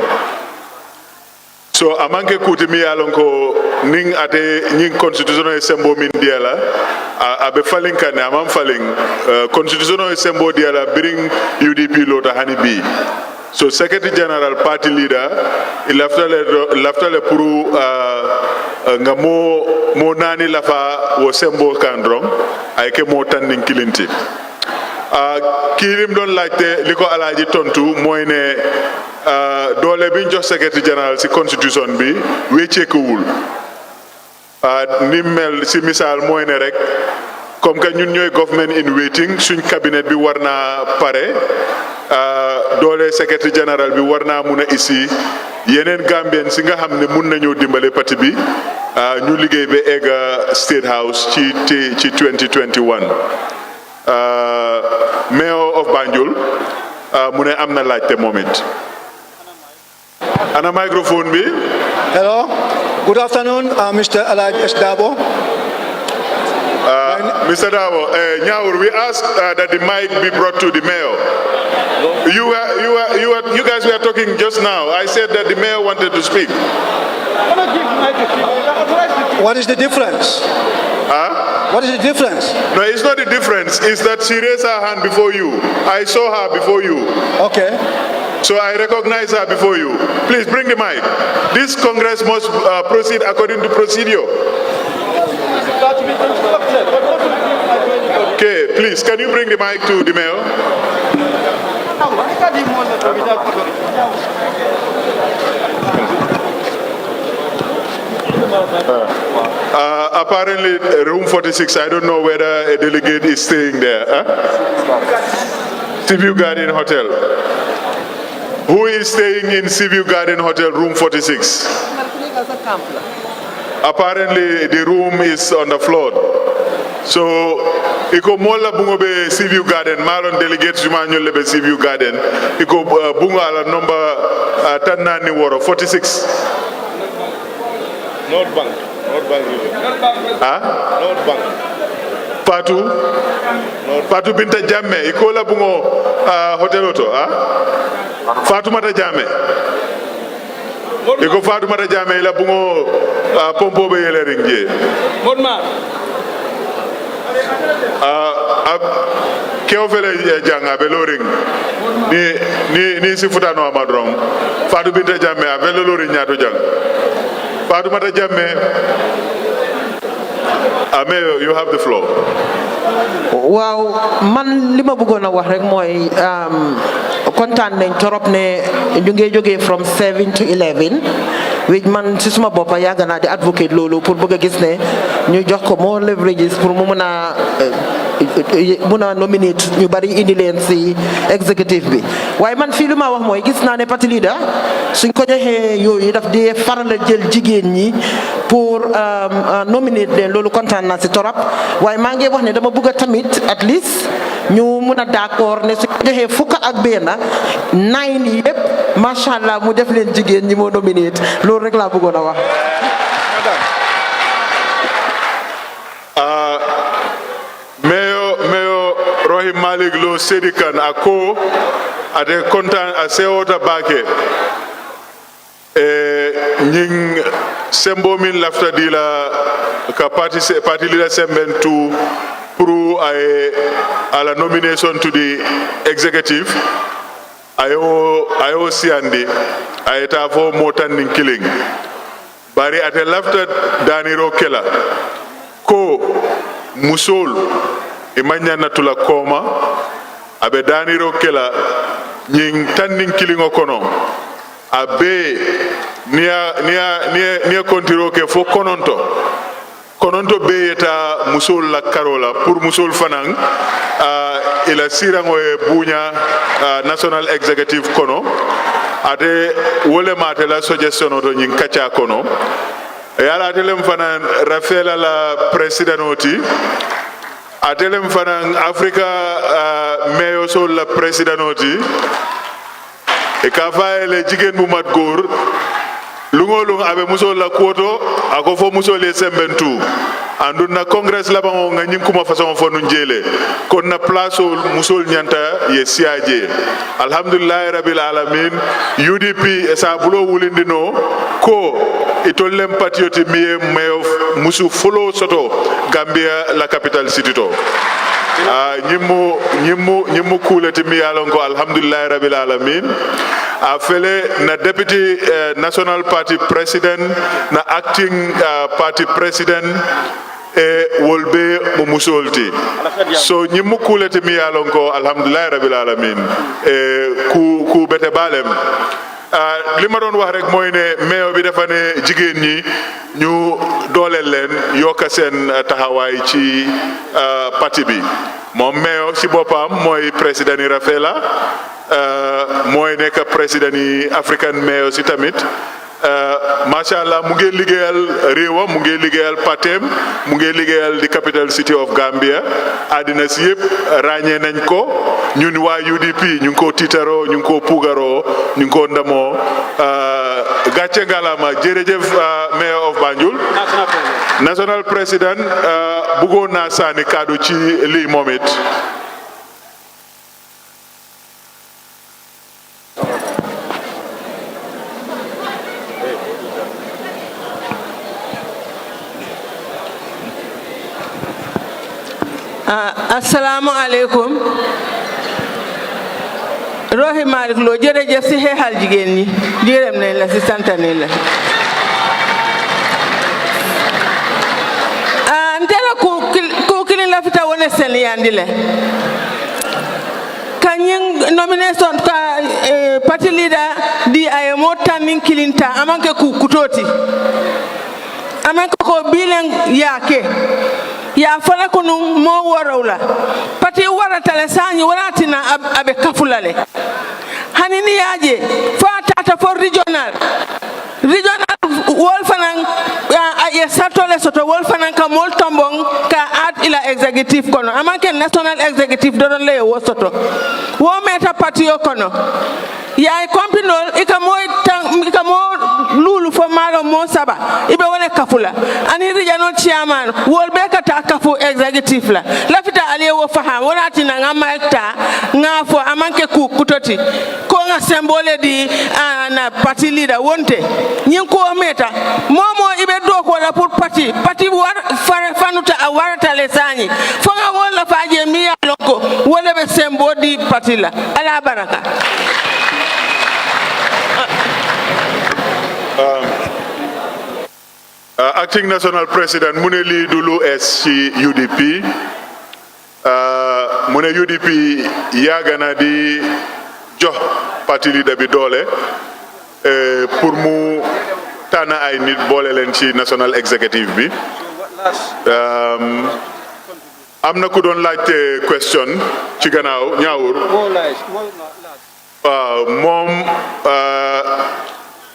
so amanke kutimi alonko ning ate ning constitutional assembly min diala abe falling kan amam falling constitutional assembly diala bring UDP lota hani bi so secretary general party leader il after le pour nga mo nani lafa wo sembo kandrom ay ke mo tanding kilinti kirim don laajte liko alaaji tontu moy ne doole biñ jox secretary general ci constitution bi wécceekuwul ni mel ci misal moy ne rek comme que ñun ñoy government in waiting suñ cabinet bi warna pare doole secretary general bi warna muna ici yeneen Gambien si nga xam ne mun nañoo dimbale parti bi ñu liggéey ba egga State House ci 2021 Mayor of Banjul mu ne am na laajte moom it ana microphone bi. Hello, good afternoon, Mr. Alaj S. Dabo. Mr. Dabo, Nyawur, we asked that the mic be brought to the mayor. You guys were talking just now. I said that the mayor wanted to speak. What is the difference? What is the difference? No, it's not the difference. It's that she raised her hand before you. I saw her before you. Okay. So I recognize her before you. Please bring the mic. This Congress must proceed according to procedure. Okay, please, can you bring the mic to the mayor? Apparently, room 46, I don't know whether a delegate is staying there. Seaview Garden Hotel. Who is staying in Seaview Garden Hotel, room 46? Apparently, the room is on the floor. So, iko mola bungo be Seaview Garden, malon delegate jumanyo lebe Seaview Garden. Iko bungo ala number tanani woro 46. North Bank. North Bank. Fatou Binta Jamme, iko la bungo hotel oto, Fatou Mata Jamme. Iko Fatou Mata Jamme ila bungo pompo be yele ringje. Keo fele janga be loring ni si futano amadrom Fatou Binta Jamme a velo loring nyato jang Fatou Mata Jamme Mayor, you have the floor. Wow, man lima bëggoon a wax rek mooy kontaan nañ torop ne ñu ngi jógee from 7 to 11 which man si suma boppa yàgg naa di advocate loolu pour bëgg a gis ne ñu jox ko more leverages pour mu mën a mun a nominate ñu bari indi leen si executive bi waaye man fii lu ma wax mooy gis naa ne parti leader suñ ko joxee yooyu daf dee faral a jël jigéen ñi pour nominate leen loolu kontaan naa si torop waaye maa ngi wax ne dama bëgg a tamit at least ñu mun a d'accord ne suñ ko joxee fukk ak benn 9 yi yëpp macha allah mu def leen jigéen ñi moo nominate loolu rek laa bëggoon a wax. Mayor Rohim Malik Lo Sedikan ako ate kontaan a sewota bake ñing sembo min lafta di la ka parti leader semben to pour ala nomination to the executive ayo siandi ayeta fo motan nin killing bari ate lafta daniro kela ko musol imanya natula koma abe daniro kela ñing tannin kilingo kono abe nia kontiro ke fo kononto be yeta musol la karola pour musol fanang ila sirango e buña national executive kono ate wole mate la suggestion to ñing kacha kono yala telem fanan rafela la presidentoti atelem fanan Africa mayor sol la presidentoti e ka faele jigen bu mat góor lungolung abe musol la koto ako fo musol e sembentu andun na congress la bango nga ñing kuma façon fo nun jele kon na place musol ñanta ye siaje alhamdulillah rabbil alamin UDP sa bulo wulindino ko itollem patriote miye mayo musu folo soto Gambia la capital city to ñimmu kuleti mi yalon ko alhamdulillah rabbil alamin a fele na deputy national party president na acting party president wolbe mo musolti so ñimmu kuleti mi yalon ko alhamdulillah rabbil alamin ku bete balem li ma doon wax rek mooy ne mayor bi dafa ne jigéen ñi ñu dooleel leen yokk seen taxawaay ci parti bi moom mayor ci boppam mooy président yi Rafela mooy nekk président yi African mayor si tamit macha allah mu ngi liggéeyal réewam mu ngi liggéeyal patem mu ngi liggéeyal di capital city of Gambia àddina si yëpp ràññee nañ ko ñun waa UDP ñu ngi ko tiitaroo ñu ngi ko puugaroo ñu ngi ko ndamoo gàcce ngalama jërëjëf mayor of Banjul national president bëggoon naa sànni kaddu ci lii moom it Assalamu alaikum. Rohim Malik Lo jërëjëf si xeexal jigéen ñi gërëm nañ la si sant nañ la. Ntela ku kilin la fita wone sen yandi le. Kanyin nomination ka party leader di ay mo tanin kilinta amanke ku kutoti. Amanke ko bilen yake. Ya fala kunu mo warawla pati warata le sanyi waratina abe kafulale hanini yaje fa tata for regional wolfanan ya satole soto wolfanan ka mol tombong ka at ila executive kono amanke national executive don le wo soto wo meta pati yo kono ya kompinol ikamo lulu fo malo mo saba ibe wone kafula ani regional chairman wolbe kata kafu executive la lafita aliye wo faham wonati na ngama ekta ngafo amanke ku kutoti ko nga symbole di na party leader wonte nyin ko meta momo ibe do ko la pour party war fanuta awarata le sanyi fo nga wala faje mi ya lonko wala be symbole di party la ala baraka. Acting National President Muneli Dulu S ci UDP mu ne UDP yàgg na di jox parti leader bi doole pour mu tànn ay nit boole leen ci national executive bi am na ku doon laajte question ci gannaaw ñaawur moom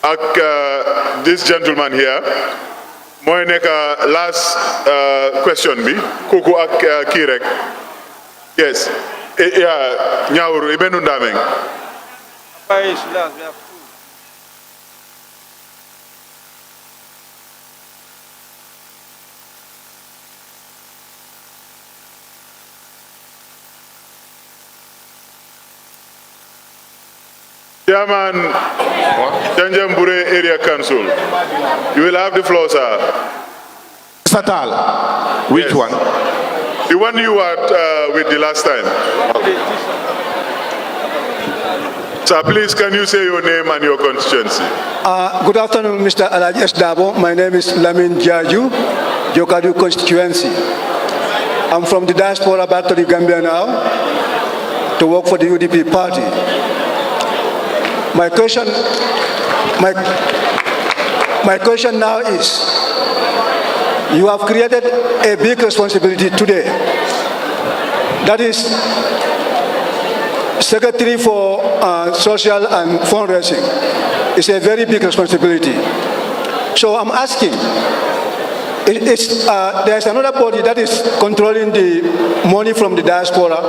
ak this gentleman here mooy nekk last question bi kooku ak kii rek yes ñaawur ibenu ndameng Chairman, Janjambure Area Council, you will have the floor, sir. Fatou, which one? The one you were with the last time. Sir, please, can you say your name and your constituency? Good afternoon, Mr. Alaji Dabo. My name is Lamin Jaju, Jokadu constituency. I'm from the diaspora back to the Gambia now to work for the UDP party. My question now is, you have created a big responsibility today. That is Secretary for Social and Fundraising. It's a very big responsibility. So I'm asking, there's another body that is controlling the money from the diaspora,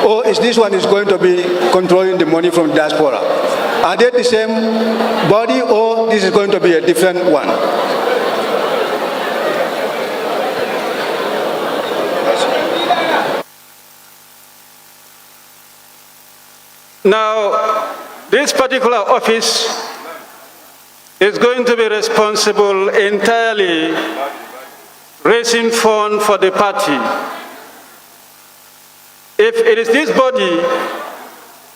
or is this one is going to be controlling the money from the diaspora? Are they the same body, or this is going to be a different one? Now, this particular office is going to be responsible entirely raising funds for the party. If it is this body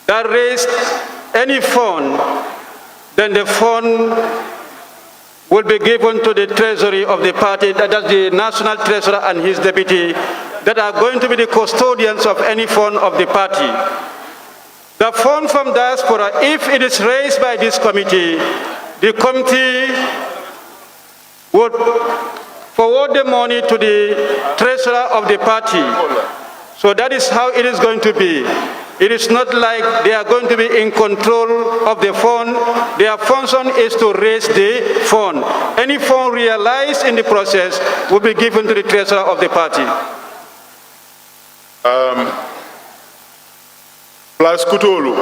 that raised any fund, then the fund will be given to the treasury of the party, that's the national treasurer and his deputy, that are going to be the custodians of any fund of the party. The fund from diaspora, if it is raised by this committee, the committee would forward the money to the treasurer of the party. So that is how it is going to be. It is not like they are going to be in control of the fund. Their function is to raise the fund. Any fund realized in the process will be given to the treasurer of the party. Plus Kutolu,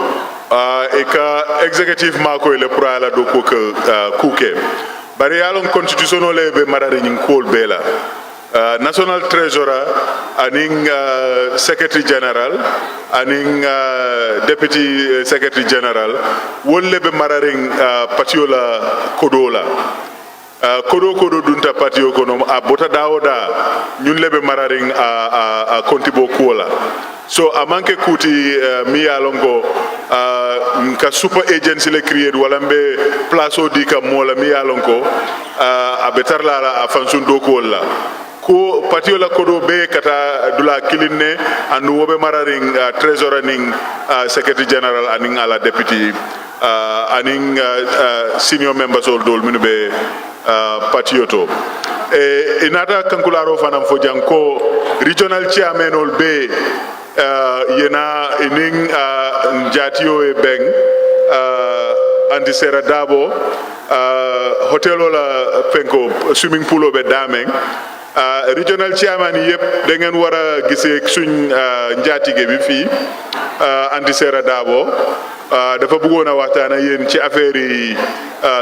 eka executive mako ile prala do kuke. Bari yalon constitutional lebe marare nyinkol bela. National Treasurer, aning Secretary General, aning Deputy Secretary General, wolle be mararing patiola kodola. Kodo dunta patio kono a bota daoda nyun lebe mararing a kontibo kuola. So amanke kuti mi alongo ka super agency le create walambe plaso di ka mola mi alongo a betarla a fansun do kuola. Ko patiola kodo be kata dula kilinne andu wobe mararing treasurer ning secretary general aning ala deputy aning senior members all dol minube patioto inata kankularo fanam fo janko regional chairman ol be yena ining njatio e beng anti sera dabo hotel la penko swimming pool be dameng regional chairman yep dengan wara gisee suñ njaatige bi fi anti sera dabo dafa bëggona waxtana yeen ci affaire yi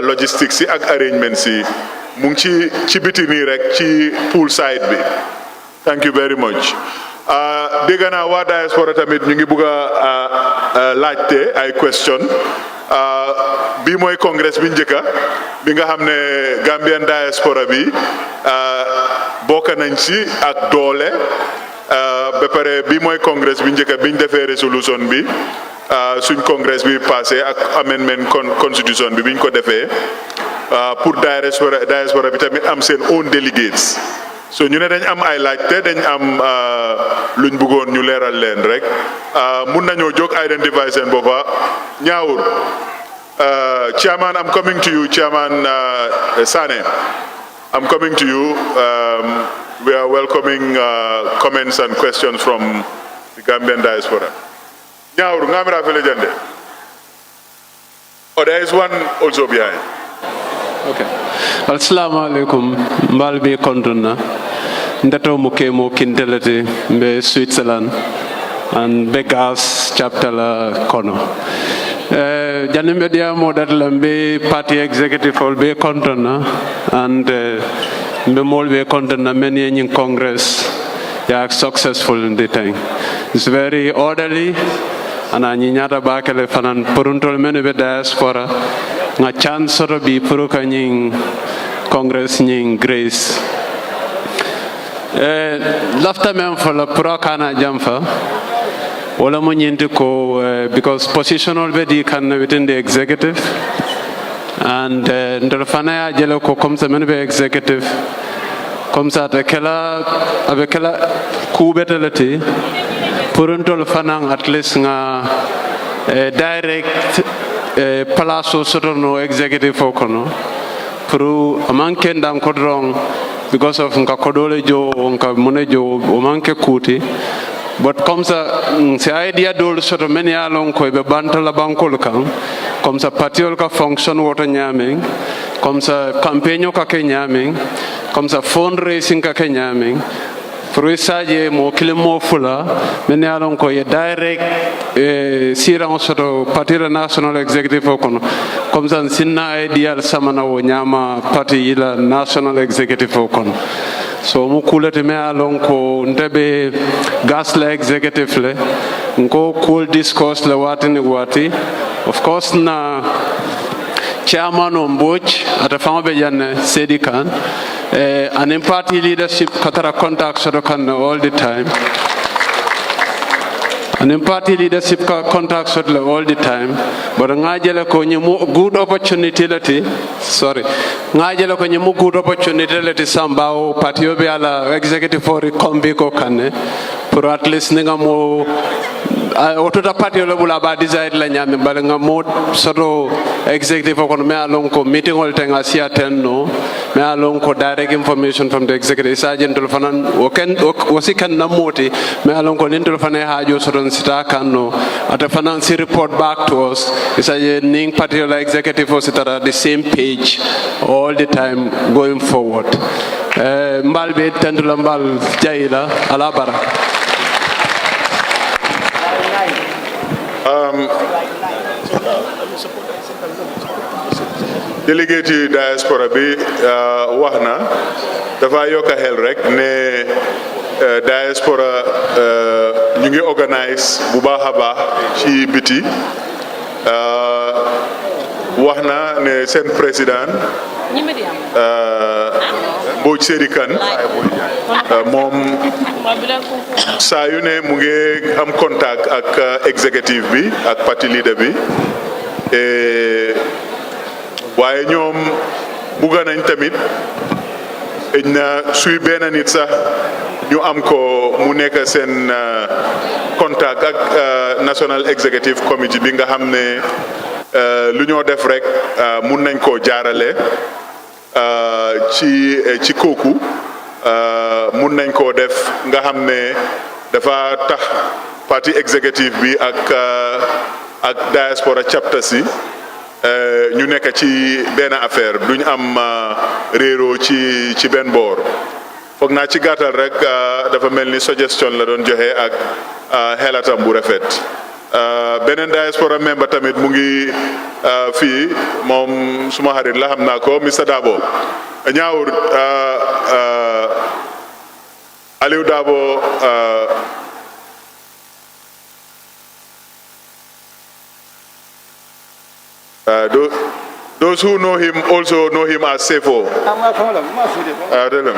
logistics ak arrangements yi mu ngi ci biti ni rek ci pool side bi. Thank you very much. Dégg naa waa diaspora tamit ñu ngi bëgg a laajte ay question bi mooy congrès bi njëkka bi nga xam ne Gambian diaspora bi bokk nañ ci ak doole ba pare bi mooy congrès bi njëkka biñ defee résolution bi suñ congrès bi passé ak amendment constitution bi biñ ko defee pour diaspora bi tamit am seen own delegates. So ñu ne dañ am ay laajte dañ am luñ bëggoon ñu leeral leen rek mun nañoo jóg identify seen boppa ñaawur chairman, I'm coming to you, Chairman Sane. I'm coming to you. We are welcoming comments and questions from the Gambian diaspora. Oh, there is one also behind. Okay. Assalamu alaikum. Mbalbi kontuna. Ndato mukemo kintelete be Switzerland and Begas chapter la kono. Janimbe dia modat lambe party executive will be kontuna and be mol be kontuna many in Congress. They are successful in the thing. It's very orderly. Ana nyinyata bakele fanan puruntol menu be diaspora nga chance soro bi puruka nying Congress nying Grace lafta men for la puraka jamfa wala mo nyinti ko because positional be di kan within the executive and ndol fana ya jelo ko comme ça men be executive comme ça ta kala abekala kubetelati puruntol fanang at least nga direct palaso sotono executive okono puru amanke ndam kodrong because of nka kodole jo nka monejo o manke kuti but comme ça c'est idea dol soto men ya lon ko be bantala bankol kan comme ça patiol ka fonction woto nyaming comme ça campaign ka ke nyaming comme ça fundraising ka ke nyaming Fruisaje mo kilimo fula men yalon ko ye direct siran soto party national executive kono comme ça sinna ideal samana wo nyama party ila national executive kono so mo kulete me yalon ko ndebe gas la executive le ko cool discourse le watini wati of course na chairman on boch ata fama be janne Sedi Khan and in party leadership katara contacts all the time and in party leadership contacts all the time but ngajele ko nyimu good opportunity lati sorry ngajele ko nyimu good opportunity lati sambao party obi ala executive for kombi ko kanne pour at least ninga mo otoda party lo bula ba desire la nyame bal nga mo soto executive ko me alon ko meeting ol tenga si attenno me alon ko direct information from the executive sergeant to fanan o ken o sikan namoti me alon ko ninto fanan haajo soto sita kanno ata fanan si report back to us is a ning party executive o sita the same page all the time going forward mbalbe tandula mbal jayila ala baraka délégué diaspora bi wax na dafa yokk xel rek ne diaspora ñu ngi organise bu baax a baax ci biti wax na ne seen président Mbodj Sedi Kane moom saa yu ne mu ngi am contact ak executive bi ak party leader bi waaye ñoom bugga nañ tamit na suy benn nit sax ñu am ko mu nekk seen contact ak National Executive Committee bi nga xam ne lu ñoo def rek mun nañ koo jaarale ci kooku mun nañ koo def nga xam ne dafa tax party executive bi ak diaspora chapter si ñu nekk ci benn affaire duñ am réero ci benn boor foog naa ci gàttal rek dafa mel ni suggestion la doon joxe ak xelatam bu rafet beneen diaspora member tamit mu ngi fii moom suma xarit la xam naa ko Mr Dabo ñaawur Aliou Dabo those who know him also know him as Sefo. Tell him.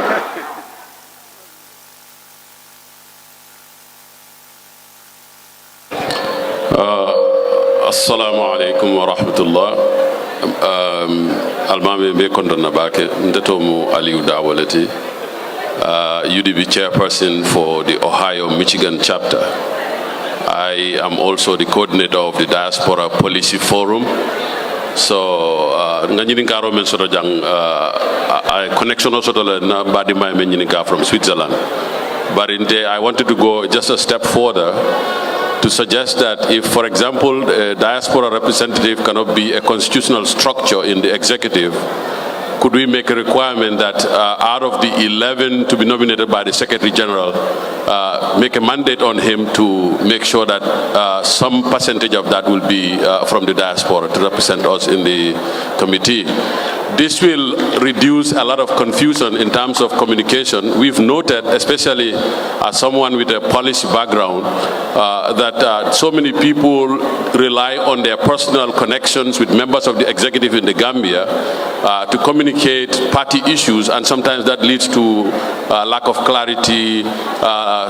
Assalamu alaikum wa rahmatullah. Almami be kondona bake ndetomu Aliou Dawaleti, UDP chairperson for the Ohio Michigan chapter. I am also the coordinator of the Diaspora Policy Forum, So nga ñini karo men soto jang a connection also to na badi may men ñini ka from Switzerland. But I wanted to go just a step further to suggest that if, for example, a diaspora representative cannot be a constitutional structure in the executive, could we make a requirement that out of the 11 to be nominated by the Secretary General, make a mandate on him to make sure that some percentage of that will be from the diaspora to represent us in the committee? This will reduce a lot of confusion in terms of communication. We've noted, especially as someone with a Polish background, that so many people rely on their personal connections with members of the executive in the Gambia to communicate party issues, and sometimes that leads to lack of clarity,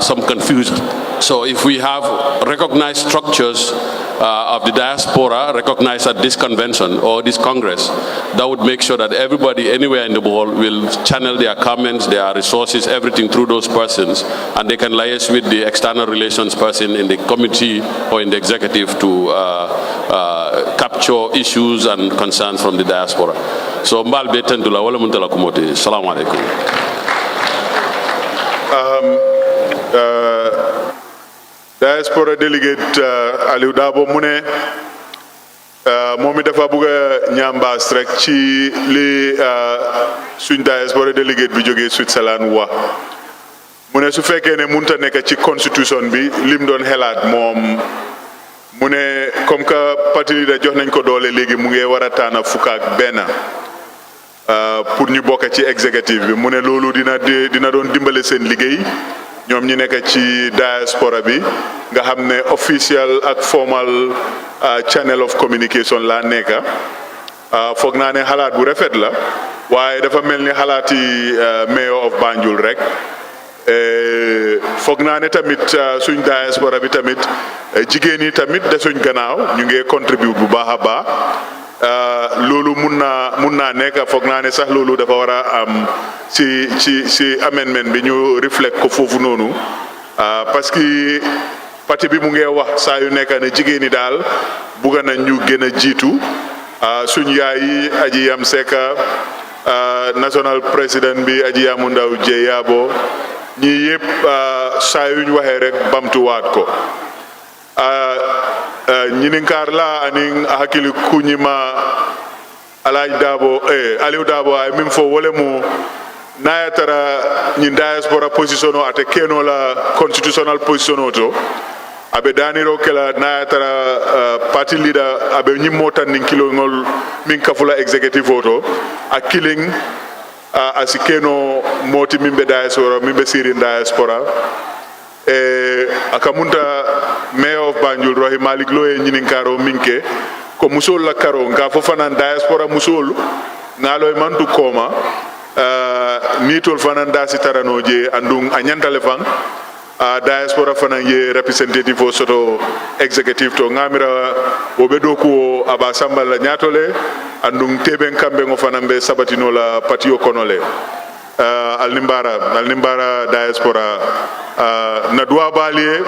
some confusion. So if we have recognized structures of the diaspora recognized at this convention or this Congress, that would make sure that everybody anywhere in the world will channel their comments, their resources, everything through those persons, and they can liaise with the external relations person in the committee or in the executive to capture issues and concerns from the diaspora. So mbal betendula wala muntala kumoti. Assalamu alaikum. Diaspora delegate Aliou Dabo mu ne moom it dafa bëgg a ñambaas rek ci li suñ diaspora delegate bi jógee Switzerland wa mu ne su fekkee ne munta nekk ci constitution bi lim doon xelaat moom mu ne comme que parti leader jox nañ ko doole léegi mu ngi war a tànn fukk ak benn pour ñu bokk ci executive bi mu ne loolu dina doon dimbale seen liggéey ñoom ñi nekk ci diaspora bi nga xam ne official ak formal channel of communication la nekk foog naa ne xalaat bu rafet la waaye dafa mel ni xalaati mayor of Banjul rek foog naa ne tamit suñ diaspora bi tamit jigéen yi tamit de suñ gannaaw ñu ngi contribute bu baax a baax loolu mun naa nekk foog naa ne sax loolu dafa war a am ci amendement bi ñu reflect ko foofu noonu parce que parti bi mu ngi wax saa yu nekk ne jigéen ñi daal bugga nañ ñu gën a jiitu suñ yaay yi aji yam seka national président bi aji yamu ndaw jeyaabo ñii yëpp saa yuñ waxee rek bamtuwaat ko ñininkaar la anin hakili kuñima Alhaji Dabo Aliou Dabo ay min fo wole mu naya tara ñin diaspora position o ate keno la constitutional position o to abe daniro kela naya tara party leader abe ñimmo tan nin kilongol min kafula executive o to a killing asi keno moti min be diaspora min be sirin diaspora akamunta mayor of Banjul Rohi Malik Loye ñininkaro minke ko musol la karo nga fo fanan diaspora musol ngaloy mantu koma mitol fanan dasi taranoje andung anyantale fang diaspora fanan ye representative o soto executive to ngamira obedo ko aba samba la nyatole andung teben kambe ngo fanan be sabatino la patio konole alnimbara diaspora na duwa balie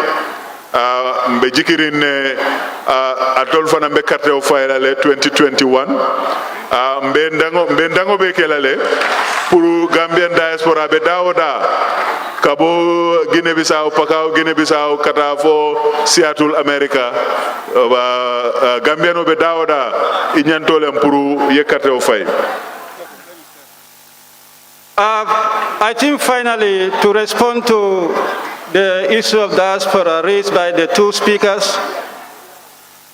mbe jikirin ne atol fana mbe carte o fayla le 2021 mbe ndango be kelale pour Gambian diaspora be dawoda kabo Guinea Bissau pakao Guinea Bissau kata fo Seattle America Gambiano be dawoda inyantolem pour ye carte o fay. I think finally, to respond to the issue of diaspora raised by the two speakers,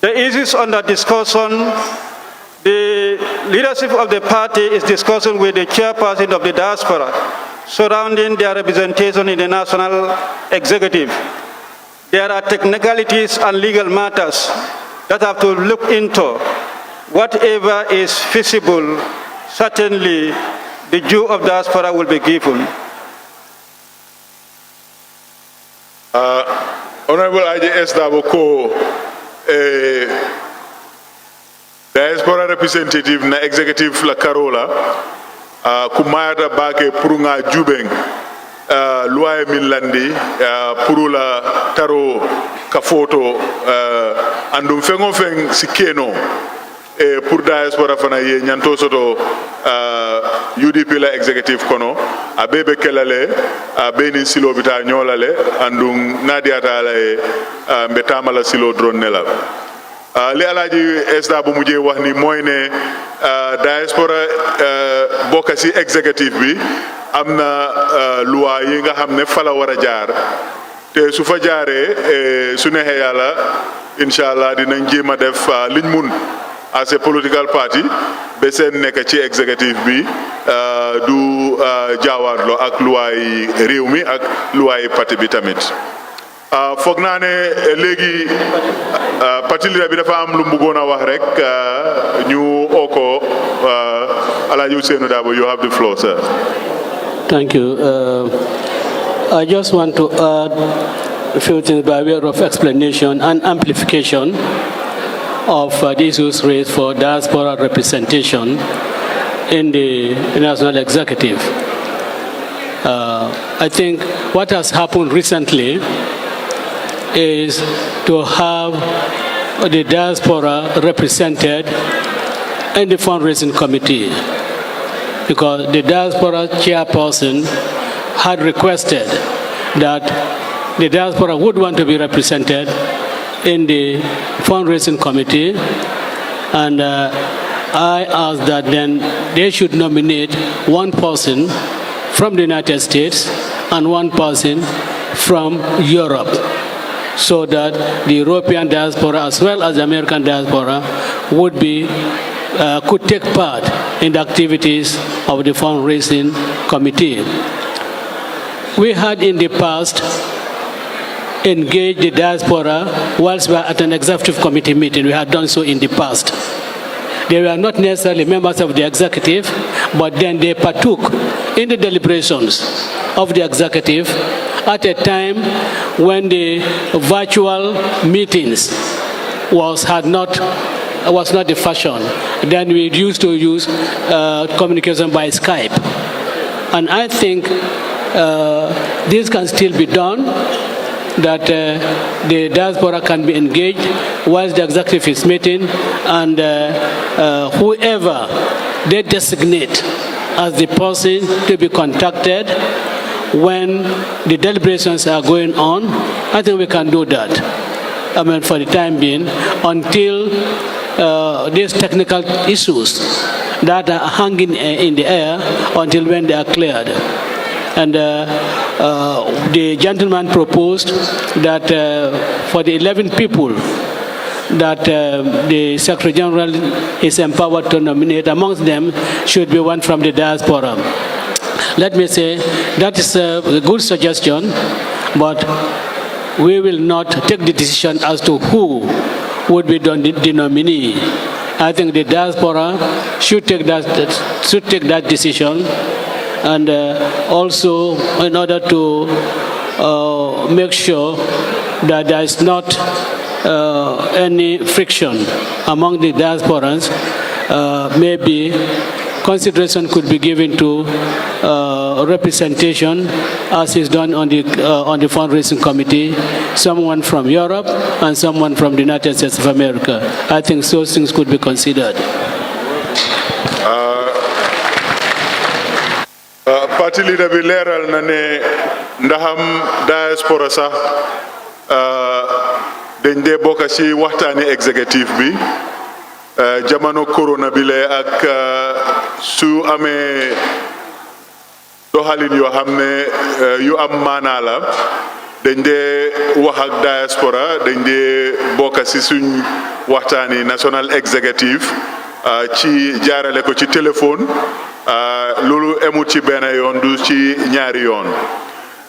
the issues under discussion, the leadership of the party is discussing with the chairperson of the diaspora surrounding their representation in the national executive. There are technicalities and legal matters that have to look into. Whatever is feasible, certainly the due of diaspora will be given. Honorable IJS Daboko, diaspora representative na executive la Carola, kumayata bake purunga jubeng, loi milandi, purula taro kafoto, andum fengo feng sikeno, e pour diaspora fana ye nyanto soto UDP la executive kono abebe kelale abeni silo bita nyolale andung nadiata la e mbetama la silo drone nela li alaji esda bu mujé wax ni moy ne diaspora bokk ci executive bi amna loi yi nga xamne fa la wara jaar te su fa jaaré su nexé yalla inshallah dinañ jema def liñ mun as a political party be sen nek ci executive bi du jaawarlo ak loi réew mi ak loi parti bi tamit foog naa ne léegi parti leader bi dafa am lu mu bëggoon a wax rek ñu oko Alhaji Ousainou Darboe, you have the floor, sir. Thank you. I just want to add a few things by way of explanation and amplification of the issues raised for diaspora representation in the national executive. I think what has happened recently is to have the diaspora represented in the fundraising committee, because the diaspora chairperson had requested that the diaspora would want to be represented in the fundraising committee, and I asked that then they should nominate one person from the United States and one person from Europe, so that the European diaspora as well as the American diaspora would be could take part in the activities of the fundraising committee. We had in the past engaged the diaspora whilst we were at an executive committee meeting. We had done so in the past. They were not necessarily members of the executive, but then they partook in the deliberations of the executive at a time when the virtual meetings was not the fashion. Then we used to use communication by Skype. And I think this can still be done, that the diaspora can be engaged whilst the executive is meeting, and whoever they designate as the person to be contacted when the deliberations are going on, I think we can do that. I mean, for the time being, until these technical issues that are hanging in the air, until when they are cleared. And the gentleman proposed that for the 11 people that the Secretary General is empowered to nominate, amongst them should be one from the diaspora. Let me say that is a good suggestion, but we will not take the decision as to who would be the nominee. I think the diaspora should take that decision, and also in order to make sure that there is not any friction among the diasporans, maybe consideration could be given to representation, as is done on the fundraising committee, someone from Europe and someone from the United States of America. I think those things could be considered. Parti leader bi leral na ne ndaham diaspora sax dañ dé bokk ci waxtaani executive bi jamono corona bi lé ak su amé doxalin yoo xam ne yu am maanaa la dañ dee wax ak diaspora dañ dee bokk ci suñ waxtaani national executive ci jaarale ko ci téléphone loolu emut ci benn yoon du ci ñaari yoon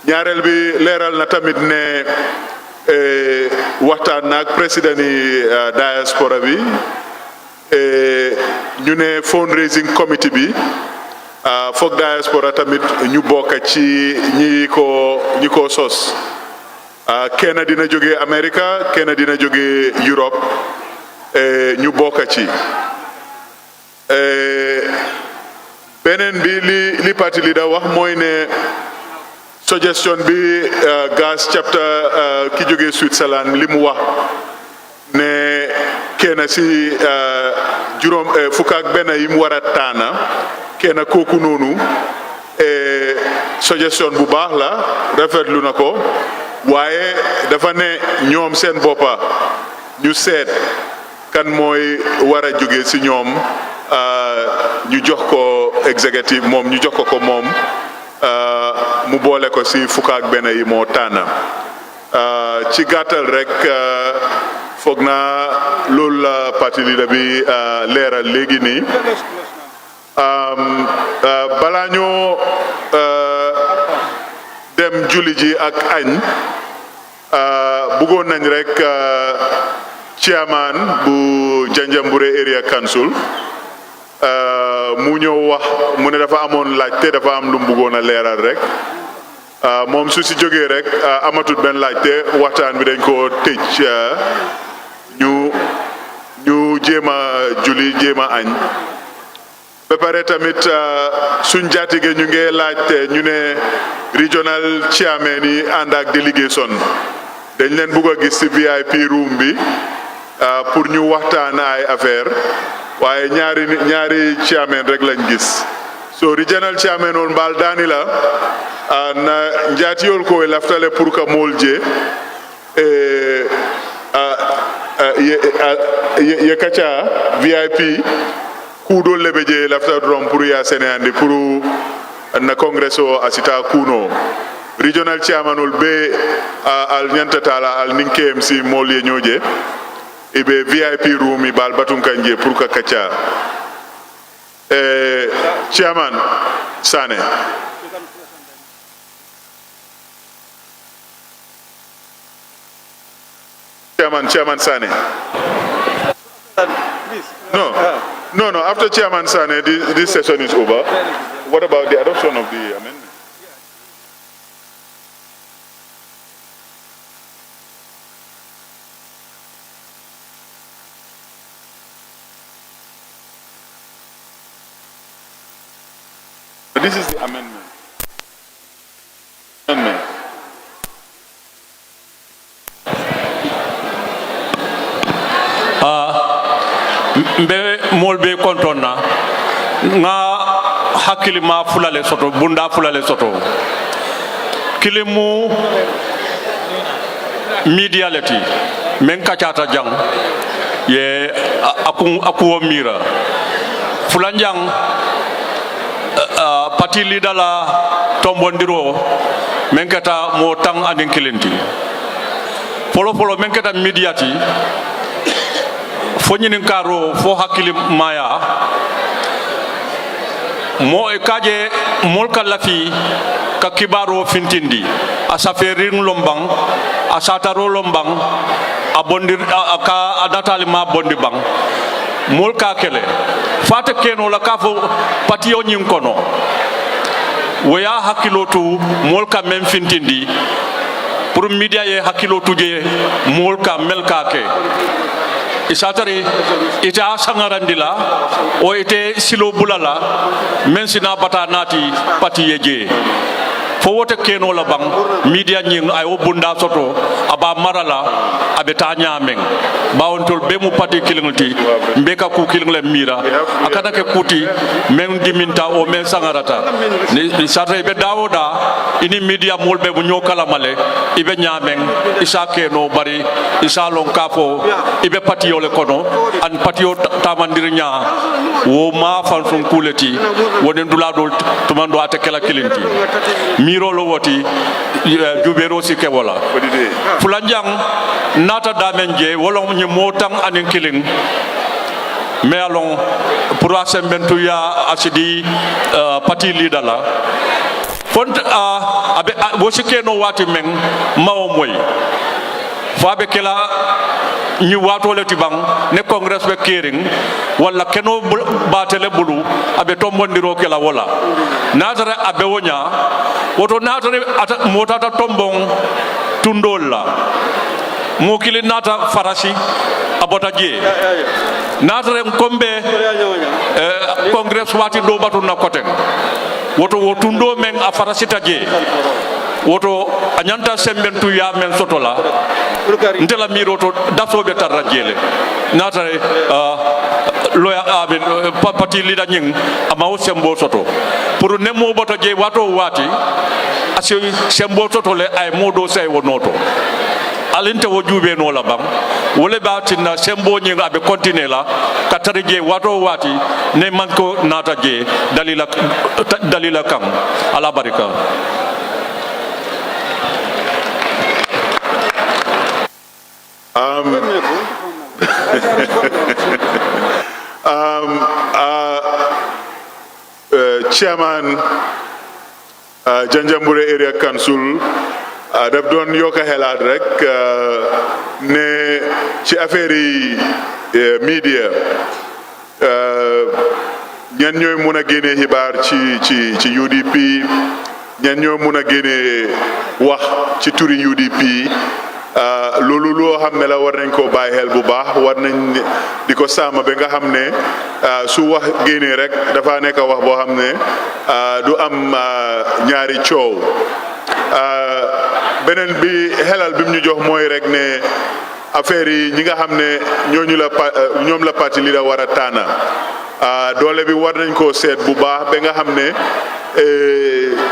ñaareel bi leeral na tamit ne waxtaan naag président yi diaspora bi ñu ne fundraising committee bi foog diaspora tamit ñu bokk ci ñi ko sos kenn dina jóge America kenn dina jóge Europe ñu bokk ci beneen bi li parti leader wax mooy ne suggestion bi gas chapter ki jóge Switzerland li mu wax ne kenn ci juróom fukk ak benn yi mu war a tànn kenn kooku noonu suggestion bu baax la rafetlu na ko waaye dafa ne ñoom seen boppa ñu seet kan mooy war a jóge ci ñoom ñu jox ko executive moom ñu jox ko moom mu boole ko ci fukk ak benn yi moo tànn ci gàttal rek foog naa loolu la parti leader bi leeral léegi nii balaa ñoo dem julli ji ak añ bëggoon nañ rek chairman bu Janjanbureh Area Council mu ñëw wax mu ne dafa amoon laajte dafa am lu mu bëggoon a leeral rek moom su si jógee rek amatut benn laajte waxtaan bi dañ ko tëj ñu jéem a julli jéem a añ ba pare tamit suñ jaatige ñu ngi laajte ñu ne regional chairman yi ànd ak délégation dañ leen bugg a gis ci VIP room bi pour ñu waxtaan ay affaire waaye ñaari chairman rek lañ gis so regional chairman on mbal dani la na njaatiyol ko laftale pour ka molje ye kacha VIP kuudol lebe je lafta drom pour ya senandi pour na congresso asita kuno regional chairman ol be al nyantata al nin KMC mol ye ñoje ibe VIP room i bal batun kanje pour ka kacha chairman Sane Chairman Sane No, after Chairman Sane, this session is over. What about the adoption of the amendment? This is the amendment. mbe molbe kontonna nga hakili ma fulale soto bunda fulale soto kilimu media leti men kachata jang ye akuwo mira fulanjang parti leader la tombondiro men kata mo tang anin kilenti polo men kata mediati fo ñinin karo fo hakkili maya mo e kaje molka lafi ka kibaro fintindi a saferin lombang a sataro lombang a bondir ka adatali ma bondi bang molka kele fata keno la kafo patio ñin kono waya hakkilotu molka men fintindi pour media ye hakkilotu je molka melka ke isatari ita sangarandila o ite silo bulala men sina bata nati pati yeje fo wote keno la bang media nying ay o bunda soto aba marala abe ta nyamen bawontol be mu pati kilingti mbeka ku kilingle mira akana ke kuti men diminta o men sangarata ni satre be dawoda ini media molbe bu nyokala male ibe nyamen isa keno bari isa lon kafo ibe pati yole kono an pati yo tamandirnya wo ma fan fon kuleti wonen dula dol tumando atekela kilinti miro lo woti jubero si kewola fulanjang nata damenje wolong ni motang anin killing me along pour assembentu ya asidi parti leader la font abe wosikeno wati men mawo moy fabe kela ni wato le tibang ne congress be kering wala keno batele bulu abe tombondiro kela wala natare abe wonya woto natare motata tombong tundolla mo kili nata farasi abota je natare kombe congress wati do batu na koten woto wotundo men a farasi taje woto anyanta sembentu ya men sotola ndela miroto dasobe tarra jele nata loya aben parti leader nying ama o sembo soto pour nemo boto je wato wati asi sembo soto le ay modo say wonoto alinte wo jube no la bam wole batina sembo nying abe continue la katare je wato wati ne manko nata je dalila kam ala barika. Chairman Janjanbureh Area Council daf doon yokk xelaat rek ne ci affaire yi media ñan ñooy mun a génnee xibaar ci UDP ñan ñooy mun a génnee wax ci turi UDP loolu loo xam ne la war nañ koo bàyyi xel bu baax war nañ di ko sàmm ba nga xam ne su wax génnee rek dafa nekk wax boo xam ne du am ñaari coow beneen bi xelal bi mu ñu jox mooy rek ne affaire yi ñi nga xam ne ñoom la parti li la war a tànna doole bi war nañ koo seet bu baax ba nga xam ne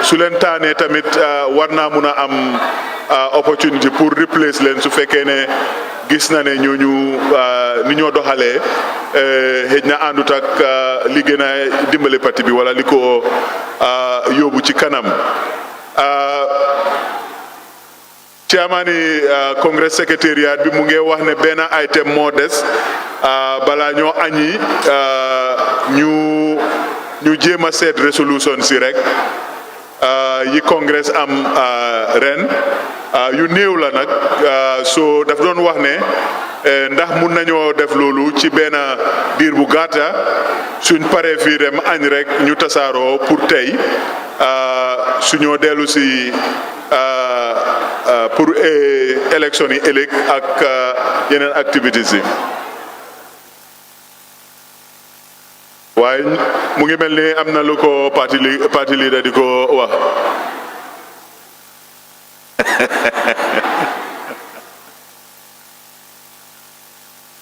su leen taanee tamit war naa mun a am opportunity pour replace leen su fekkee ne gis na ne ñooñu ni ñoo doxalee xëj na àndut ak li gën a dimbale parti bi wala li ko yóbbu ci kanam. Chairman Congress Secretariat bi mu ngi wax ne benn item moo des balaa ñoo añi ñu jéem a seet resolution si rek yi Congress am ren yu néew la nag so daf doon wax ne ndax mun nañoo def loolu ci benn diir bu gàtta suñ paree fii dem añ rek ñu tasaaroo pour tey suñoo dellu si pour élection yi ëllëg ak yeneen activités yi waaye mu ngi mel ni am na lu ko parti leader di ko wax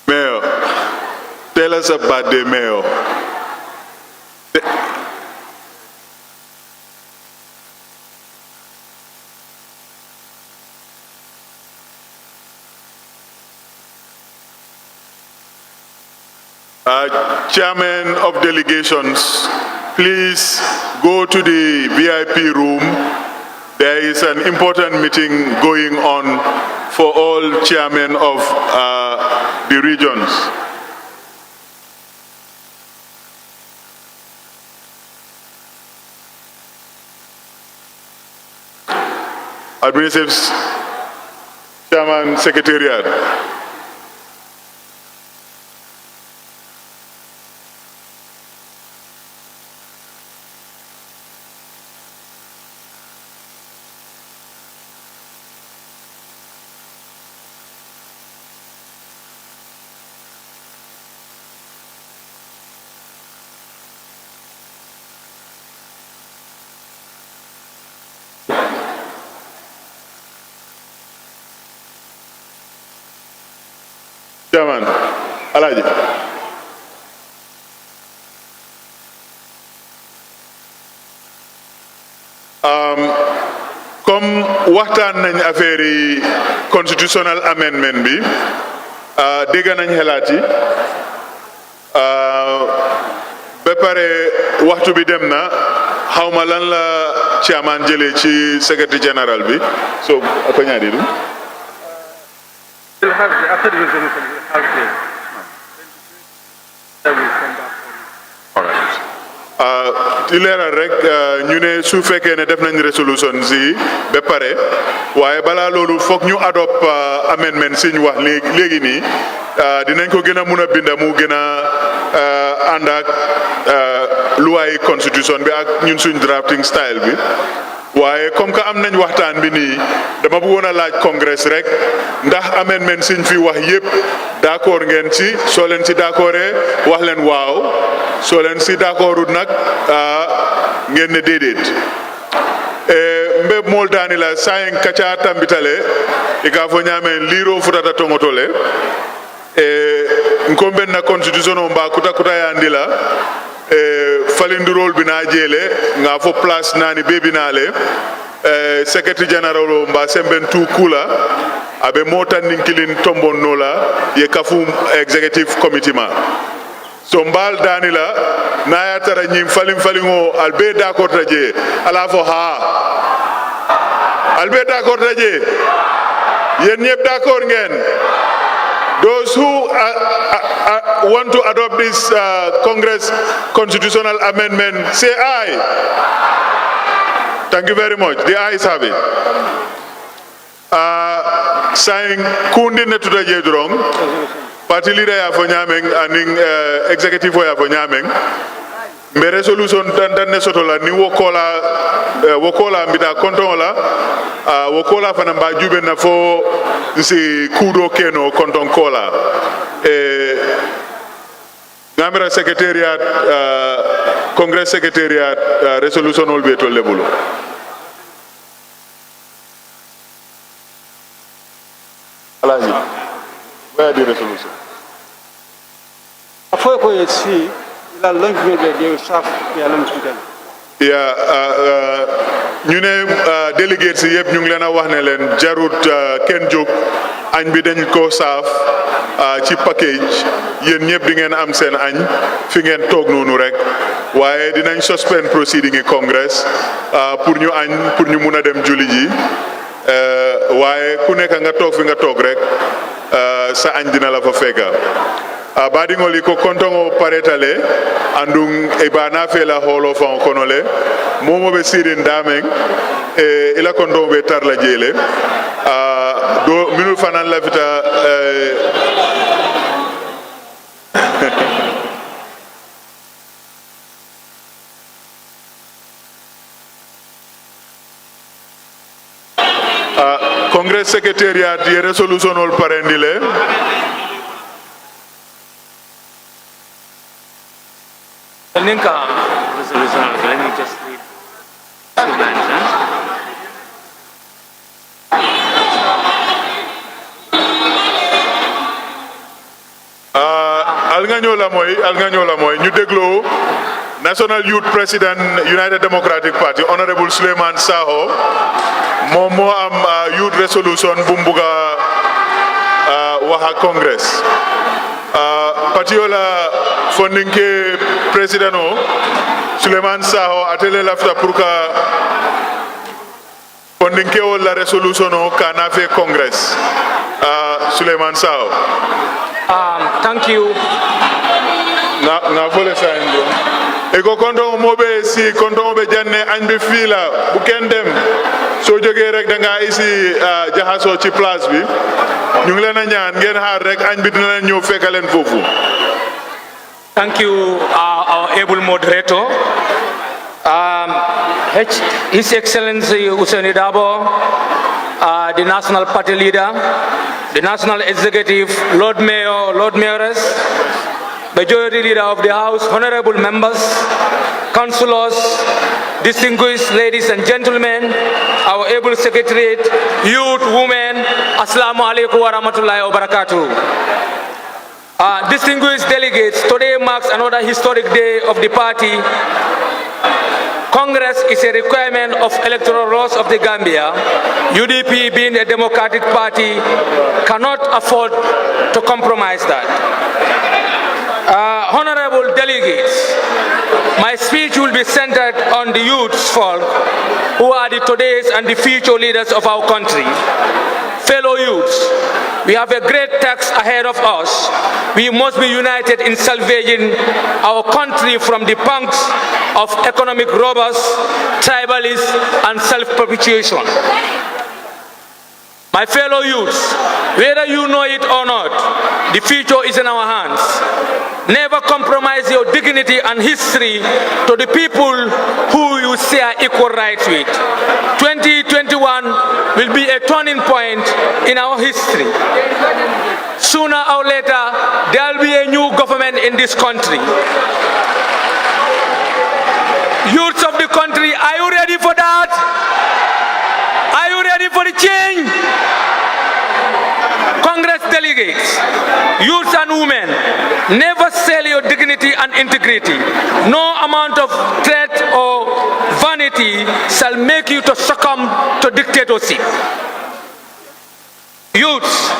Mayor tell us about the mayor. Chairman of delegations, please go to the VIP room. There is an important meeting going on for all chairmen of the regions. Administrative Chairman Secretariat. Chairman, Alaji. Comme waxtaan nañ affaire yi constitutional amendment bi dégg nañ xalaat yi ba pare waxtu bi dem na xawma lan la chairman jëlee ci secrétaire général bi so ko ñaari dum After the resolution, we'll have di leeral rek ñu ne su fekkee ne def nañ résolution si ba pare waaye balaa loolu foog ñu adopt amendment si ñu wax léegi nii dinañ ko gën a mun a binda mu gën a ànd ak luwaay constitution bi ak ñun suñ drafting style bi waaye comme que am nañ waxtaan bi nii dama bëggoon a laaj congrès rek ndax amendment siñ fi wax yépp d'accord ngeen ci soo leen si d'accordé wax leen waaw soo leen si d'accordul nag ngeen ne déedéet mbe moldani la sayen kacha tambitale ika fo nyame liro futata tongotole nkomben na constitution o mba kuta yandila falindirol bina jele nga fo place nani bebinale secretary general o mba semben tu kula abe motan ninkilin tombon nola ye kafu executive committee ma so mbal danila na ya tara nyim falingo albe d'accord taje ala fo ha albe d'accord taje yen ñep d'accord ngeen. Those who want to adopt this Congress constitutional amendment, say aye. Thank you very much. The ayes have it. Saying kundi ne tuta jedrong, party leader ya fonyameng, and executive ya fonyameng. Me resolution dan ne sotola ni wokola mbita kontola wokola fana mba jube na fo nsi kudo keno konton kola ngamira secretariat congress secretariat resolution ol beto lebulo alaji where the resolution afo ko yesi la langue de saf ya lam tudal ya ñu ne délégué si yëpp ñu ngi leen a wax ne leen jarut kenn jóg añ bi dañ ko saaf ci package yéen ñëpp di ngeen am seen añ fi ngeen toog noonu rek waaye dinañ suspend proceeding yi congress pour ñu añ pour ñu mun a dem julli ji waaye ku nekk nga toog fi nga toog rek sa añ dina la fa fekka badingoli ko kontongo paretale andung e bana fela holo fa konole momo be sirin dameng ila kontongo be tarla jele do minul fanan la vita Congress Secretariat ye resolution ol parendile Ninka resolution, let me just read two lines. Alganyola moy ñu déglo National Youth President United Democratic Party Honorable Suleiman Saho moom moo am youth resolution bu mbuga waxa Congress patiola fondinke president o Suleiman Saho atele lafta pour ka fondinke o la resolution o kana fe Congress Suleiman Saho thank you na fole sayndo ego konton mobe si konton be janne anbe fila bu ken dem so joge rek da nga isi jahaso ci place bi ñu ngi leena ñaan ngeen xaar rek añ bi dina leen ñëw fekkalen fofu. Thank you, our able moderator. His Excellency Usaini Dabo, the National Party Leader, the National Executive, Lord Mayor, Lord Mayoress, Majority Leader of the House, Honorable Members, Councillors, distinguished ladies and gentlemen, our able Secretariat, youth, women, Assalamu alaikum wa rahmatullahi wa barakatuh. Distinguished delegates, today marks another historic day of the party. Congress is a requirement of electoral laws of the Gambia. UDP, being a democratic party, cannot afford to compromise that. Honorable delegates, my speech will be centered on the youths folk who are the today's and the future leaders of our country. Fellow youths, we have a great task ahead of us. We must be united in salvaging our country from the punks of economic robbers, tribalists, and self-perpetuation. My fellow youths, whether you know it or not, the future is in our hands. Never compromise your dignity and history to the people who you share equal rights with. 2021 will be a turning point in our history. Sooner or later, there will be a new government in this country. Youths of the country, are you ready for that? for the change? Congress delegates, youths and women, never sell your dignity and integrity. No amount of threat or vanity shall make you to succumb to dictatorship. Youths,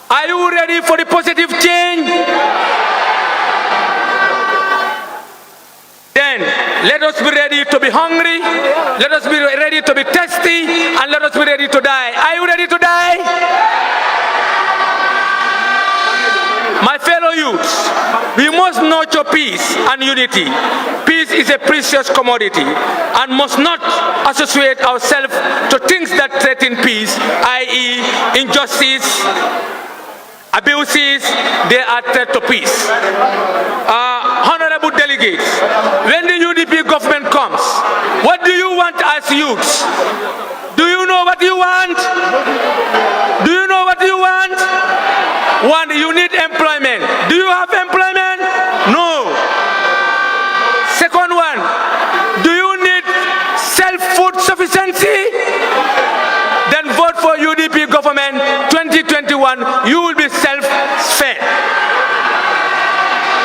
are you ready for the positive change? Then let us be ready to be hungry, let us be ready to be thirsty, and let us be ready to die. Are you ready to die? My fellow youths, we must nurture peace and unity. Peace is a precious commodity and must not associate ourselves to things that threaten peace, i.e. injustice, abuses. They are threat to peace. Honorable delegates, when the UDP government comes, what do you want as youths? Do you know what you want? Do you know what you want? One, you need employment. Do you have employment? No. Second one, do you need self-food sufficiency? Then vote for UDP government 2021. You will be self-fed.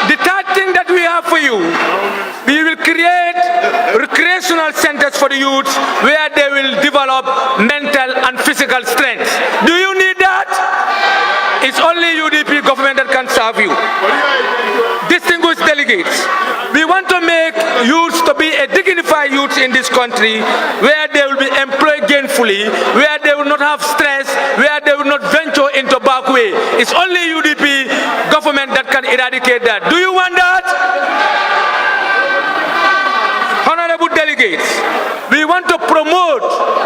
The third thing that we have for you, we will create recreational centers for the youth where they will develop mental and physical strength. Do you need that? It's only UDP government that can serve you. Distinguished delegates, we want to make youths to be a dignified youth in this country where they will be employed gainfully, where they will not have stress, where they will not venture into back way. It's only UDP government that can eradicate that. Do you want that? Honorable delegates, we want to promote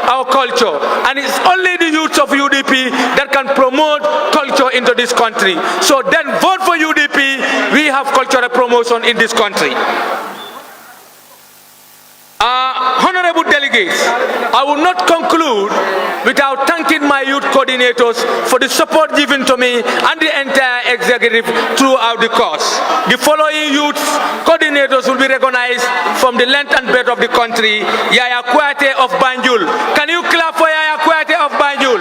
our culture, and it's only the youth of UDP that can promote culture into this country. So then vote for UDP. We have cultural promotion in this country. Honorable delegates, I will not conclude without thanking my youth coordinators for the support given to me and the entire executive throughout the course. The following youth coordinators will be recognized from the length and breadth of the country. Yaya Kwate of Banjul. Can you clap for Yaya Kwate of Banjul?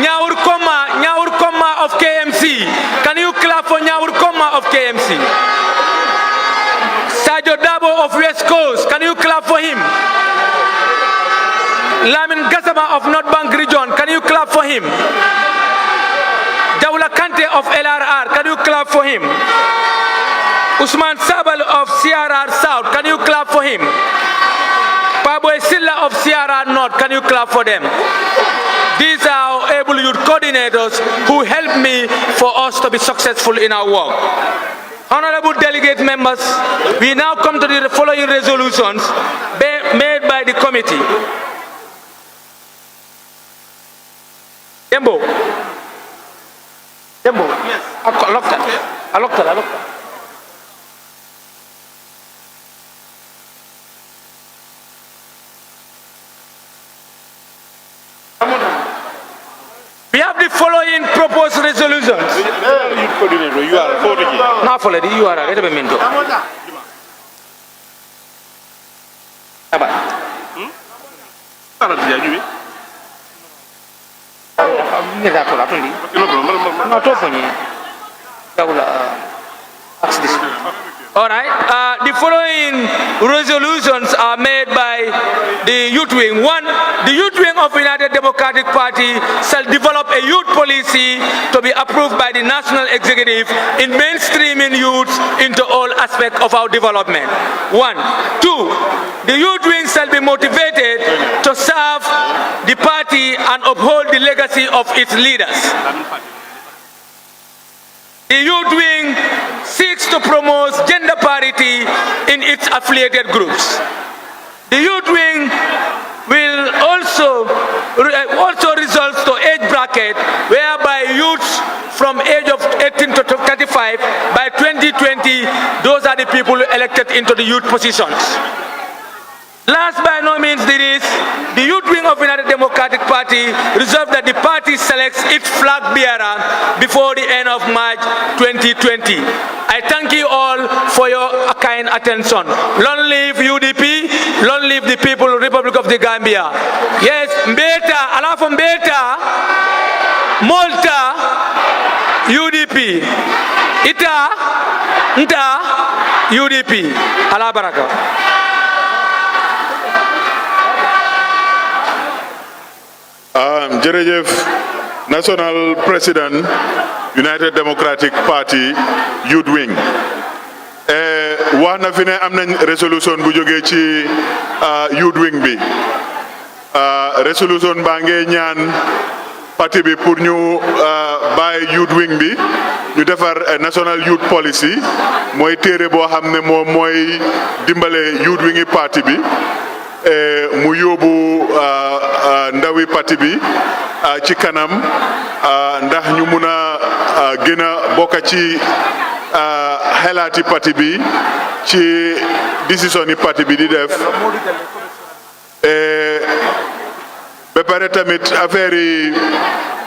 Nyaur Koma of KMC. Can you clap for Nyaur Koma of KMC? Sajo Dabo of West Coast, can you clap for him? Lamin Gassama of North Bank region, can you clap for him? Jaula Kante of LRR, can you clap for him? Usman Sabal of CRR South, can you clap for him? Paboy Silla of CRR North, can you clap for them? These are our able youth coordinators who help me for us to be successful in our work. Honorable delegate members, we now come to the following resolutions made by the committee. Dembo. Yes. Alokta. We have the following proposed resolutions. You are for Not for the you are a little bit. All right. The following resolutions are made by the youth wing. One, the youth wing of United Democratic Party shall develop a youth policy to be approved by the national executive in mainstreaming youth into all aspects of our development. One. Two, the youth wing shall be motivated to serve the party and uphold the legacy of its leaders. The youth wing seeks to promote gender parity in its affiliated groups. The youth wing will also result to age bracket whereby youths from age of 18 to 35 by 2020, those are the people elected into the youth positions. Last by no means the least, the youth wing of United Democratic Party resolved that the party selects its flag bearer before the end of March 2020. I thank you all for your kind attention. Long live UDP, long live the people of the Republic of the Gambia. Yes, Mbeta, alafu Mbeta, Malta, UDP, Ita, Nta, UDP. Allah baraka. Jërëjëf National President United Democratic Party Youth Wing. Wax na fi ne am nañ résolution bu jógee ci Youth Wing bi. Résolution baa ngi ñaan parti bi pour ñu bàyyi Youth Wing bi ñu defar National Youth Policy mooy téere boo xam ne moom mooy dimbale Youth Wing parti bi mu yóbbu ndawi parti bi ci kanam ndax ñu mun a gën a bokk ci xelaati parti bi ci décision yi parti bi di def ba pare tamit affaire yi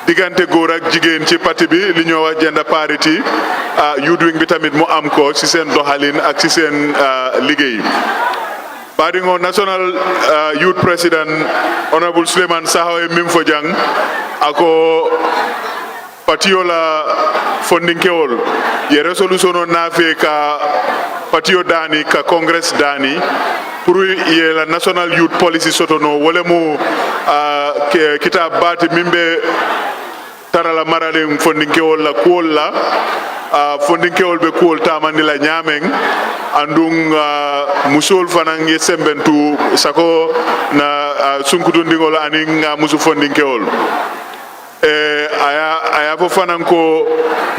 diggante góor ak jigéen ci parti bi li ñoo wax gender parity Youth Wing bi tamit mu am ko ci seen doxalin ak ci seen liggéey. Badingo National Youth President Honorable Suleiman Sahoe Mimfojang ako patiola fondinkewol ye resolution o nafe ka patio dani ka Congress dani pour ye la National Youth Policy sotono wole mu kitab bati mimbe tarala marale fondinkewol la kuol la fondinkewol be kuol tamandi la nyameng andung musol fanang ye sembentu sako na sunkutu ndingol aning musu fondinkewol aya fo fanan ko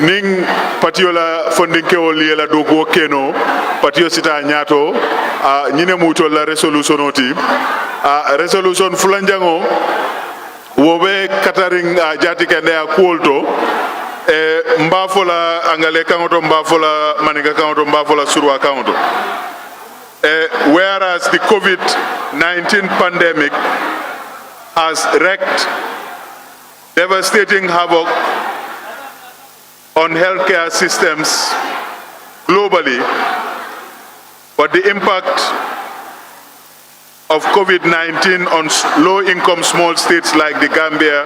ning patiola fondinkewol yela dogo keno patio sita nyato nyine muto la resolution oti resolution fulanjango wobe kataring jati kende a kuolto mbafola angale kangoto mbafola maniga kangoto mbafola surwa kangoto whereas the COVID-19 pandemic has wreaked devastating havoc on healthcare systems globally, but the impact of COVID-19 on low-income small states like the Gambia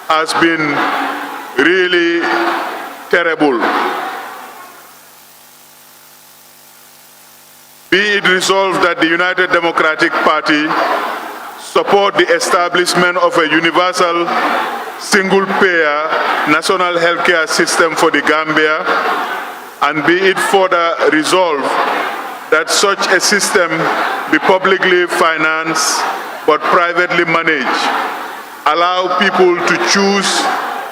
has been really terrible. Be it resolved that the United Democratic Party support the establishment of a universal single-payer national healthcare system for the Gambia, and be it further resolved that such a system be publicly financed but privately managed, allow people to choose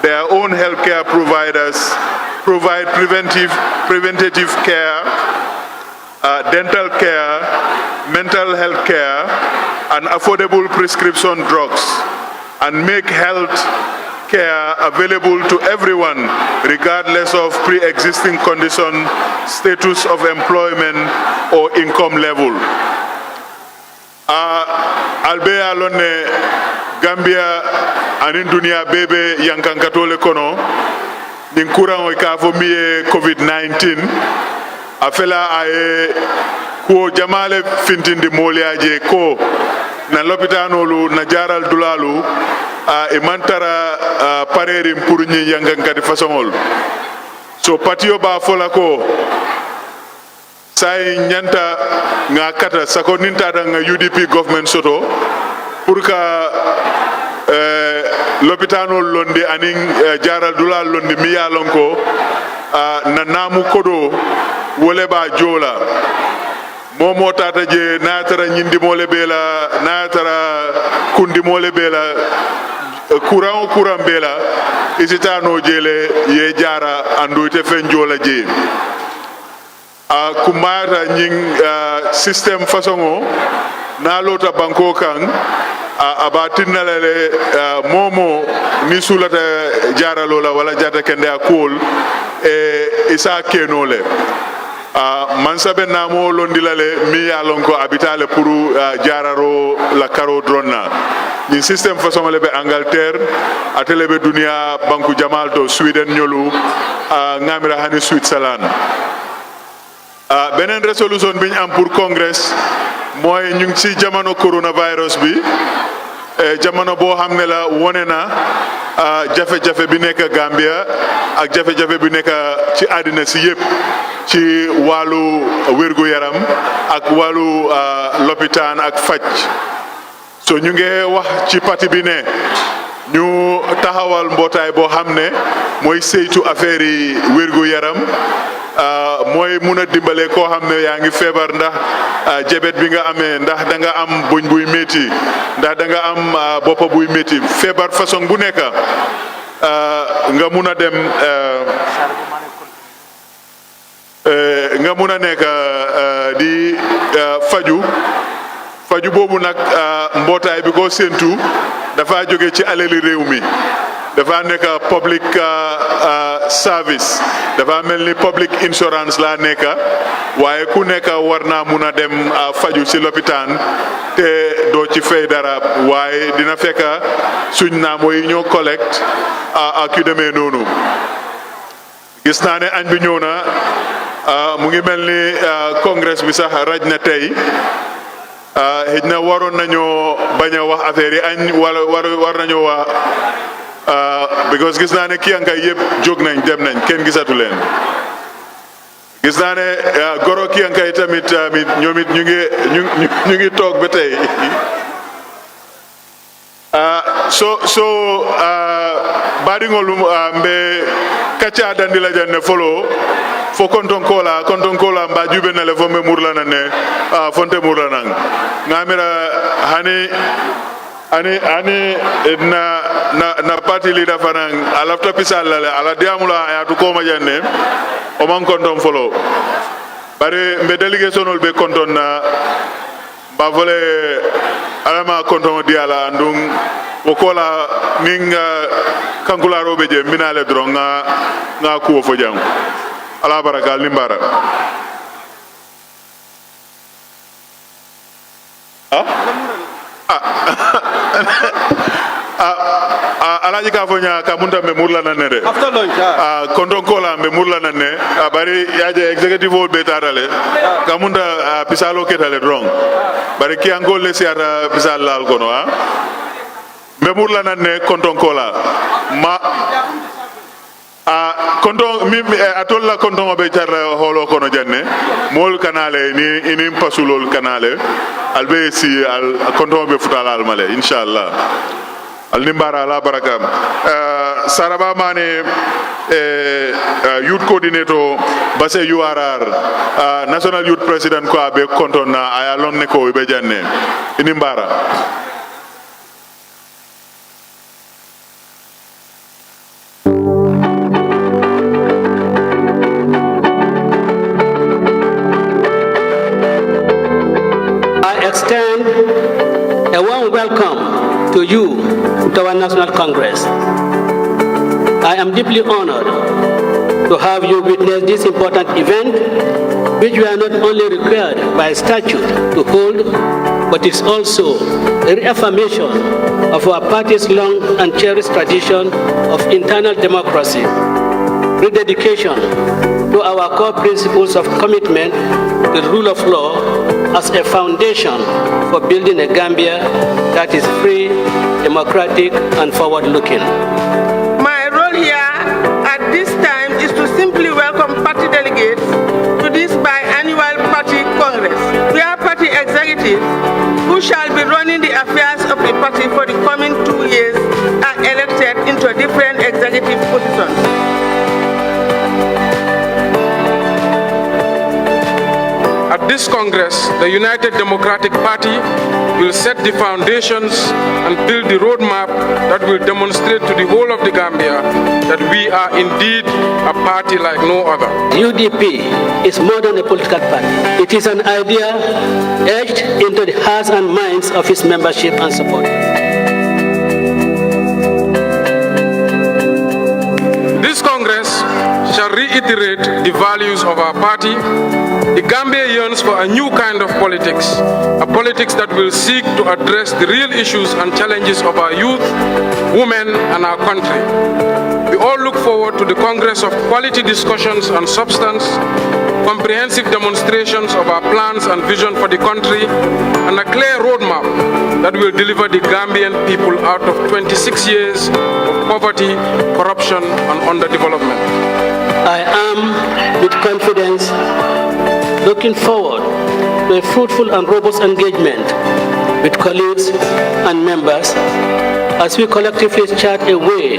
their own healthcare providers, provide preventative care, dental care, mental health care, and affordable prescription drugs, and make health care available to everyone regardless of pre-existing condition, status of employment, or income level. Albe alone Gambia anin dunia bebe yankan katole kono nin kuran o ka fo miye COVID-19 afela ay ko jamale fintindi moliaje ko na lopitanolu na jaral dulalu e mantara parerim pour ñi yankan kadi fasongol so patio ba fola ko say nyanta nga kata sako ninta nga UDP government soto pour ka l'hôpital londi aning jaral dulal londi mi yalon ko na namu kodo wole ba jola momo tata je natara nyindi mole bela natara kundi mole bela courant bela isitano jele ye jara andu te fen jola je kumata nying system fasongo na lota banko kan abatinalale momo ni sulata jara lola wala jata kende akol isa kenole mansabe namo londilale mi yalonko abitale pour jararo la karo dronna ni system fasongo lebe Angleterre atelebe dunia banku jamal to Sweden nyolu ngamira hani Switzerland beneen résolution bi ñu am pour congrès mooy ñu ngi ci jamono coronavirus bi jamono boo xam ne la wone na jafe-jafe bi nekk Gambia ak jafe-jafe bi nekk ci àddina si yëpp ci wàllu wérgu yaram ak wàllu lopitaan ak faj so ñu ngi wax ci parti bi ne ñu taxawal mbootaay boo xam ne mooy saytu affaire yi wérgu yaram mooy mun a dimbale koo xam ne yaa ngi feebar ndax jabet bi nga amee ndax da nga am buñ buy métti ndax da nga am boppa buy métti feebar façon bu nekk nga mun a dem nga mun a nekk di faju boobu nag mbootaay bi ko séentu dafa jóge ci alali réew mi dafa nekk public service dafa mel ni public insurance la nekk waaye ku nekk war naa mun a dem faju ci lopitaan te doo ci fay dara waaye dina fekk suñ naamo yi ñoo collecte ak yu demee noonu gis naa ne añ bi ñëw na mu ngi mel ni congrès bi sax raj na tey xëj na waroon nañoo bañ a wax affaire yi añ wala war nañoo wax because gis naa ne kiyankay yëpp jóg nañ dem nañ kenn gisatu leen gis naa ne goro kiyankay tamit ñoom it ñu ngi toog ba tey so baɗigol mbe kacca dandila janne folo fo konton kola mba juɓe nale fo mbe murlana ne fonte murlanan ngamira hani na parti leader fanan alafta pisal lale ala diamula ayatu koma janne o man konton folo bare mbe délégation ol be konton na ba vole alama konton diala andung o kola ning kankularo be je minale dron nga kuwo fo jang ala baraka limbara alaji ka fo nya ka munta me murla nanne de after lunch konton kola me murla nanne bari yaje executive hol be tarale ka munta pisalo ketale drong bari ki angol le siata pisal lal kono me murla nanne konton kola ma konton mi atolla konton be tarla holo kono janne mol kanale ni ini pasulol kanale albe si al konton be futala al male inshallah Al-Nimbara la barakam. Saraba Mane, Youth Coordinator, Base URR, National Youth President ko abe kontona ayalon ne ko ibe janne. Inimbara. I extend a warm welcome to you, to our National Congress. I am deeply honored to have you witness this important event, which we are not only required by statute to hold, but is also a reaffirmation of our party's long and cherished tradition of internal democracy, rededication to our core principles of commitment to the rule of law as a foundation for building a Gambia that is free, democratic, and forward-looking. My role here at this time is to simply welcome party delegates to this biannual party congress. We are party executives who shall be running the affairs of the party for the coming 2 years are elected into different executive positions. At this Congress, the United Democratic Party will set the foundations and build the roadmap that will demonstrate to the whole of the Gambia that we are indeed a party like no other. UDP is more than a political party. It is an idea etched into the hearts and minds of its membership and supporters. This Congress shall reiterate the values of our party. The Gambia yearns for a new kind of politics, a politics that will seek to address the real issues and challenges of our youth, women, and our country. We all look forward to the Congress of quality discussions and substance, comprehensive demonstrations of our plans and vision for the country, and a clear roadmap that will deliver the Gambian people out of 26 years of poverty, corruption, and underdevelopment. I am, with confidence, looking forward to a fruitful and robust engagement with colleagues and members as we collectively chart a way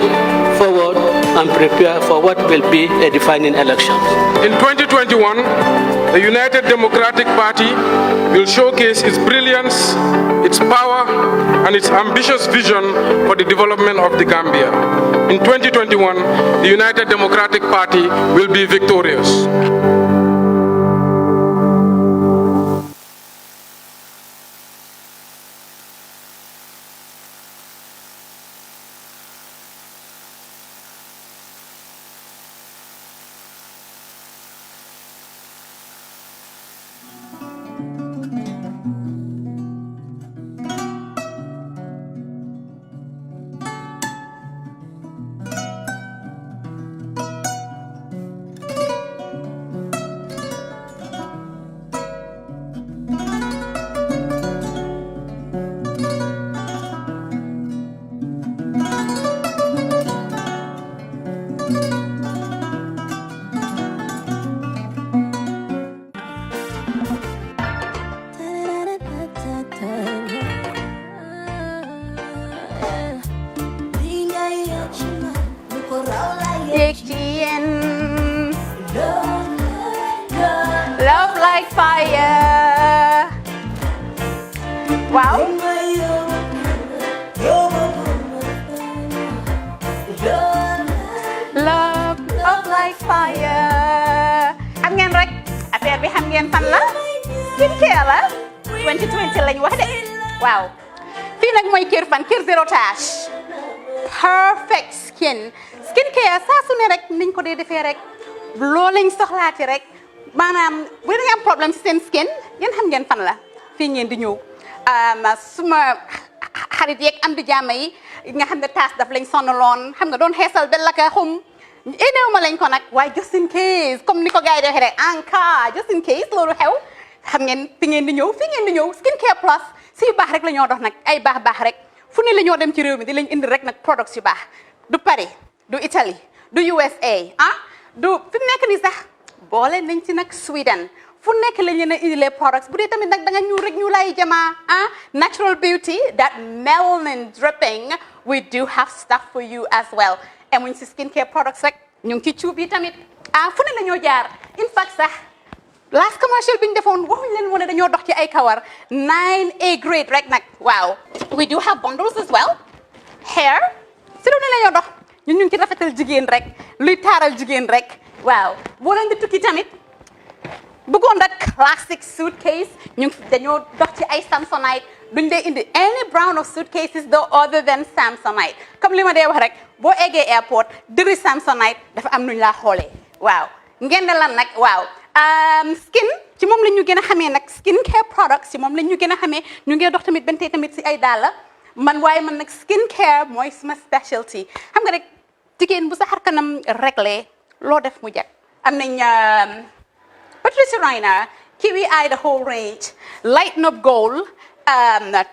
forward and prepare for what will be a defining election. In 2021, the United Democratic Party will showcase its brilliance, its power, and its ambitious vision for the development of the Gambia. In 2021, the United Democratic Party will be victorious. Love like fire. Wow. Love like fire. Xam ngeen rek affaire bi xam ngeen fan la? Skincare la. 2020 lañ wax de. Waaw. Fii nag mooy Kerr fan Kerr zero tache. Perfect skin. Skincare saa su ne rek niñ ko dee defee rek. Loo lañ soxlaati rek. Maanaam bu ngeen am problème ci seen skin yéen xam ngeen fan la fii ngeen di ñëw suma xarit yeeg am di jàmm yi nga xam ne taas daf lañ sonaloon xam nga doon xeesal bel laka xum éneew ma lañ ko nag waaye just in case comme ni ko gars yi di waxee rek en cas just in case loolu xew xam ngeen fi ngeen di ñëw Skincare Plus si yu baax rek la ñoo dox nag ay baax rek fu ne la ñoo dem ci réew mi di lañ indi rek nag products yu baax du Paris du Italie du USA du fi mu nekk nii sax boole nañ ci nag Sweden fu nekk lañ leen a indilee products bu dee tamit nag da nga ñuul rek ñu lay jamaa natural beauty that melanin dripping we do have stuff for you as well emuñ si skincare products rek ñu ngi ci cuub yi tamit fu ne la ñoo jaar in fact sax last commercial bi ñu defoon waxuñ leen woon ne dañoo dox ci ay kawar 9A grade rek nag waaw we do have bundles as well hair si lu ne la ñoo dox ñun ñu ngi ci rafetal jigéen rek luy taaral jigéen rek waaw boo leen di tukki tamit bëggoon rek classic suitcase ñu dañoo dox ci ay Samsonite duñ dee indi any brand of suitcases though other than Samsonite comme li ma dee wax rek boo eggee airport dëri Samsonite dafa am nuñ laa xoolee waaw ngeen lan nag waaw skin ci moom la ñu gën a xamee nag skincare products ci moom la ñu gën a xamee ñu ngi dox tamit bentey tamit si ay dàlla waaye man nag skincare mooy suma specialty xam nga rek jigéen bu sa xar kanam réglé loo def mu jag am nañ Patricia Reiner Kiwi Eye the whole range Lighten Up Gold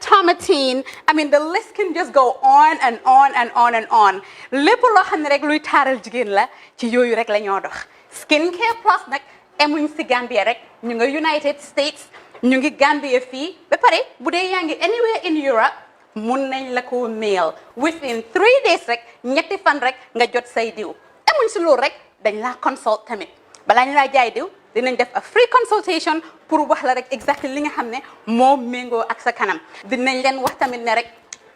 Tomatine I mean the list can just go on and on and on and on lépp loo xam ne rek luy taaral jigéen la ci yooyu rek la ñoo dox Skincare Plus nag emuñ si Gambia rek ñu ngi United States ñu ngi Gambia fii ba pare bu dee yaa ngi anywhere in Europe mun nañ la ko mail within 3 days rek ñetti fan rek nga jot say diw emuñ si loolu rek dañ laa consult tamit balaa ñu laa jaay diw dinañ def a free consultation pour wax la rek exactly li nga xam ne moo méngoo ak sa kanam dinañ leen wax tamit ne rek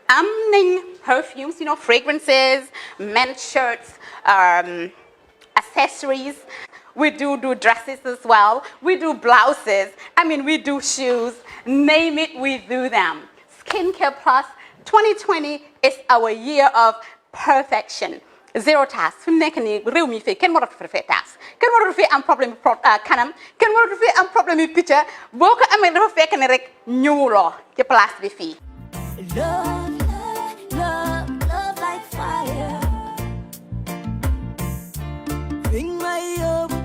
am nañ perfumes fragrances men's shirts accessories we do dresses as well we do blouses I mean we do shoes name it we do them Skincare Plus 2020 is our year of perfection zero task fi mu nekk nii réew mi fii kenn waratu fi task kenn waratu fi am problème kanam kenn waratu fi am problème yu picca boo ko amee dafa fekk ne rek ñëwuloo ci place bi fii love like fire bring my yobu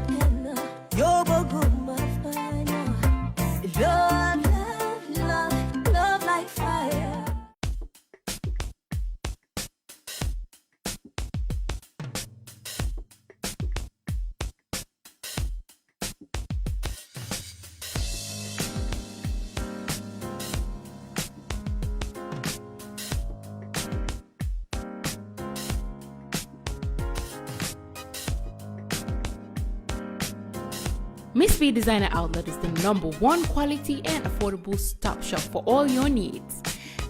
Miss B Designer Outlet is the #1 quality and affordable stop shop for all your needs.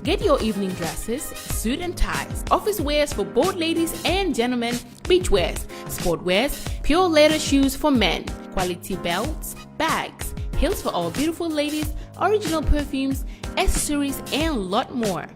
Get your evening dresses, suit and ties, office wears for both ladies and gentlemen, beach wears, sport wears, pure leather shoes for men, quality belts, bags, heels for all beautiful ladies, original perfumes, accessories, and a lot more.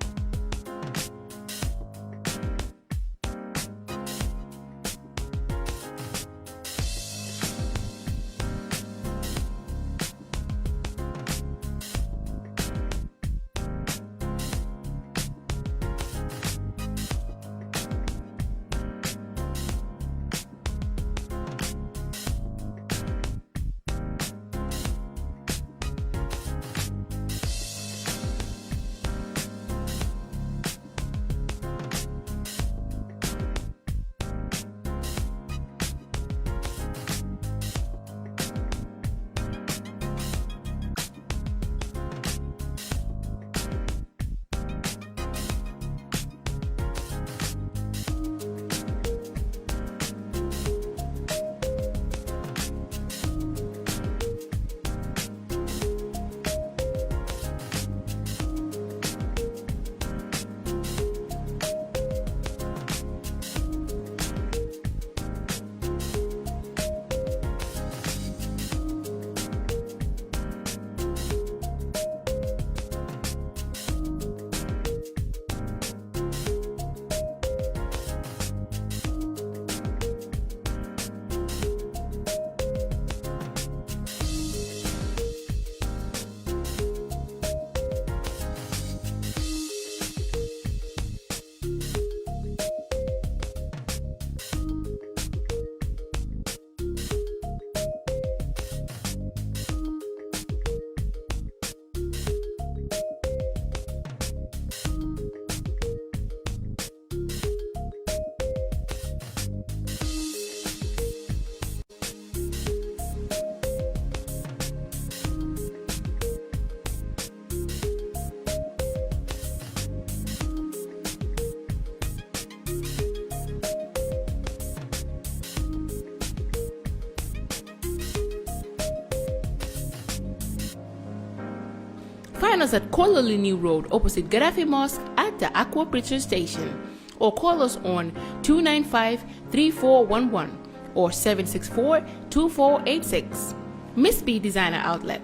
Find us at Kololini Road opposite Gaddafi Mosque at the Aqua Preacher Station, or call us on 295-3411 or 764-2486. Miss B Designer Outlet.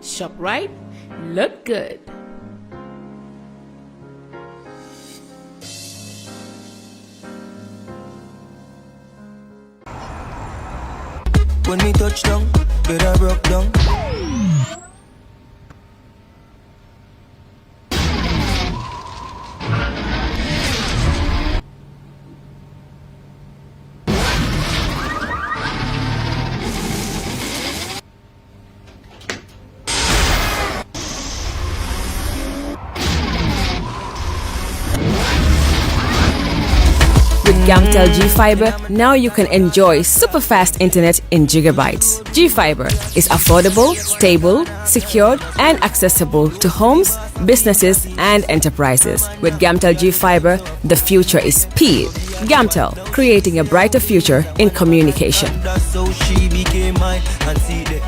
Shop right, look good. When we touch down, get a broke down. Gamtel G-Fiber, now you can enjoy super fast internet in gigabytes. G-Fiber is affordable, stable, secured, and accessible to homes, businesses, and enterprises. With Gamtel G-Fiber, the future is speed. Gamtel, creating a brighter future in communication. So she became mine and see the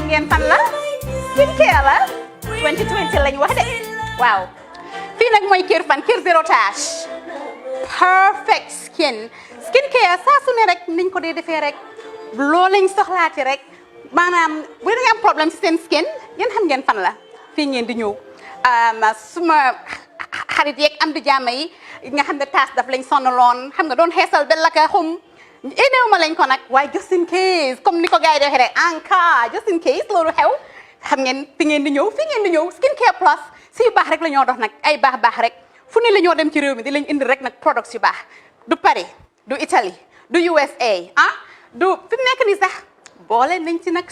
xam ngeen fan la skincare la 2020 lañ wax de waaw fii nag mooy Kerr fan Kerr zero tache perfect skincare saa su ne rek niñ ko dee defee rek loo lañ soxlaati rek maanaam bu ngeen am problème ci seen skin yéen xam ngeen fan la fii ngeen di ñëw suma xarit yeeg am di jàmm yi nga xam ne taas daf lañ sonaloon xam nga doon xeesal bel laka xum éneew ma lañ ko nag waaye just in case comme ni ko gars yi defee rek en cas just in case loolu xew xam ngeen fi ngeen di ñëw skincare plus si yu baax rek la ñoo dox nag ay baax rek fu ne la ñoo dem ci réew mi di lañ indi rek nag products yu baax du Paris du Italie du USA du fi mu nekk nii sax boole nañ ci nag